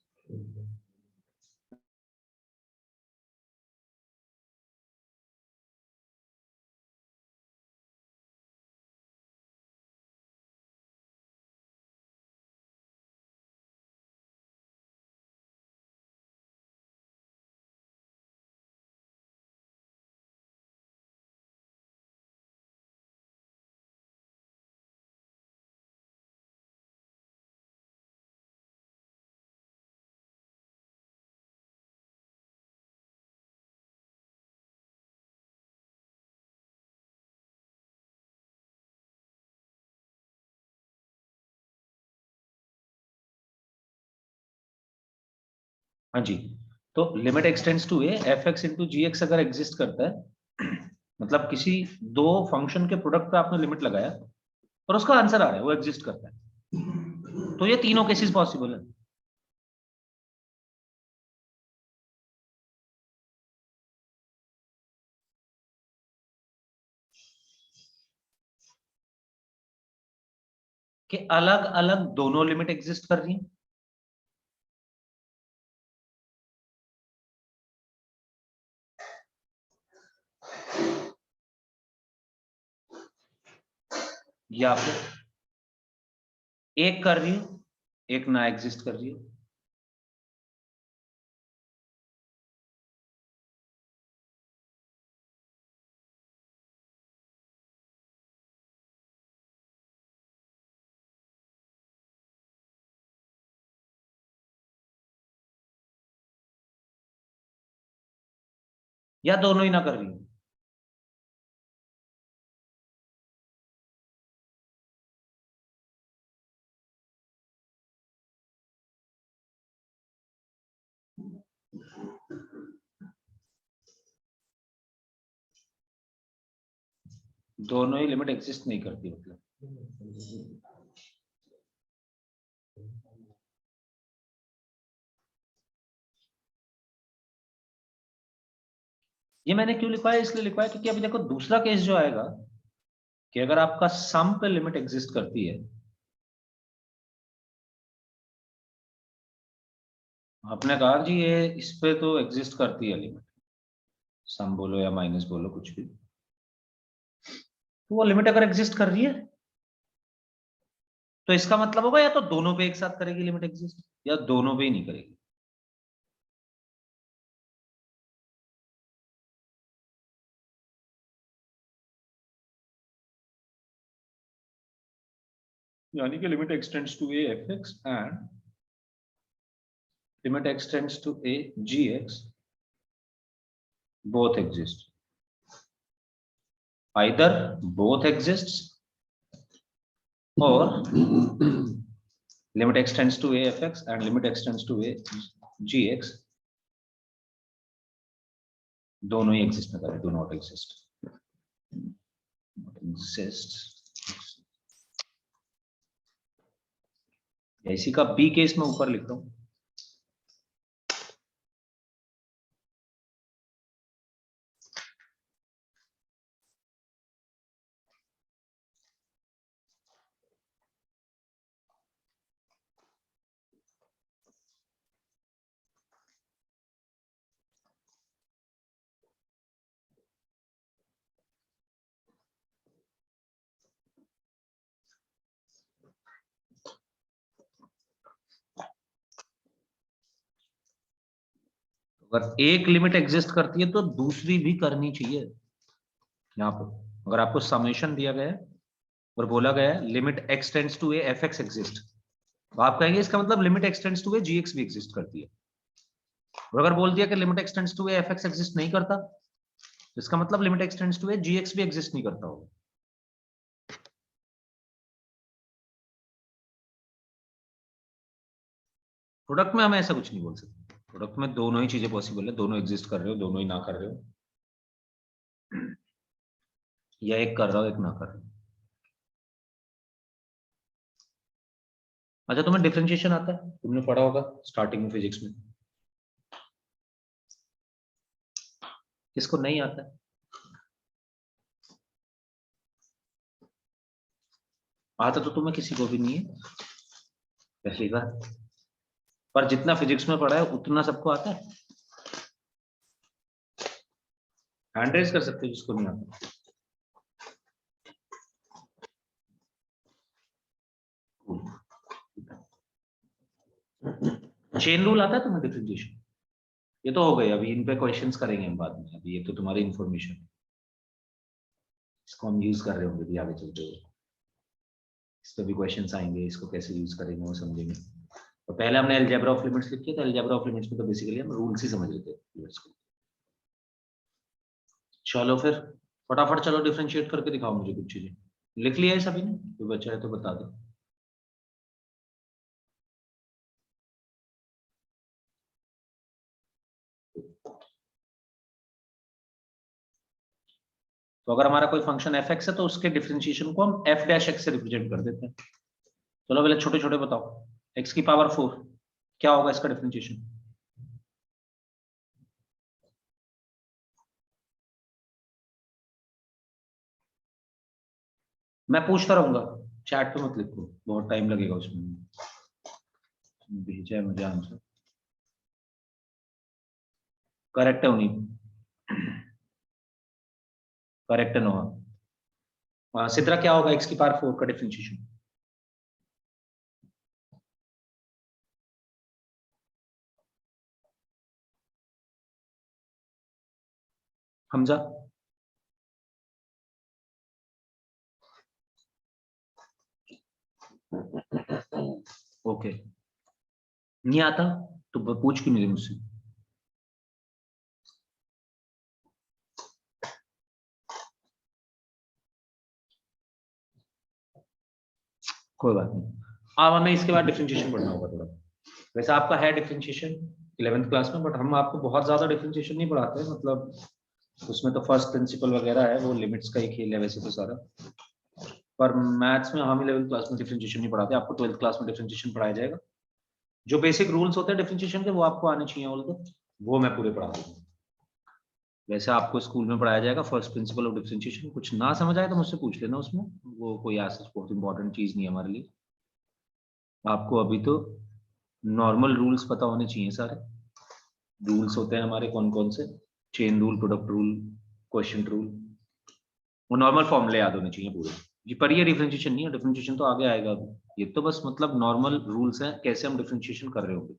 हाँ जी, तो limit x tends to A F x into G x अगर एग्जिस्ट करता है मतलब किसी दो फंक्शन के प्रोडक्ट पे आपने लिमिट लगाया और उसका आंसर आ रहा है वो एग्जिस्ट करता है, तो ये तीनों केसेस पॉसिबल है। कि अलग अलग दोनों लिमिट एग्जिस्ट कर रही हैं, या फिर एक कर रही है एक ना एग्जिस्ट कर रही है। या दोनों ही ना कर रही है। दोनों ही लिमिट एग्जिस्ट नहीं करती मतलब, ये मैंने क्यों लिखवाया, इसलिए लिखवाया क्योंकि अभी देखो दूसरा केस जो आएगा कि अगर आपका सम पे लिमिट एग्जिस्ट करती है, आपने कहा जी ये इस पे तो एग्जिस्ट करती है लिमिट, सम बोलो या माइनस बोलो कुछ भी, तो वो लिमिट अगर एग्जिस्ट कर रही है तो इसका मतलब होगा या तो दोनों पे एक साथ करेगी लिमिट एग्जिस्ट या दोनों पे ही नहीं करेगी। यानी कि limit x tends to A F x and limit x tends to A G x both exist. Either both exists or limit extends to a fx and limit extends to a gx दोनों ही exist नहीं करते, do not exist. इसी का बी केस में ऊपर लिख रहा हूं. अगर एक लिमिट एग्जिस्ट करती है तो दूसरी भी करनी चाहिए. यहाँ पर अगर आपको समेशन दिया गया है और बोला गया है limit x tends to A F x exist, तो आप कहेंगे इसका मतलब limit x tends to A G x भी एग्जिस्ट करती है. और अगर बोल दिया कि limit x tends to A F x exist नहीं करता, तो इसका मतलब limit x tends to A G x भी एग्जिस्ट नहीं करता होगा. प्रोडक्ट में हम ऐसा कुछ नहीं बोल सकते. प्रोडक्ट में दोनों ही चीजें पॉसिबल है, दोनों एग्जिस्ट कर रहे हो, दोनों ही ना कर रहे हो, या एक कर रहा हो एक ना कर रहे हो. अच्छा, तुम्हें डिफरेंशिएशन आता है? तुमने पढ़ा होगा स्टार्टिंग में फिजिक्स में. किसको नहीं आता है? आता तो तुम्हें किसी को भी नहीं है, पहली बात. पर जितना फिजिक्स में पढ़ा है उतना सबको आता है. हैंड रेज कर सकते हो जिसको नहीं आता. चेन रूल आता है तुम्हें? डिफरेंशिएशन ये तो हो गई. अभी इन पे क्वेश्चंस करेंगे हम बाद में. अभी ये तो तुम्हारी इंफॉर्मेशन, इसको हम यूज कर रहे होंगे भी आगे चलते हुए. इस पे भी क्वेश्चंस आएंगे, इसको कैसे यूज करेंगे वो समझेंगे. तो पहले हमने अलजेब्रा ऑफ लिमिट्स लिखी है, तो अलजेब्रा ऑफ लिमिट्स में तो बेसिकली हम रूल्स ही समझ लेते हैं. चलो फिर फटाफट चलो डिफरेंशिएट करके दिखाओ मुझे कुछ चीजें. लिख लिया है सभी ने? कोई बच्चा है तो बता दो. तो अगर हमारा कोई फंक्शन एफ एक्स है तो उसके डिफरेंशिएशन को हम एफ डैश एक्स से रिप्रेजेंट कर देते हैं. चलो पहले छोटे छोटे बताओ. एक्स की पावर 4 क्या होगा इसका डिफरेंशिएशन? मैं पूछता रहूंगा, चैट पे मत लिखो, बहुत टाइम लगेगा उसमें. भेजा है मुझे आंसर. करेक्ट है उन्हीं, करेक्ट है नोहा. सिद्रा क्या होगा एक्स की पावर 4 का डिफरेंशिएशन? हमजा ओके. नहीं आता तो पूछ क्यों नहीं रही मुझसे? कोई बात नहीं. अब हमें इसके बाद डिफरेंशिएशन पढ़ना होगा थोड़ा. वैसे आपका है डिफरेंशिएशन 11th क्लास में, बट हम आपको बहुत ज्यादा डिफरेंशिएशन नहीं पढ़ाते हैं. मतलब उसमें तो फर्स्ट प्रिंसिपल वगैरह है, वो लिमिट्स का ही खेल है वैसे तो सारा. पर मैथ्स में हम 11th क्लास में डिफरेंशिएशन नहीं पढ़ाते. आपको 12th क्लास में डिफरेंशिएशन पढ़ाया जाएगा. जो बेसिक रूल्स होते हैं डिफरेंशिएशन के वो आपको आने चाहिए, वो मैं पूरे पढ़ा दूंगा. वैसे आपको स्कूल में पढ़ाया जाएगा फर्स्ट प्रिंसिपल ऑफ डिफरेंशिएशन. कुछ ना समझ आए तो मुझसे पूछ लेना, उसमें वो कोई ऐसा बहुत इंपॉर्टेंट चीज नहीं है हमारे लिए. आपको अभी तो नॉर्मल रूल्स पता होने चाहिए. सारे रूल्स होते हैं हमारे कौन कौन से, chain rule, product rule, quotient rule, वो नॉर्मल फॉर्मूले याद होने चाहिए पूरे. ये पर ये डिफरेंशिएशन नहीं है, डिफरेंशिएशन तो आगे आएगा. ये तो बस मतलब नॉर्मल रूल्स हैं कैसे हम डिफरेंशिएशन कर रहे होंगे.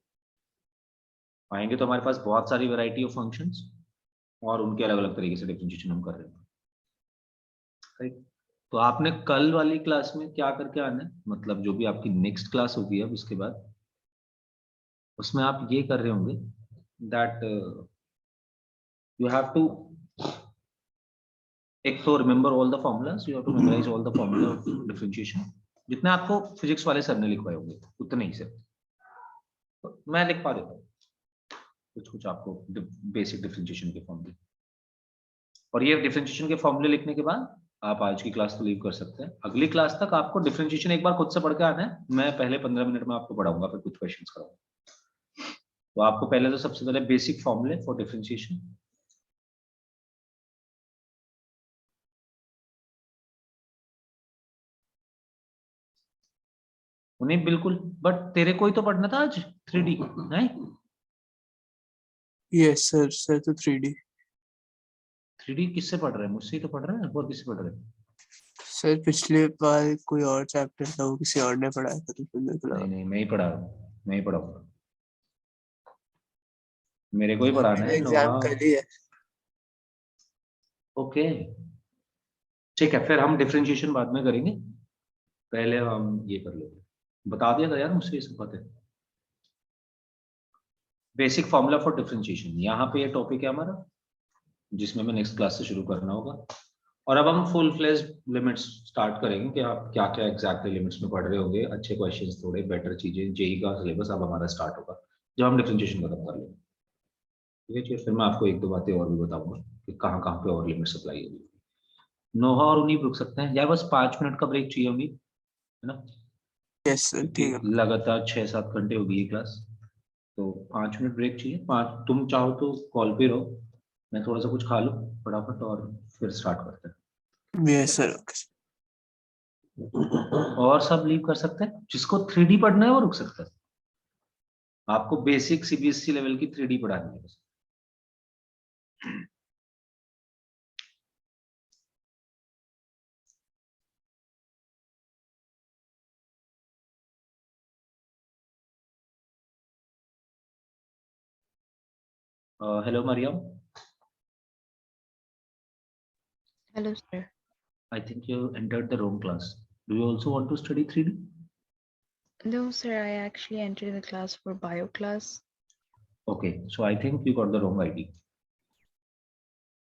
आएंगे तो हमारे पास बहुत सारी वैरायटी ऑफ फंक्शंस और उनके अलग अलग तरीके से डिफरेंशिएशन हम कर रहे हैं. तो आपने कल वाली क्लास में क्या करके आना है, मतलब जो भी आपकी नेक्स्ट क्लास होगी अब इसके बाद, उसमें आप ये कर रहे होंगे दैट यू हैव टू, एक तो remember all the formulas, you have to memorise all the formula of differentiation, जितने आपको फिजिक्स वाले सर ने लिखवाए होंगे उतने ही से। तो मैं लिखवा देता हूँ कुछ कुछ आपको बेसिक डिफरेंशिएशन के फॉर्मूले, और ये डिफरेंशिएशन के फॉर्मूले लिखने के बाद आप आज की क्लास तो लीव कर सकते हैं। अगली क्लास तक आपको डिफरेंशिएशन एक बार खुद से पढ़ के आना है, मैं पहले 15 मिनट में आपको पढ़ाऊंगा, फिर कुछ क्वेश्चंस कराऊंगा। तो आपको पहले तो सबसे पहले बेसिक फॉर्मूले फॉर डिफरेंशिएशन, उन्हें बिल्कुल, बट तेरे को ही तो पढ़ना था आज 3D, नहीं? यस सर, सर तो 3D। 3D किससे पढ़ रहे हैं? मुझसे ही तो पढ़ रहे हैं, और किससे पढ़ रहे हैं? सर पिछले बार कोई और चैप्टर था, वो किसी और ने पढ़ाया था, तो फिर मेरे को लगा। नहीं, मैं ही पढ़ा रहा हूँ, मैं ही पढ़ाऊंगा, मेरे को ही पढ़ाना है। एग्जाम कल ही है। ओके ठीक है, फिर हम डिफरेंशिएशन बाद में करेंगे, पहले हम ये कर लेंगे। बता दिया था यार मुझसे ये सब बातें। बेसिक फॉर्मूला फॉर डिफरेंशिएशन, यहाँ पे ये टॉपिक है हमारा, जिसमें मैं नेक्स्ट क्लास से शुरू करना होगा। और अब हम फुल फ्लेज लिमिट्स स्टार्ट करेंगे कि आप क्या क्या एग्जैक्टली लिमिट्स में पढ़ रहे होंगे, अच्छे क्वेश्चंस, थोड़े बेटर चीजें। जेई का सिलेबस अब हमारा स्टार्ट होगा जब हम डिफरेंशिएशन खत्म कर लेंगे, ठीक है? फिर मैं आपको एक दो बातें और भी बताऊंगा कि कहाँ कहाँ पे और लिमिट्स अप्लाई होगी। नोहा और उन्हीं रुक सकते हैं यार, बस 5 मिनट का ब्रेक चाहिए होगी, है ना? यस सर, ठीक है। लगातार 6-7 घंटे होगी ये क्लास, तो 5 मिनट ब्रेक चाहिए। 5, तुम चाहो तो कॉल पे रहो, मैं थोड़ा सा कुछ खा लूँ फटाफट और फिर स्टार्ट करते हैं। Yes sir, okay. और सब लीव कर सकते हैं, जिसको 3D पढ़ना है वो रुक सकता है। आपको बेसिक सीबीएसई लेवल की 3D पढ़ानी है बस। Hello Mariam, Hello, sir. I think you entered the wrong class. Do you also want to study 3D? No, sir, I actually entered the class for bio class. Okay, so I think you got the wrong ID.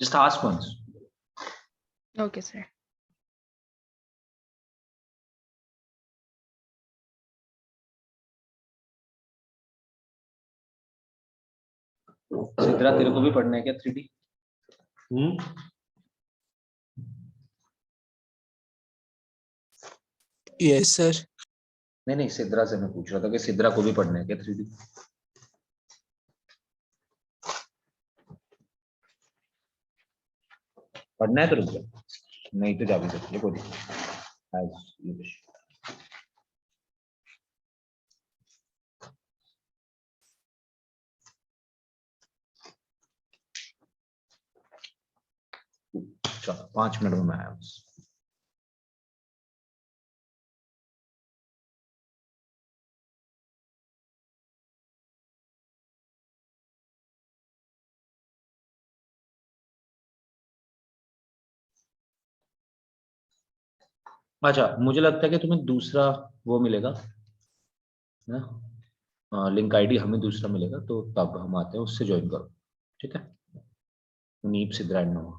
Just ask once. Okay, sir. Sidra, तेरे को भी पढ़ना है क्या 3D? Yes sir. नहीं, सिद्रा से मैं पूछ रहा था कि सिद्रा को भी पढ़ना है क्या 3D? पढ़ना है तो रुक जा, नहीं तो जा भी सकती है, कोई दिक्कत नहीं। As you wish. चलो 5 मिनट में मैं आया बस। अच्छा, मुझे लगता है कि तुम्हें दूसरा वो मिलेगा ना, लिंक आईडी हमें दूसरा मिलेगा, तो तब हम आते हैं, उससे ज्वाइन करो, ठीक है? मुनीब, सिद्रा एंड नोहा।